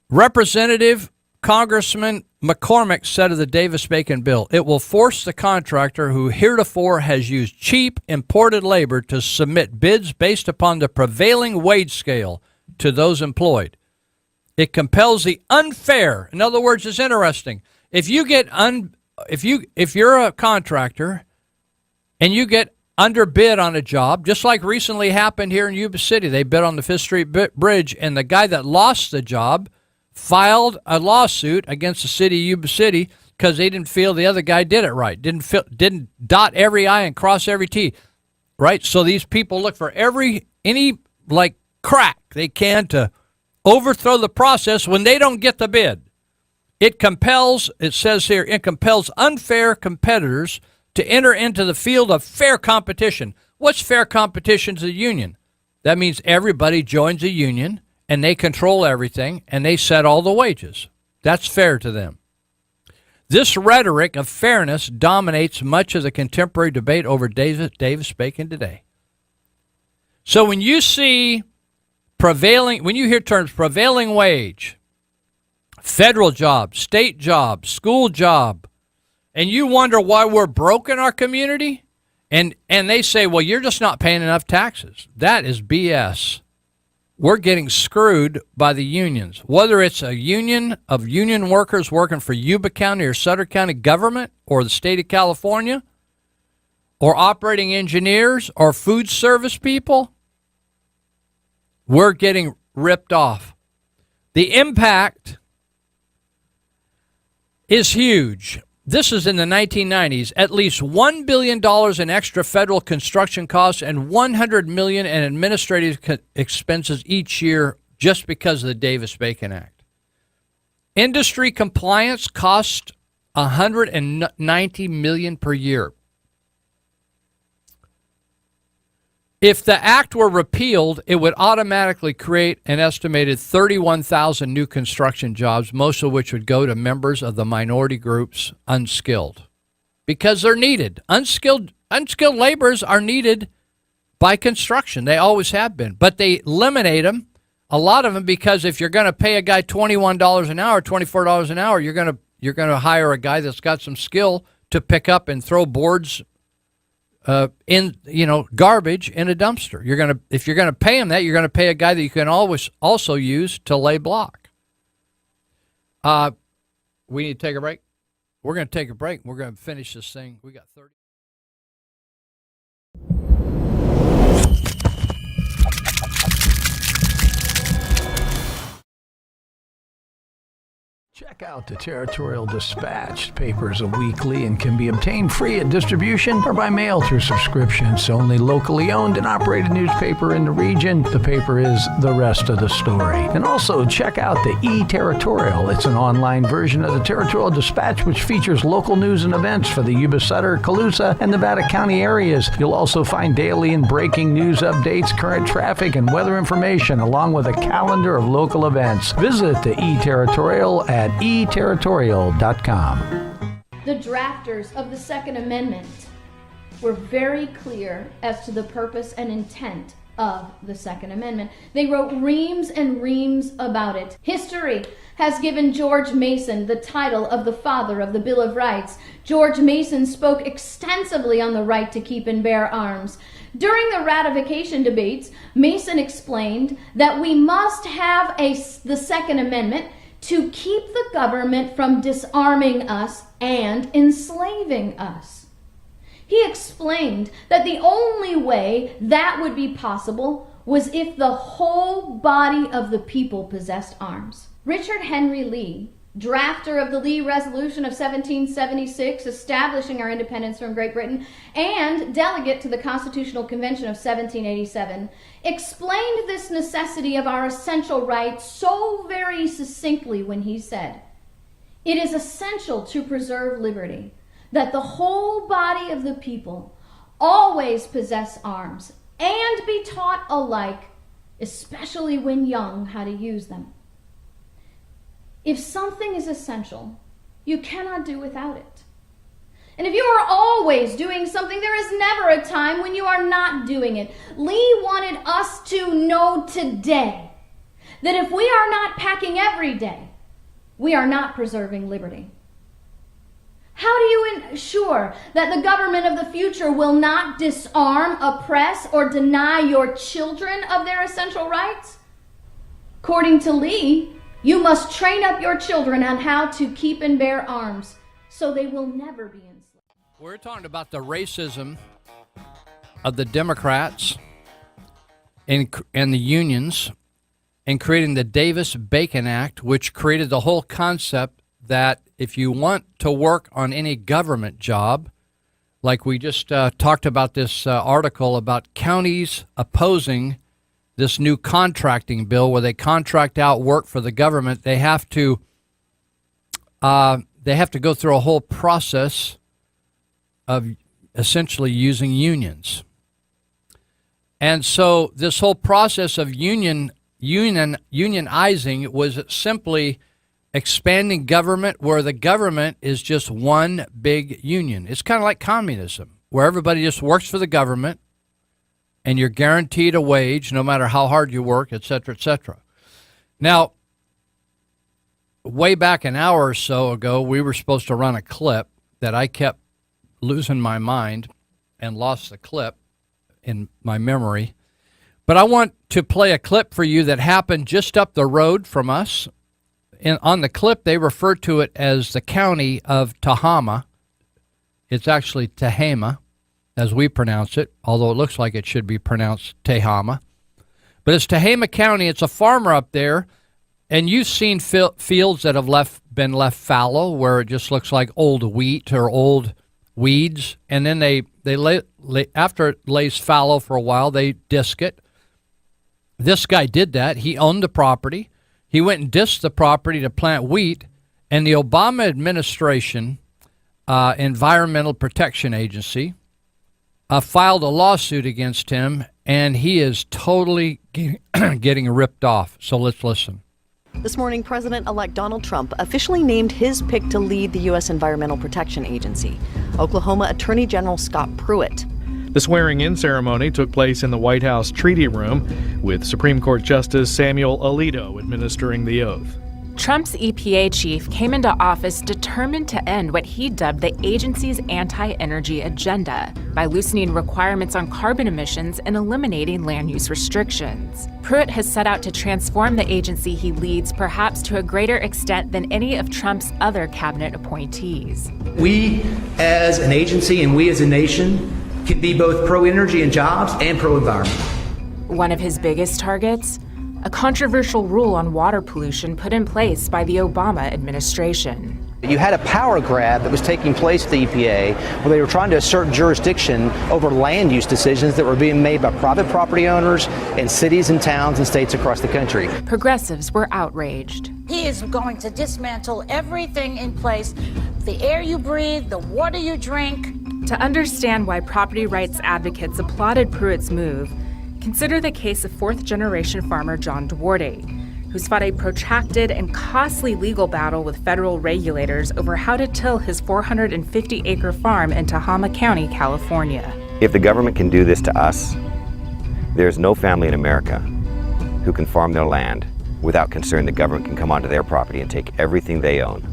Representative Congressman McCormick said of the Davis-Bacon bill, it will force the contractor who heretofore has used cheap imported labor to submit bids based upon the prevailing wage scale to those employed. It compels the unfair. In other words, it's interesting. If you get if you're a contractor and you get underbid on a job, just like recently happened here in Yuba City, they bid on the Fifth Street Bridge, and the guy that lost the job filed a lawsuit against the city of Yuba City because they didn't feel the other guy did it right, didn't dot every I and cross every T, right? So these people look for any crack they can to overthrow the process when they don't get the bid. It says here, it compels unfair competitors to enter into the field of fair competition. What's fair competition to the union? That means everybody joins a union and they control everything and they set all the wages. That's fair to them. This rhetoric of fairness dominates much of the contemporary debate over Davis-Bacon today. So when you hear terms prevailing wage, federal job, state job, school job, and you wonder why we're broke in our community, and they say, well, you're just not paying enough taxes. That is BS. We're getting screwed by the unions, whether it's a union of union workers working for Yuba County or Sutter County government or the state of California, or operating engineers or food service people. We're getting ripped off. The impact is huge. This is in the 1990s. At least $1 billion in extra federal construction costs and $100 million in administrative expenses each year just because of the Davis-Bacon Act. Industry compliance cost $190 million per year. If the act were repealed, it would automatically create an estimated 31,000 new construction jobs, most of which would go to members of the minority groups, unskilled, because they're needed. Unskilled laborers are needed by construction. They always have been, but they eliminate them, a lot of them, because if you're going to pay a guy $21 an hour, $24 an hour, you're going to hire a guy that's got some skill to pick up and throw boards garbage in a dumpster. If you're gonna pay him that, you're gonna pay a guy that you can always also use to lay block. We need to take a break. We're gonna take a break. We're gonna finish this thing. We got 30. Check out the Territorial Dispatch. Papers are weekly and can be obtained free at distribution or by mail through subscription. It's the only locally owned and operated newspaper in the region. The paper is the rest of the story. And also check out the E-Territorial. It's an online version of the Territorial Dispatch which features local news and events for the Yuba, Sutter, Colusa, and Nevada County areas. You'll also find daily and breaking news updates, current traffic, and weather information, along with a calendar of local events. Visit the E-Territorial at eterritorial.com. The drafters of the Second Amendment were very clear as to the purpose and intent of the Second Amendment. They wrote reams and reams about it. History has given George Mason the title of the father of the Bill of Rights. George Mason spoke extensively on the right to keep and bear arms. During the ratification debates, Mason explained that we must have the Second Amendment to keep the government from disarming us and enslaving us. He explained that the only way that would be possible was if the whole body of the people possessed arms. Richard Henry Lee, drafter of the Lee Resolution of 1776, establishing our independence from Great Britain, and delegate to the Constitutional Convention of 1787, explained this necessity of our essential rights so very succinctly when he said, "It is essential to preserve liberty that the whole body of the people always possess arms and be taught alike, especially when young, how to use them." If something is essential, you cannot do without it. And if you are always doing something, there is never a time when you are not doing it. Lee wanted us to know today that if we are not packing every day, we are not preserving liberty. How do you ensure that the government of the future will not disarm, oppress, or deny your children of their essential rights? According to Lee, you must train up your children on how to keep and bear arms so they will never be enslaved. We're talking about the racism of the Democrats and the unions in creating the Davis-Bacon Act, which created the whole concept that if you want to work on any government job, like we just talked about this article about counties opposing this new contracting bill where they contract out work for the government, they have to go through a whole process of essentially using unions. And so this whole process of unionizing was simply expanding government where the government is just one big union. It's kind of like communism, where everybody just works for the government and you're guaranteed a wage no matter how hard you work, et cetera, et cetera. Now, way back an hour or so ago, we were supposed to run a clip that I kept losing my mind and lost the clip in my memory. But I want to play a clip for you that happened just up the road from us. On the clip, they refer to it as the county of Tehama. It's actually Tehama, as we pronounce it, although it looks like it should be pronounced Tehama. But it's Tehama County. It's a farmer up there, and you've seen fields that have been left fallow, where it just looks like old wheat or old weeds, and then they after it lays fallow for a while, they disc it. This guy did that. He owned the property. He went and disked the property to plant wheat, and the Obama administration, Environmental Protection Agency, filed a lawsuit against him, and he is totally getting ripped off. So let's listen. This morning, President-elect Donald Trump officially named his pick to lead the U.S. Environmental Protection Agency, Oklahoma Attorney General Scott Pruitt. The swearing-in ceremony took place in the White House Treaty Room, with Supreme Court Justice Samuel Alito administering the oath. Trump's EPA chief came into office determined to end what he dubbed the agency's anti-energy agenda by loosening requirements on carbon emissions and eliminating land use restrictions. Pruitt has set out to transform the agency he leads perhaps to a greater extent than any of Trump's other cabinet appointees. We as an agency and we as a nation can be both pro-energy and jobs and pro-environment. One of his biggest targets? A controversial rule on water pollution put in place by the Obama administration. You had a power grab that was taking place at the EPA where they were trying to assert jurisdiction over land use decisions that were being made by private property owners in cities and towns and states across the country. Progressives were outraged. He is going to dismantle everything in place, the air you breathe, the water you drink. To understand why property rights advocates applauded Pruitt's move, consider the case of fourth-generation farmer John Duarte, who's fought a protracted and costly legal battle with federal regulators over how to till his 450-acre farm in Tehama County, California. If the government can do this to us, there's no family in America who can farm their land without concern the government can come onto their property and take everything they own.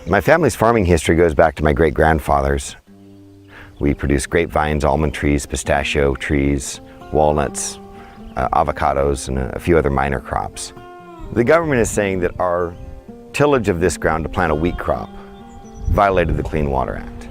My family's farming history goes back to my great-grandfathers. We produce grapevines, almond trees, pistachio trees, walnuts, avocados, and a few other minor crops. The government is saying that our tillage of this ground to plant a wheat crop violated the Clean Water Act.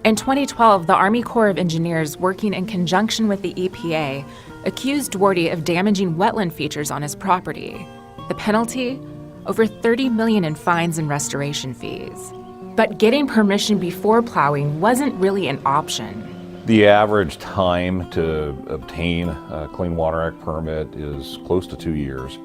In 2012, the Army Corps of Engineers, working in conjunction with the EPA, accused Duarte of damaging wetland features on his property. The penalty? Over $30 million in fines and restoration fees. But getting permission before plowing wasn't really an option. The average time to obtain a Clean Water Act permit is close to 2 years.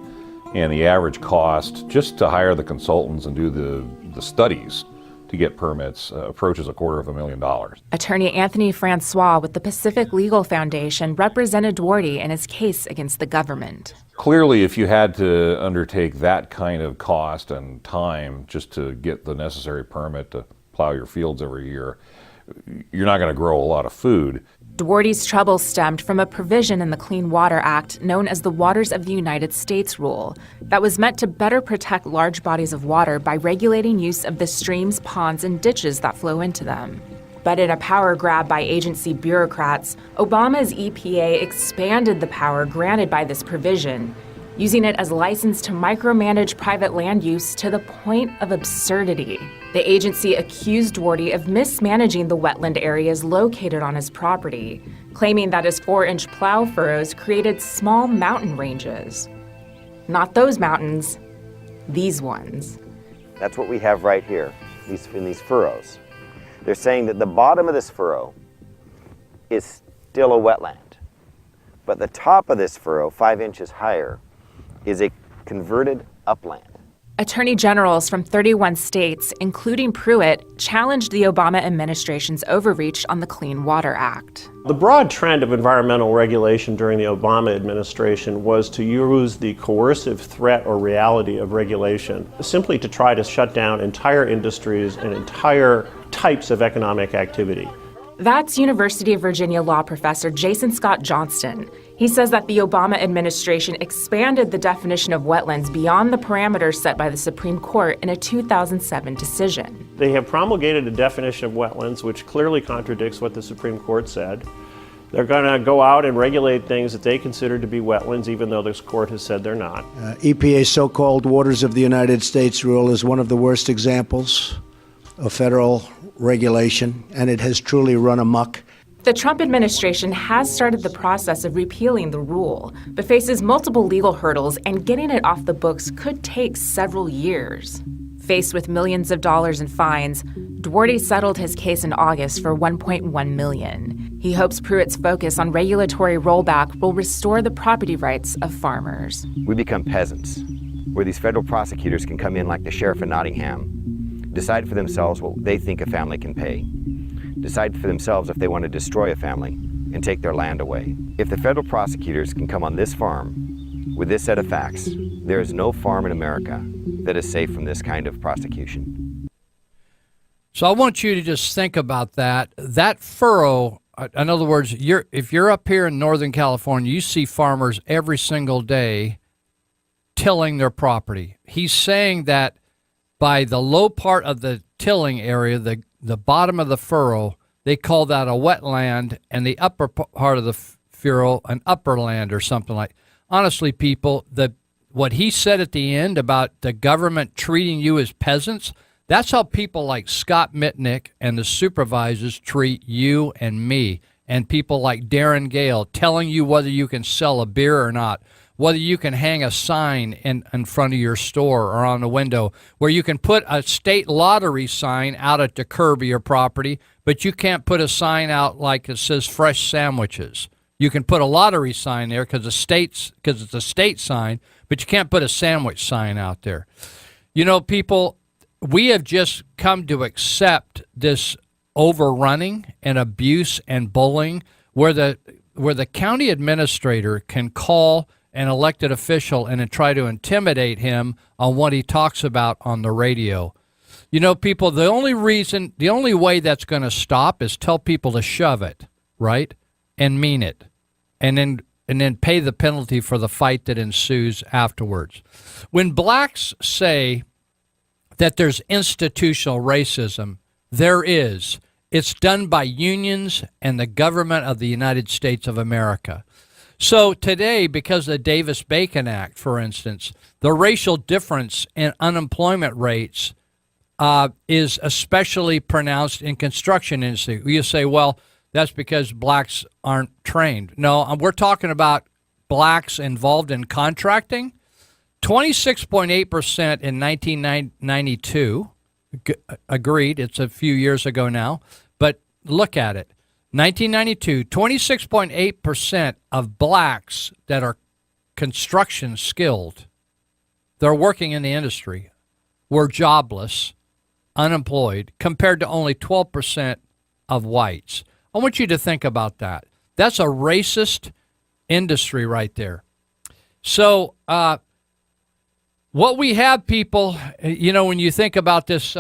And the average cost just to hire the consultants and do the studies to get permits approaches $250,000. Attorney Anthony Francois with the Pacific Legal Foundation represented Duarte in his case against the government. Clearly, if you had to undertake that kind of cost and time just to get the necessary permit to plow your fields every year, you're not going to grow a lot of food. Duarte's trouble stemmed from a provision in the Clean Water Act known as the Waters of the United States Rule that was meant to better protect large bodies of water by regulating use of the streams, ponds, and ditches that flow into them. But in a power grab by agency bureaucrats, Obama's EPA expanded the power granted by this provision, using it as license to micromanage private land use to the point of absurdity. The agency accused Duarte of mismanaging the wetland areas located on his property, claiming that his 4-inch plow furrows created small mountain ranges. Not those mountains, these ones. That's what we have right here, in these furrows. They're saying that the bottom of this furrow is still a wetland, but the top of this furrow, 5 inches higher, is a converted upland. Attorney generals from 31 states, including Pruitt, challenged the Obama administration's overreach on the Clean Water Act. The broad trend of environmental regulation during the Obama administration was to use the coercive threat or reality of regulation simply to try to shut down entire industries and entire types of economic activity. That's University of Virginia law professor Jason Scott Johnston. He says that the Obama administration expanded the definition of wetlands beyond the parameters set by the Supreme Court in a 2007 decision. They have promulgated a definition of wetlands which clearly contradicts what the Supreme Court said. They're going to go out and regulate things that they consider to be wetlands, even though this court has said they're not. EPA's so-called Waters of the United States rule is one of the worst examples of federal regulation, and it has truly run amok. The Trump administration has started the process of repealing the rule, but faces multiple legal hurdles, and getting it off the books could take several years. Faced with millions of dollars in fines, Duarte settled his case in August for $1.1 million. He hopes Pruitt's focus on regulatory rollback will restore the property rights of farmers. We become peasants, where these federal prosecutors can come in like the sheriff of Nottingham, decide for themselves what they think a family can pay, decide for themselves if they want to destroy a family and take their land away. If the federal prosecutors can come on this farm with this set of facts, there is no farm in America that is safe from this kind of prosecution. So I want you to just think about that. That furrow, in other words, if you're up here in Northern California, you see farmers every single day tilling their property. He's saying that by the low part of the tilling area, the bottom of the furrow, they call that a wetland, and the upper part of the furrow an upper land or something like. Honestly, people, what he said at the end about the government treating you as peasants, that's how people like Scott Mitnick and the supervisors treat you and me, and people like Darren Gale telling you whether you can sell a beer or not, whether you can hang a sign in front of your store or on the window, where you can put a state lottery sign out at the curb of your property, but you can't put a sign out like it says fresh sandwiches. You can put a lottery sign there because it's a state sign, but you can't put a sandwich sign out there. You know, people, we have just come to accept this overrunning and abuse and bullying where the county administrator can call an elected official and then try to intimidate him on what he talks about on the radio. You know, people, the only way that's going to stop is tell people to shove it, right? And mean it. And then pay the penalty for the fight that ensues afterwards. When blacks say that there's institutional racism, there is. It's done by unions and the government of the United States of America. So today, because of the Davis-Bacon Act, for instance, the racial difference in unemployment rates is especially pronounced in construction industry. You say, well, that's because blacks aren't trained. No, we're talking about blacks involved in contracting. 26.8% in 1992. Agreed, it's a few years ago now, but look at it. 1992, 26.8% of blacks that are construction skilled, they're working in the industry, were jobless, unemployed, compared to only 12% of whites. I want you to think about that. That's a racist industry right there. So what we have, people, you know, when you think about this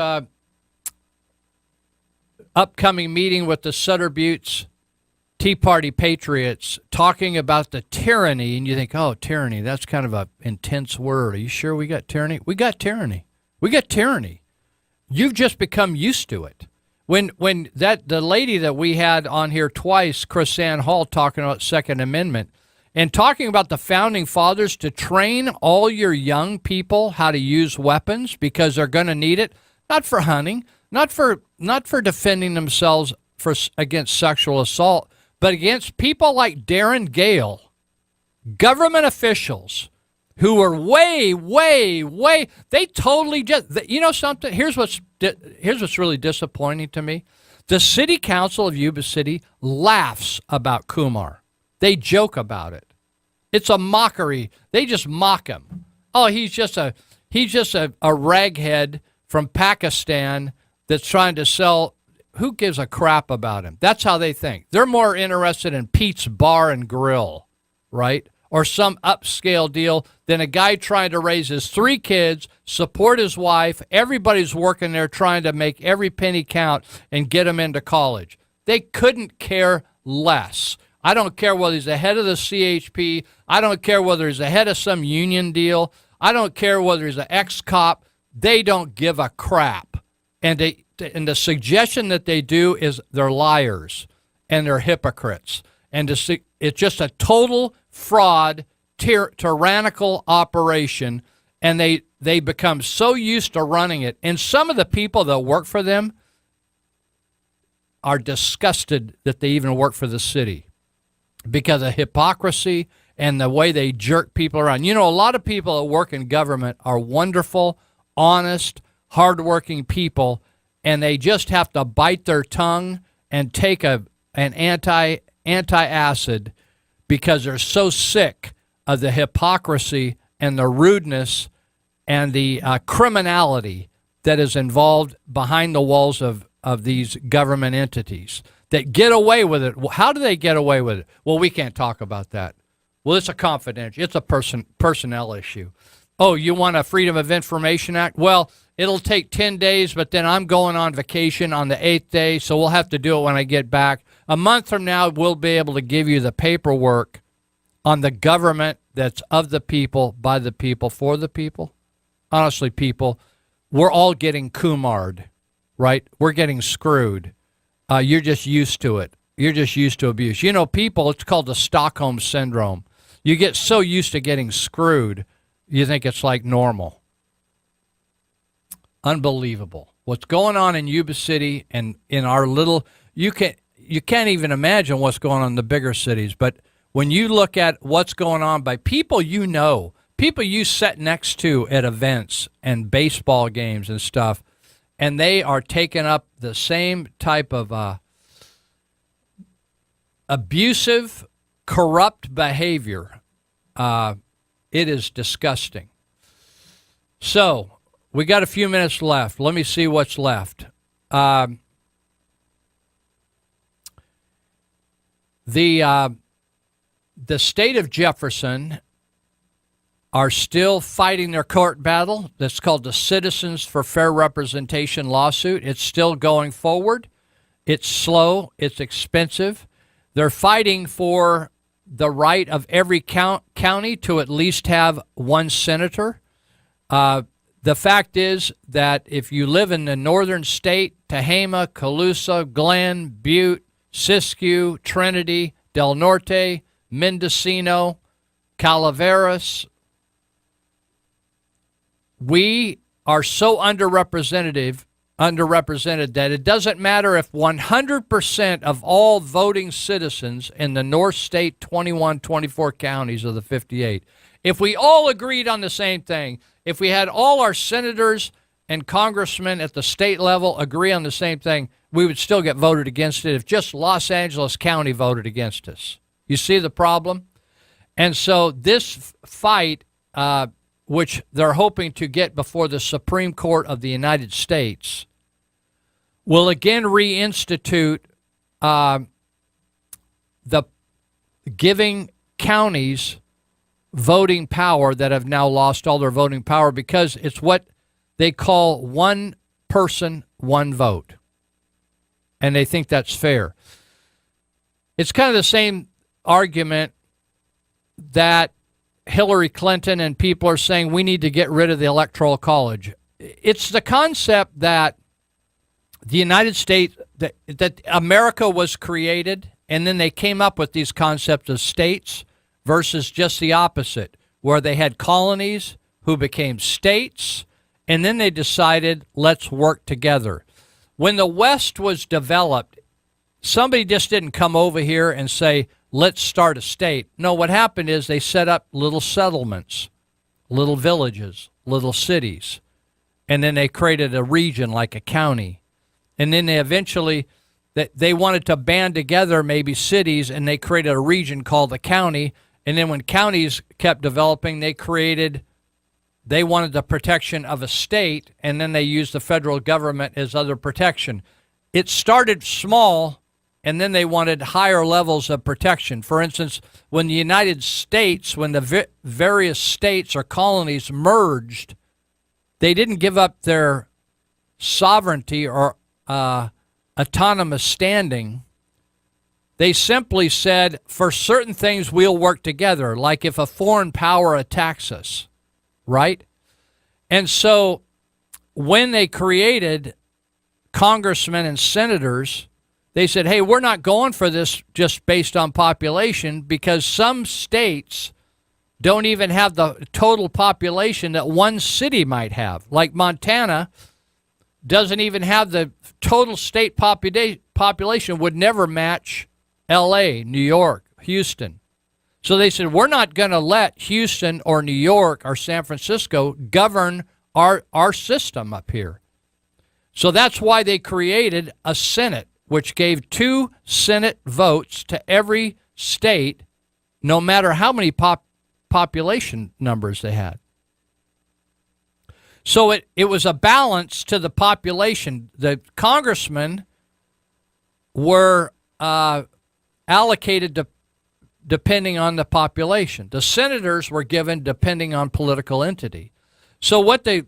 upcoming meeting with the Sutter Buttes Tea Party patriots talking about the tyranny, and you think, oh, tyranny, that's kind of an intense word. Are you sure we got tyranny? We got tyranny. We got tyranny. You've just become used to it. When the lady that we had on here twice, Chrisanne Hall, talking about Second Amendment and talking about the Founding Fathers to train all your young people how to use weapons because they're going to need it, not for hunting, not for defending themselves against sexual assault, but against people like Darren Gale, government officials who are way, they totally just, you know something? Here's what's really disappointing to me. The city council of Yuba City laughs about Kumar. They joke about it. It's a mockery. They just mock him. Oh, he's just a raghead from Pakistan that's trying to sell. Who gives a crap about him? That's how they think. They're more interested in Pete's Bar and Grill, right? Or some upscale deal than a guy trying to raise his 3 kids, support his wife. Everybody's working there trying to make every penny count and get them into college. They couldn't care less. I don't care whether he's the head of the CHP. I don't care whether he's the head of some union deal. I don't care whether he's an ex-cop. They don't give a crap. And the suggestion that they do is they're liars and they're hypocrites. And it's just a total fraud, tyrannical operation, and they become so used to running it. And some of the people that work for them are disgusted that they even work for the city because of hypocrisy and the way they jerk people around. You know, a lot of people that work in government are wonderful, honest, hardworking people, and they just have to bite their tongue and take an antacid because they're so sick of the hypocrisy and the rudeness and the criminality that is involved behind the walls of these government entities that get away with it. How do they get away with it? Well, we can't talk about that. Well, it's a confidential. It's a personnel issue. Oh, you want a Freedom of Information Act? Well, it'll take 10 days, but then I'm going on vacation on the 8th day, so we'll have to do it when I get back. A month from now, we'll be able to give you the paperwork on the government that's of the people, by the people, for the people. Honestly, people, we're all getting Kumar'd, right? We're getting screwed. You're just used to it. You're just used to abuse. You know, people, it's called the Stockholm Syndrome. You get so used to getting screwed, you think it's like normal. Unbelievable. What's going on in Yuba City and in our little, you can't even imagine what's going on in the bigger cities. But when you look at what's going on by people you know, people you sit next to at events and baseball games and stuff, and they are taking up the same type of abusive, corrupt behavior, it is disgusting. So, we got a few minutes left. Let me see what's left. The state of Jefferson are still fighting their court battle. That's called the Citizens for Fair Representation lawsuit. It's still going forward. It's slow. It's expensive. They're fighting for the right of every county to at least have one senator. The fact is that if you live in the northern state, Tehama, Colusa, Glenn, Butte, Siskiyou, Trinity, Del Norte, Mendocino, Calaveras, we are so underrepresented that it doesn't matter if 100% of all voting citizens in the North State 24 counties of the 58, if we all agreed on the same thing, if we had all our senators and congressmen at the state level agree on the same thing, we would still get voted against it if just Los Angeles County voted against us. You see the problem? And so this fight, which they're hoping to get before the Supreme Court of the United States, will again reinstitute the giving counties voting power that have now lost all their voting power, because it's what they call one person, one vote. And they think that's fair. It's kind of the same argument that Hillary Clinton and people are saying we need to get rid of the Electoral College. It's the concept that the United States, that America was created, and then they came up with these concepts of states versus just the opposite, where they had colonies who became states, and then they decided, let's work together. When the West was developed, somebody just didn't come over here and say, let's start a state. No, what happened is they set up little settlements, little villages, little cities, and then they created a region like a county. And then they eventually, they wanted to band together maybe cities, and they created a region called the county. And then when counties kept developing, they wanted the protection of a state, and then they used the federal government as other protection. It started small, and then they wanted higher levels of protection. For instance, when the United States, when the various states or colonies merged, they didn't give up their sovereignty or autonomous standing. They simply said, for certain things, we'll work together, like if a foreign power attacks us, right? And so when they created congressmen and senators, they said, hey, we're not going for this just based on population, because some states don't even have the total population that one city might have. Like Montana doesn't even have the total state population, would never match L.A., New York, Houston. So they said, we're not going to let Houston or New York or San Francisco govern our system up here. So that's why they created a Senate, which gave 2 Senate votes to every state, no matter how many population numbers they had. So it was a balance to the population. The congressmen were allocated depending on the population. The senators were given depending on political entity. So what this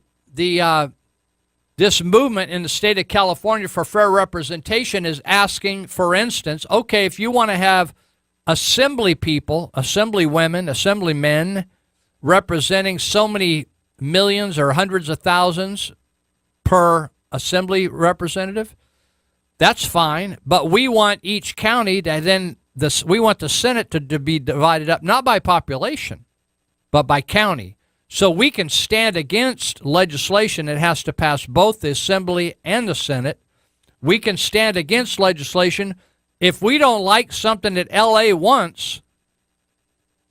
movement in the state of California for fair representation is asking, for instance, okay, if you want to have assembly people, assembly women, assembly men representing so many millions or hundreds of thousands per assembly representative, that's fine. But we want each county to then, we want the Senate to be divided up, not by population, but by county. So we can stand against legislation that has to pass both the Assembly and the Senate. We can stand against legislation. If we don't like something that L.A. wants,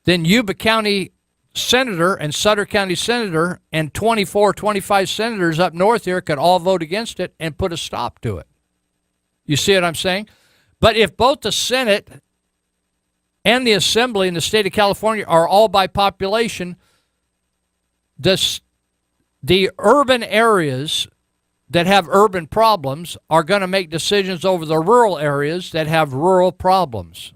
then Yuba County Senator and Sutter County Senator and 24, 25 senators up north here could all vote against it and put a stop to it. You see what I'm saying? But if both the Senate and the Assembly in the state of California are all by population, the urban areas that have urban problems are going to make decisions over the rural areas that have rural problems.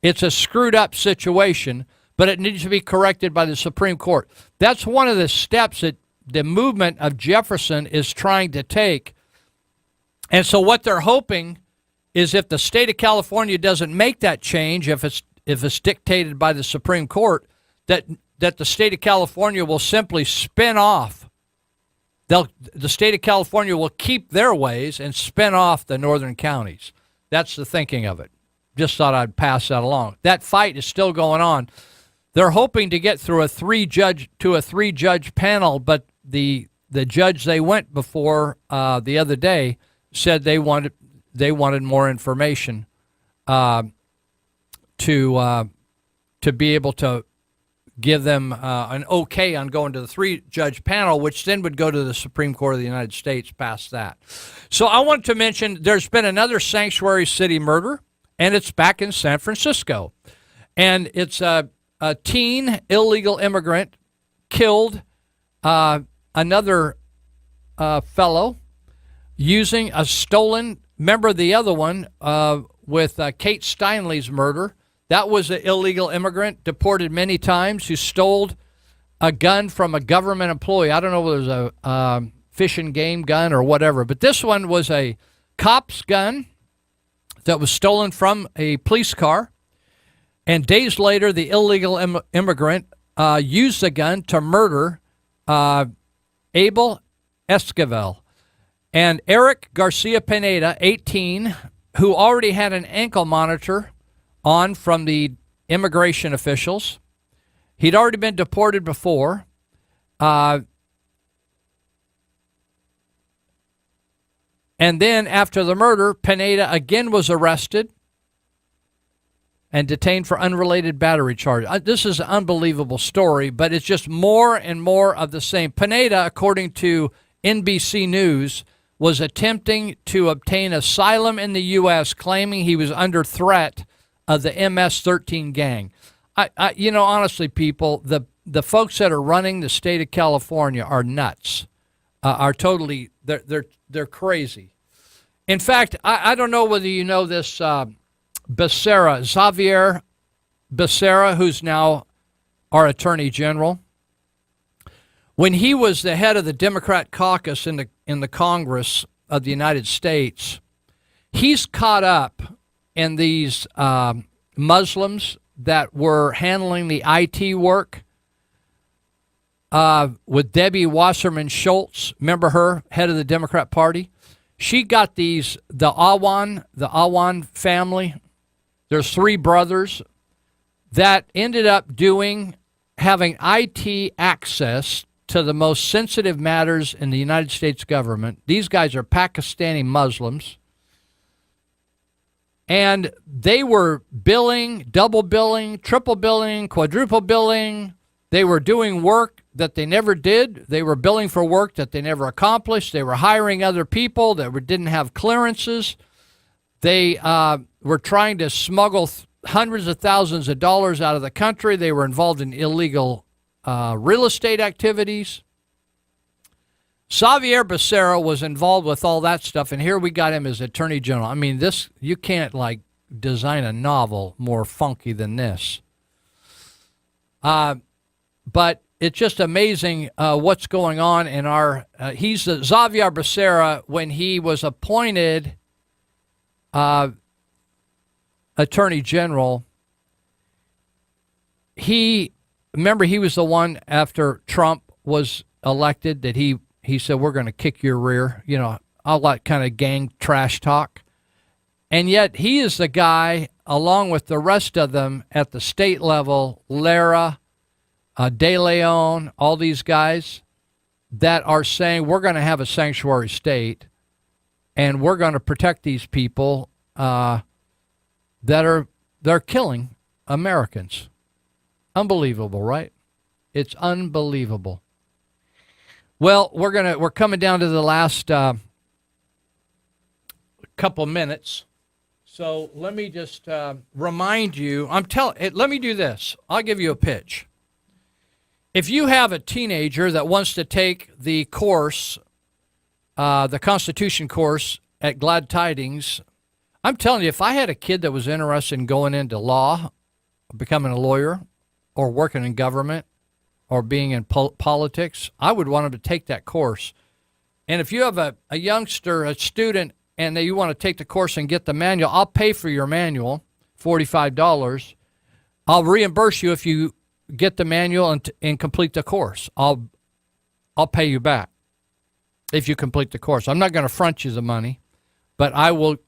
It's a screwed up situation, but it needs to be corrected by the Supreme Court. That's one of the steps that the movement of Jefferson is trying to take. And so what they're hoping is if the state of California doesn't make that change, if it's dictated by the Supreme Court, that the state of California will simply spin off. The state of California will keep their ways and spin off the northern counties. That's the thinking of it. Just thought I'd pass that along. That fight is still going on. They're hoping to get through a three-judge panel, but the judge they went before the other day said they wanted more information to be able to give them an okay on going to the 3-judge panel, which then would go to the Supreme Court of the United States past that. So I want to mention there's been another sanctuary city murder, and it's back in San Francisco. And it's a teen illegal immigrant killed another fellow using a stolen, remember the other one with Kate Steinle's murder. That was an illegal immigrant deported many times who stole a gun from a government employee. I don't know whether it was a fish and game gun or whatever, but this one was a cop's gun that was stolen from a police car. And days later, the illegal immigrant used the gun to murder Abel Esquivel. And Eric Garcia Pineda, 18, who already had an ankle monitor on from the immigration officials. He'd already been deported before. And then after the murder, Pineda again was arrested and detained for unrelated battery charge. This is an unbelievable story, but it's just more and more of the same. Pineda, according to NBC News, was attempting to obtain asylum in the U.S., claiming he was under threat of the MS-13 gang. Honestly, people, the folks that are running the state of California are nuts, are totally, they're crazy. In fact, I don't know whether you know this Becerra, Xavier Becerra, who's now our Attorney General. When he was the head of the Democrat caucus in the Congress of the United States, he's caught up in these Muslims that were handling the IT work with Debbie Wasserman Schultz. Remember her, head of the Democrat Party? She got the Awan family. There's 3 brothers that ended up having IT access to the most sensitive matters in the United States government. These guys are Pakistani Muslims. And they were billing, double billing, triple billing, quadruple billing. They were doing work that they never did. They were billing for work that they never accomplished. They were hiring other people that didn't have clearances. They were trying to smuggle hundreds of thousands of dollars out of the country. They were involved in illegal real estate activities. Xavier Becerra was involved with all that stuff, and here we got him as Attorney General. I mean, you can't design a novel more funky than this. But it's just amazing what's going on in our. He's Xavier Becerra when he was appointed Attorney General. Remember, he was the one after Trump was elected that he said, we're going to kick your rear, all that kind of gang trash talk. And yet he is the guy, along with the rest of them at the state level, Lara, De Leon, all these guys that are saying we're going to have a sanctuary state and we're going to protect these people they're killing Americans. Unbelievable, right? It's unbelievable. Well, we're coming down to the last couple minutes. So let me just remind you, let me do this. I'll give you a pitch. If you have a teenager that wants to take the course, the Constitution course at Glad Tidings, I'm telling you, if I had a kid that was interested in going into law, becoming a lawyer, or working in government, or being in politics, I would want them to take that course. And if you have a youngster, a student, and you want to take the course and get the manual, I'll pay for your manual, $45. I'll reimburse you if you get the manual and complete the course. I'll pay you back if you complete the course. I'm not going to front you the money, but I will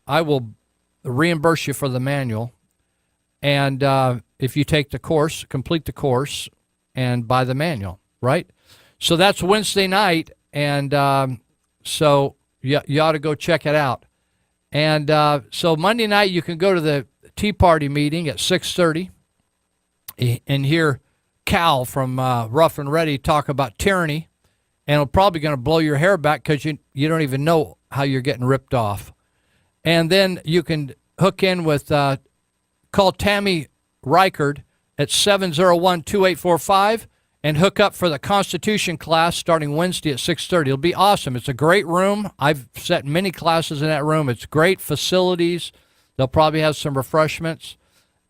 reimburse you for the manual. And if you take the course, complete the course, and buy the manual, right? So that's Wednesday night, and so you ought to go check it out. And so Monday night you can go to the Tea Party meeting at 6:30 and hear Cal from Rough and Ready talk about tyranny, and it'll probably going to blow your hair back because you don't even know how you're getting ripped off. And then you can hook in with, call Tammy Reichard at 701-2845 and hook up for the Constitution class starting Wednesday at 6:30. It'll be awesome. It's a great room. I've sat many classes in that room. It's great facilities. They'll probably have some refreshments.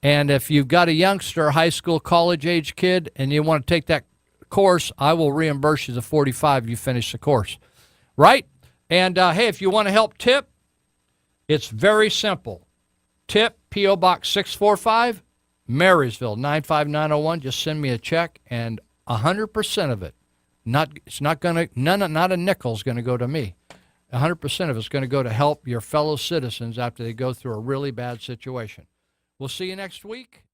And if you've got a youngster, high school, college-age kid, and you want to take that course, I will reimburse you the $45 you finish the course. Right? And, hey, if you want to help tip, it's very simple. tip, P.O. Box 645, Marysville 95901. Just send me a check, and 100% of it, not a nickel's going to go to me. 100% of it's going to go to help your fellow citizens after they go through a really bad situation. We'll see you next week.